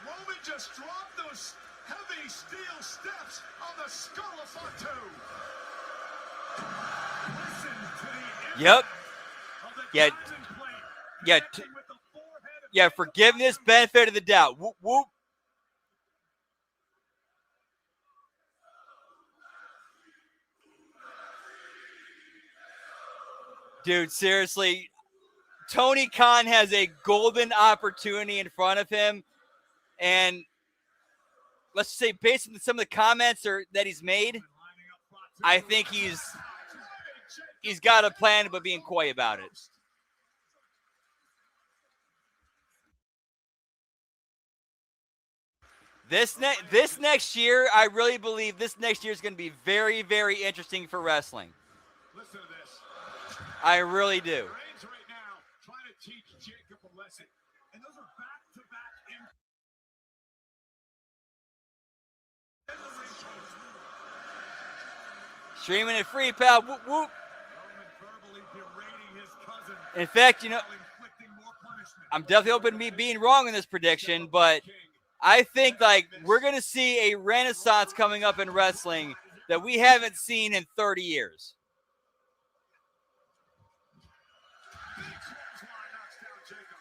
Roman just dropped those heavy steel steps on the skull of Fatu. Listen to the Yep. of the Yeah. diamond plate Yeah. connecting with the forehead of Yeah, Jacob forgiveness, Fatu. benefit of the doubt. Whoop, whoop. Dude, seriously, Tony Khan has a golden opportunity in front of him. And let's just say, based on some of the comments that he's made, I think he's got a plan, but being coy about it. This next year, I really believe this next year is going to be very, very interesting for wrestling. Listen to this. I really do. Reigns right now trying to teach Jacob a lesson. And those are back-to-back Streaming it free, pal. Whoop, whoop. Roman verbally berating his cousin, In fact, while inflicting more punishment. I'm definitely open to me being wrong in this prediction, but I think like we're going to see a renaissance coming up in wrestling that we haven't seen in 30 years. Big clothesline knocks down Jacob.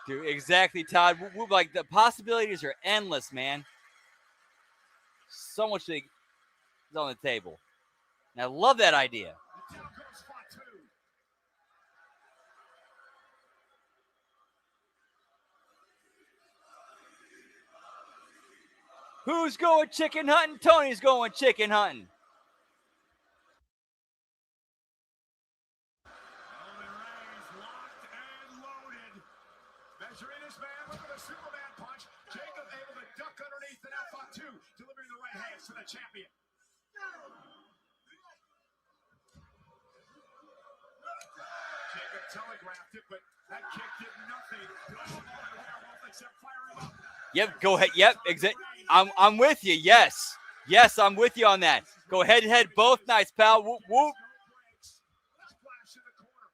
Dude, exactly, Todd. Like the possibilities are endless, man. So much is on the table. And I love that idea. And down goes Fatu. Who's going chicken hunting? Tony's going chicken hunting. Roman Reigns locked and loaded. Measuring his man with a Superman punch. Jacob able to duck underneath and out Fatu, delivering the right hands to the champion. Jacob telegraphed it, but that kick did nothing. Except fire him up. Yep, go ahead. Yep, I'm with you. Yes. Yes, I'm with you on that. Go head to head both nights, pal. Whoop, whoop. Splash in the corner.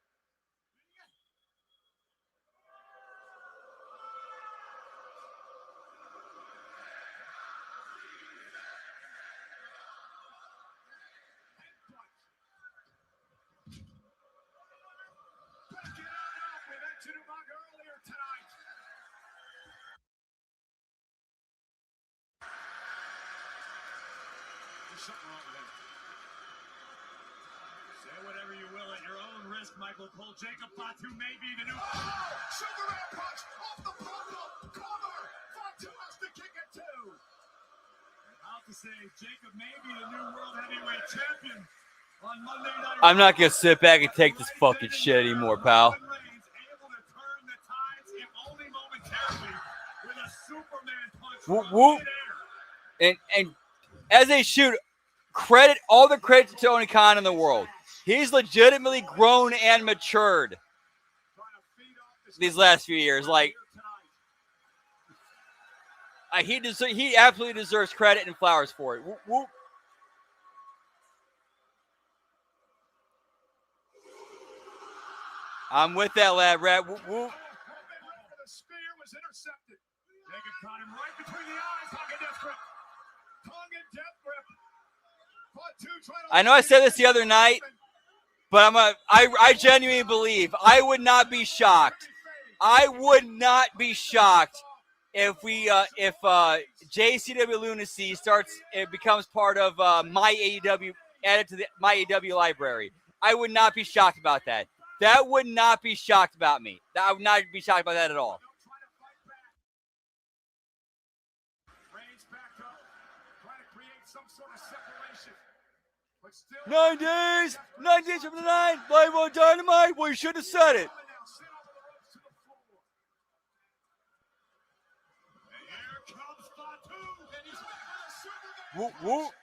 Back it on up. We mentioned Umaga earlier tonight. There's something wrong with him. Say whatever you will at your own risk, Michael Cole. Jacob Fatu may be the new. Superman punch off the purple corner. Fatu has to kick it too. About to say, Jacob may be the new world heavyweight champion on Monday Night. I'm not going to sit back and take this fucking shit anymore, pal. Roman Reigns able to turn the tides, if only momentarily, with a Superman punch Whoop, from whoop. midair. And as they shoot, all the credit to Tony Khan in the world. He's legitimately grown and matured these last few years. Like, he absolutely deserves credit and flowers for it. Whoop, whoop. I'm with that, Lab Rat. Whoop, whoop. The spear was intercepted. Jacob caught him right between the eyes. Tonga death grip. Tonga death grip. I know I said this the other night, but I genuinely believe I would not be shocked. I would not be shocked if JCW Lunacy becomes part of my AEW, added to my AEW library. I would not be shocked about that. That would not be shocked about me. I would not be shocked about that at all. Reigns back up, trying to create some sort of separation. But still 9 days from the 9, live on Dynamite. Well, you should have said it. Whoop, whoop.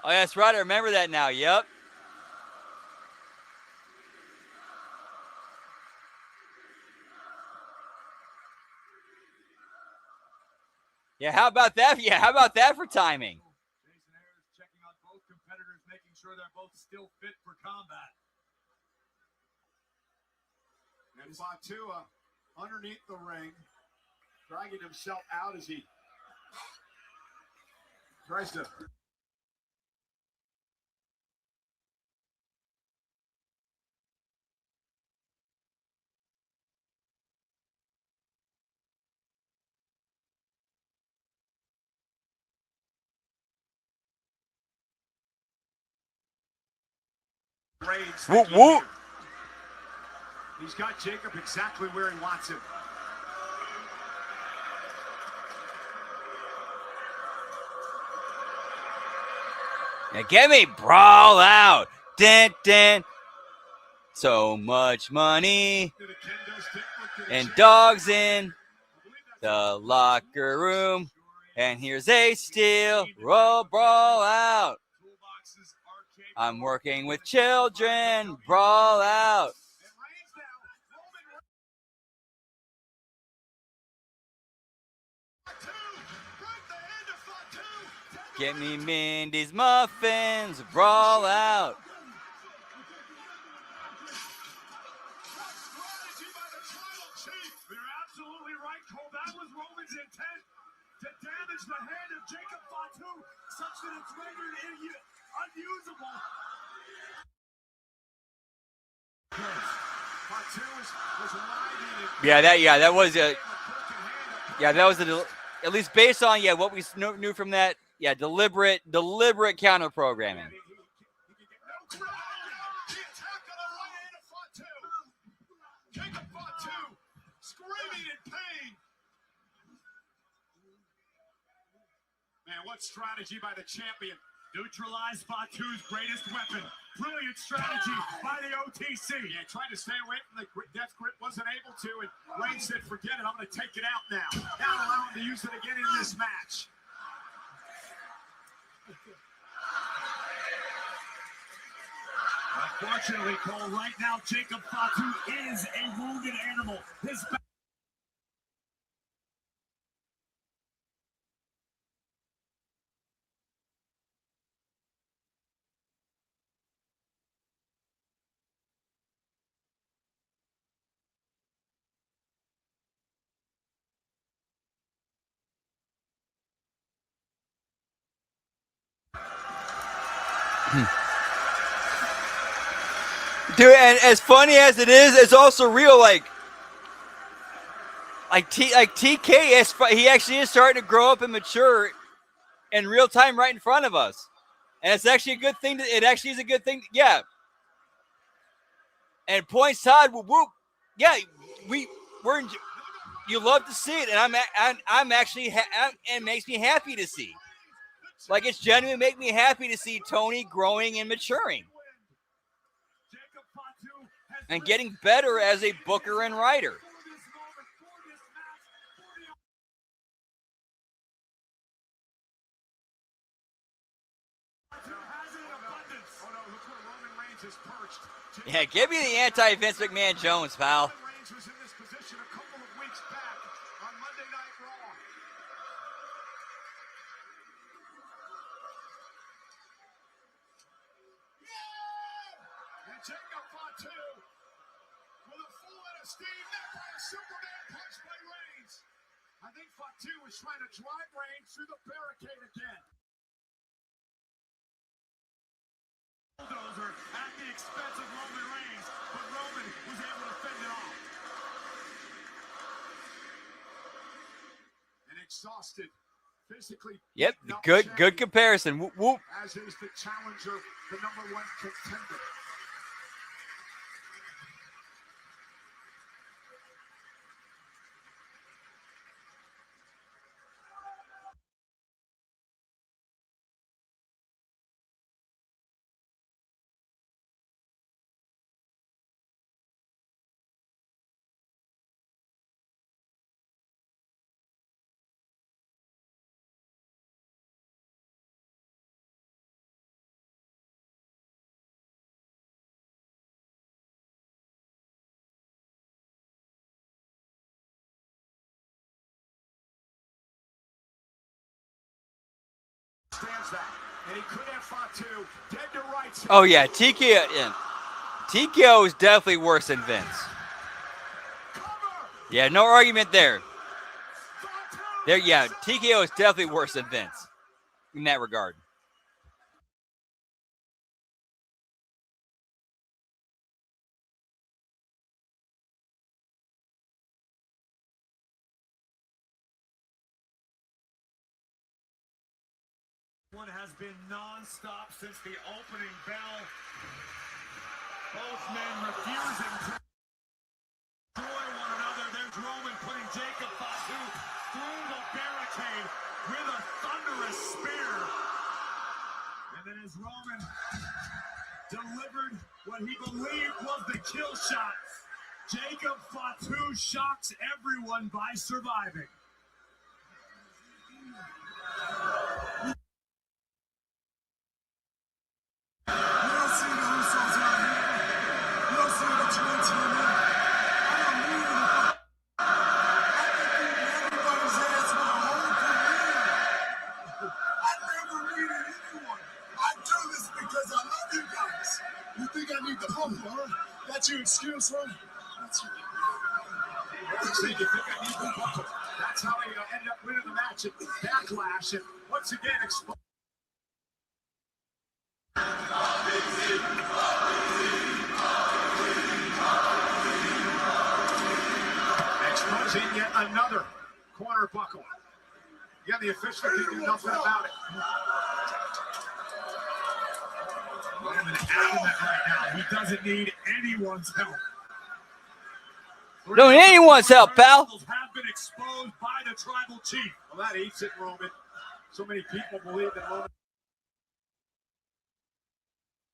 Oh, that's right. I remember that now. Yep. Yeah, how about that? Yeah, how about that for timing? Jason Ayers checking on both competitors, making sure they're both still fit for combat. And Fatu underneath the ring, dragging himself out as he tries to. Reigns, Whoop, whoop. he's got Jacob exactly where he wants him. Now get me brawl out. Dun, dun. So much money and dogs in the locker room. And here's a steel roll brawl out. I'm working with children. Brawl out. Get me Mindy's muffins. Brawl out. You're absolutely right, Cole. That was Roman's intent to damage the hand of Jacob Fatu such that it's rendered unusable. Fatu was riding that was at least based on what we knew from that. Yeah, deliberate counter programming. Jacob Fatu screaming in pain. Man, what strategy by the champion. Neutralize Fatu's greatest weapon. Brilliant strategy by the OTC. Yeah, trying to stay away from the death grip, wasn't able to, and Reigns said, forget it, I'm going to take it out now. Now allow him to use it again in this match. Unfortunately, Cole, right now, Jacob Fatu is a wounded animal. His back. Dude, and as funny as it is, it's also real. Like TK, he actually is starting to grow up and mature in real time, right in front of us, and it's actually a good thing. It actually is a good thing. Yeah. And points, Todd. Whoop, whoop. Yeah, we're. You love to see it, and I'm actually it makes me happy to see. Like, it's genuinely make me happy to see Tony growing and maturing. Jacob Fatu has and getting better as a booker and writer. Yeah, give me the anti-Vince McMahon Jones, pal. Reigns was in this position a couple of weeks back on Monday Night Raw. And Jacob Fatu with a full head of steam, met by a Superman punch by Reigns. I think Fatu was trying to drive Reigns through the barricade again. Bulldozer at the expense of Roman Reigns, but Roman was able to fend it off. And exhausted, physically. Yep, beaten up good champion, comparison. Whoop, whoop. as is the challenger, the #1 contender. Stands that, and he could have Fatu dead to rights. Oh, yeah, TKO is definitely worse than Vince. Cover! Yeah, no argument there. Fatu! There, yeah, TKO is definitely worse than Vince in that regard. One has been non-stop since the opening bell. Both men refusing to destroy one another. There's Roman putting Jacob Fatu through the barricade with a thunderous spear. And then as Roman delivered what he believed was the kill shot, Jacob Fatu shocks everyone by surviving. You don't see the Usos out here. You don't see the twin team. I don't need them. I can beat everybody's ass with a whole career. I never needed anyone. I do this because I love you guys. You think I need the pump, huh? That's your excuse, huh? That's your... See, you think I need the buckle. That's how he ended up winning the match at Backlash, and once again exposed. Exposing yet another corner buckle. Yeah, the official can do nothing about it. Roman adamant right now. He doesn't need anyone's help. Don't need anyone's help, pal. Have been exposed by the tribal chief. Well, that eats it, Roman. So many people believe that Roman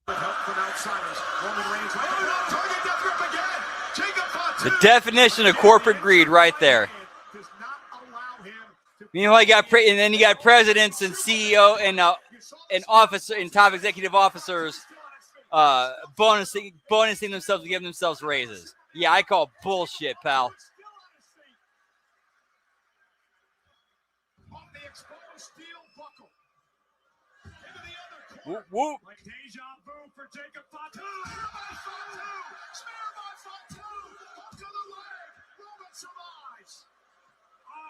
with help from outsiders. Roman Reigns right there. Target death grip again. Jacob Fatu. The definition of corporate greed right there. Does not allow him to Meanwhile, and then you got presidents and CEO and officer and top executive officers bonusing themselves and giving themselves raises. Yeah, I call bullshit, pal. on the exposed steel buckle. Into the other Whoop, corner. whoop. Like deja vu for Jacob Fatu. Spear by Fatu. Spear by Fatu. Up to the leg. Roman survives.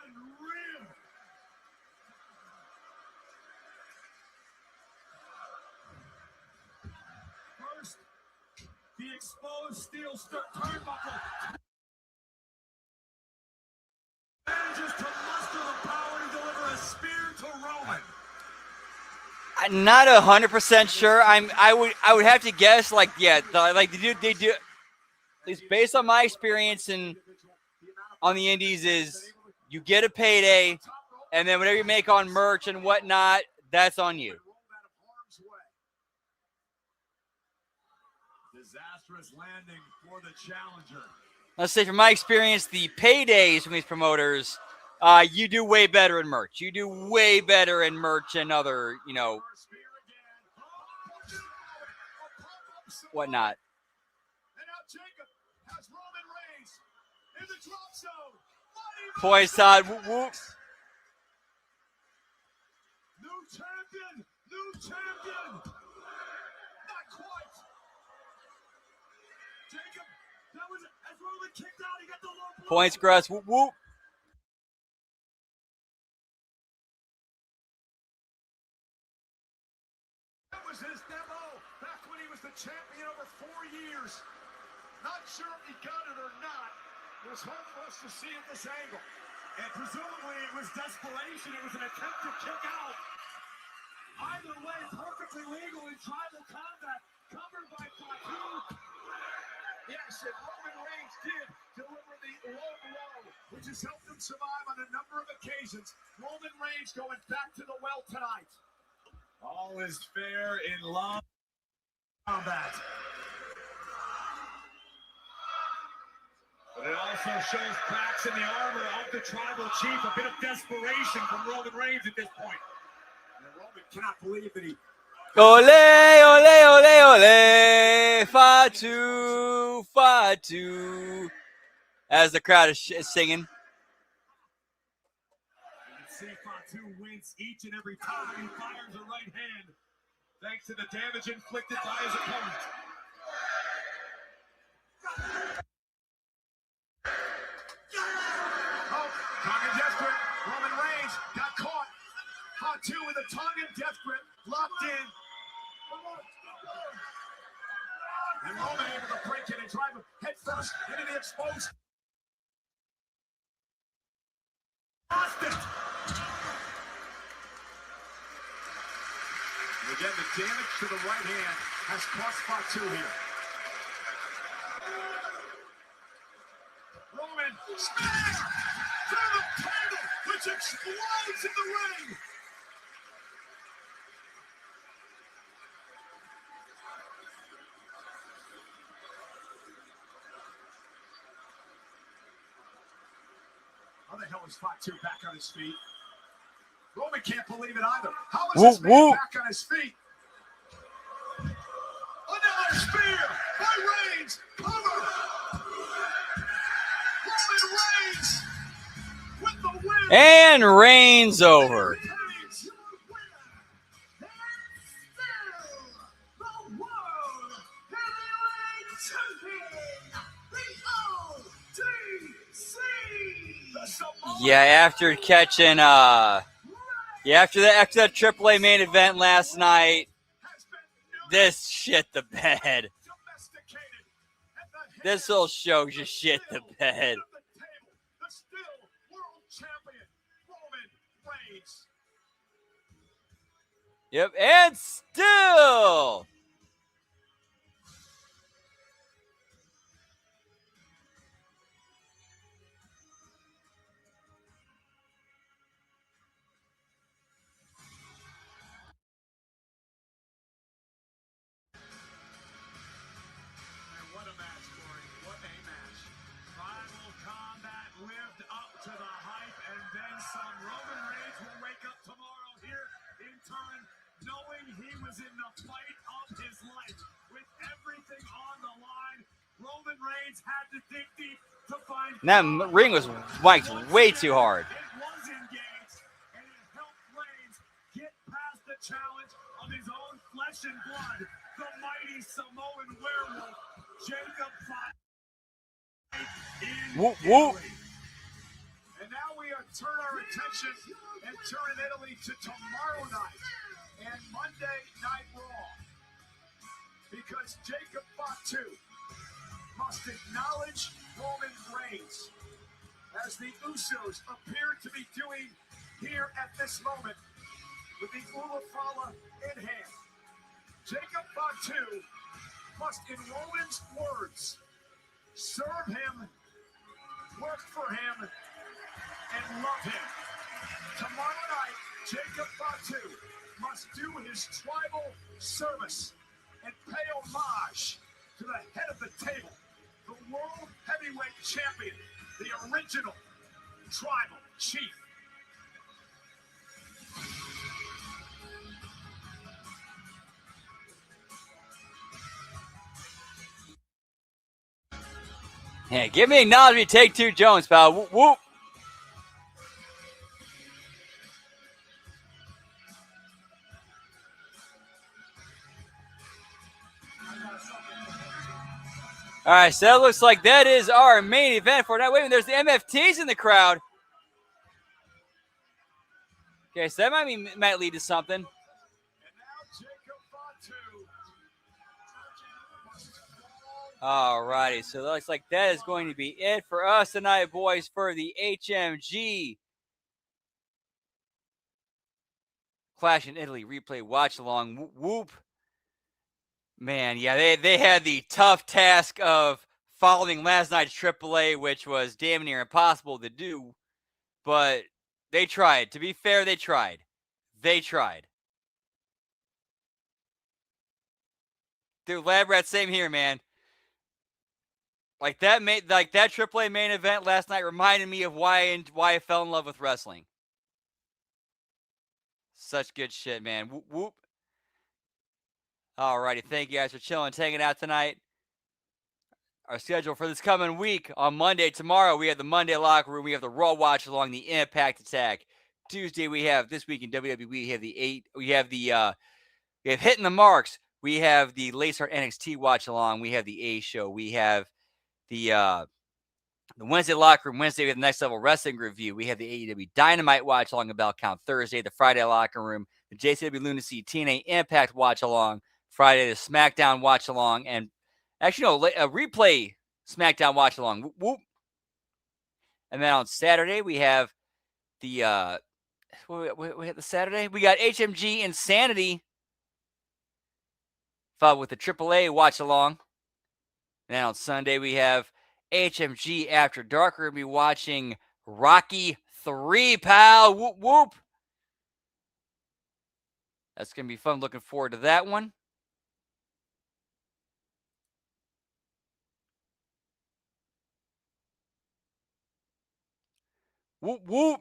Unreal. First, the exposed steel turnbuckle. Manages to muster the power to deliver a spear to Roman. I'm not 100% sure. I would have to guess like they do at least based on my experience and on the indies is you get a payday and then whatever you make on merch and whatnot, that's on you. Rolled out of harm's way. Disastrous is landing for the challenger. Let's say from my experience, the paydays from these promoters, you do way better in merch. You do way better in merch and other, whatnot. And now Jacob has Roman Reigns in the drop zone. Poise Todd, whoop, whoop. New champion, new champion. Not quite. Jacob, that was as Roman kicked out, he got the low blow. Points, Gruss, whoop, whoop. That was his demo back when he was the champion over 4 years. Not sure if he got it or not. It was hard for us to see at this angle. And presumably it was desperation. It was an attempt to kick out. Either way, perfectly legal in tribal combat. Covered by Fatu. Yes, and Roman Reigns did deliver the low blow, which has helped him survive on a number of occasions. Roman Reigns going back to the well tonight. All is fair in love combat. But it also shows cracks in the armor of the tribal chief. A bit of desperation from Roman Reigns at this point. And Roman cannot believe that he Ole, ole, ole, ole, Fatu, Fatu. As the crowd is singing. You can see Fatu wins each and every time he fires a right hand, thanks to the damage inflicted by his opponent. Oh, Tongan death grip. Roman Reigns got caught. Fatu with a Tongan death grip, locked in. And Roman able to break it and drive him head first into the exposed. Lost it. And again, the damage to the right hand has cost Fatu here. Roman smash through the table, which explodes in the ring. How the hell is Fatu back on his feet? Roman can't believe it either. How is this man back on his feet? Another spear by Reigns. Cover. Roman Reigns with the win. And Reigns over. Reigns. Yeah, after catching after that AAA main event last night, this shit the bed. This whole show just shit the bed. The still world champion, Roman Reigns. Yep, and still. And what a match, Corey. What a match. Tribal combat lived up to the hype and then some. Roman Reigns will wake up tomorrow here in turn, knowing he was in the fight of his life. With everything on the line, Roman Reigns had to dig deep to find. That ring was mic'd way too hard. It was engaged, and it helped Reigns get past the challenge of his own flesh and blood. The mighty Samoan werewolf, Jacob Fatu. Whoop, whoop. And now we turn our attention and turn Italy to tomorrow night and Monday Night Raw. Because Jacob Fatu must acknowledge Roman Reigns as the Usos appear to be doing here at this moment with the Ulafala in hand. Jacob Fatu must, in Roman's words, serve him, work for him, and love him. Tomorrow night, Jacob Fatu must do his tribal service and pay homage to the head of the table, the World Heavyweight Champion, the original Tribal Chief. Yeah, give me acknowledgement. Take two, Jones, pal. Whoop, whoop. All right, so that looks like that is our main event for tonight. Wait a minute, there's the MFTs in the crowd. Okay, so that might lead to something. And now Jacob Fatu. All righty, so it looks like that is going to be it for us tonight, boys, for the HMG Clash in Italy replay watch along. Whoop, whoop. Man, yeah, they had the tough task of following last night's AAA, which was damn near impossible to do. But they tried. To be fair, they tried. They tried. Dude, Lab Rat, same here, man. Like that AAA main event last night reminded me of why I fell in love with wrestling. Such good shit, man. Whoop, whoop. Alrighty, thank you guys for chilling and hanging out tonight. Our schedule for this coming week on Monday, tomorrow, we have the Monday Locker Room. We have the Raw Watch along the Impact Attack. Tuesday, we have this week in WWE. We have Hitting the Marks. We have the Lacehart NXT Watch along. We have the A Show. We have the Wednesday Locker Room. Wednesday, we have the Next Level Wrestling Review. We have the AEW Dynamite Watch along the Bell Count. Thursday, the Friday Locker Room. The JCW Lunacy TNA Impact Watch along. Friday, the SmackDown Watch along. And actually, no, a replay SmackDown Watch along. Whoop, whoop. And then on Saturday, we have the we hit the Saturday. We got HMG Insanity, followed with the AAA Watch along. And then on Sunday, we have HMG After Dark. We're going to be watching Rocky 3, pal. Whoop, whoop. That's going to be fun. Looking forward to that one. Whoop, whoop.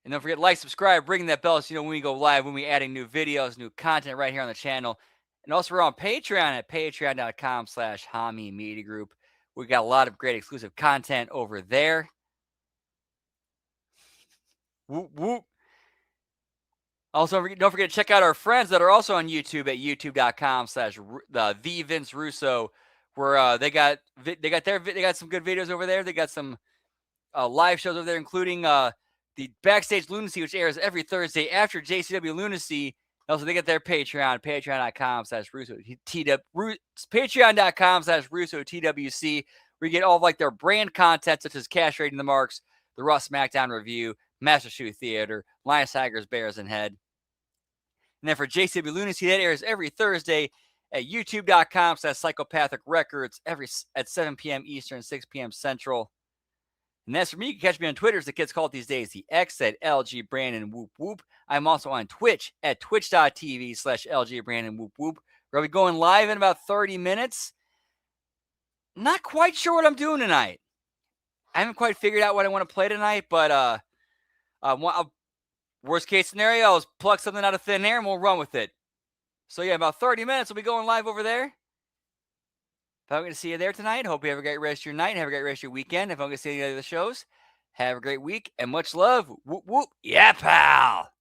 And don't forget to like, subscribe, ring that bell so you know when we go live, when we're adding new videos, new content right here on the channel. And also we're on Patreon at patreon.com/Hami Media Group. We got a lot of great exclusive content over there. Whoop, whoop. Also, don't forget to check out our friends that are also on YouTube at youtube.com/the Vince Russo, where they got some good videos over there. They got some live shows over there, including the Backstage Lunacy, which airs every Thursday after JCW Lunacy. Also, they get their Patreon, patreon.com/Russo, patreon.com/Russo TWC, where you get all of like their brand content, such as Cash Rating the Marks, the Raw SmackDown Review, Master Shoe Theater, Lions, Tigers, Bears, and Head. And then for JCW Lunacy, that airs every Thursday at youtube.com/Psychopathic Records at 7 p.m. Eastern, 6 p.m. Central. And that's for me. You can catch me on Twitter, as the kids call it these days, the X at LG Brandon Whoop Whoop. I'm also on Twitch at twitch.tv/LG Brandon Whoop Whoop. We're going to be going live in about 30 minutes. Not quite sure what I'm doing tonight. I haven't quite figured out what I want to play tonight, but worst case scenario, I'll pluck something out of thin air and we'll run with it. So yeah, about 30 minutes, we'll be going live over there. If I'm going to see you there tonight, hope you have a great rest of your night and have a great rest of your weekend. If I'm going to see any of the shows, have a great week and much love. Whoop, whoop. Yeah, pal.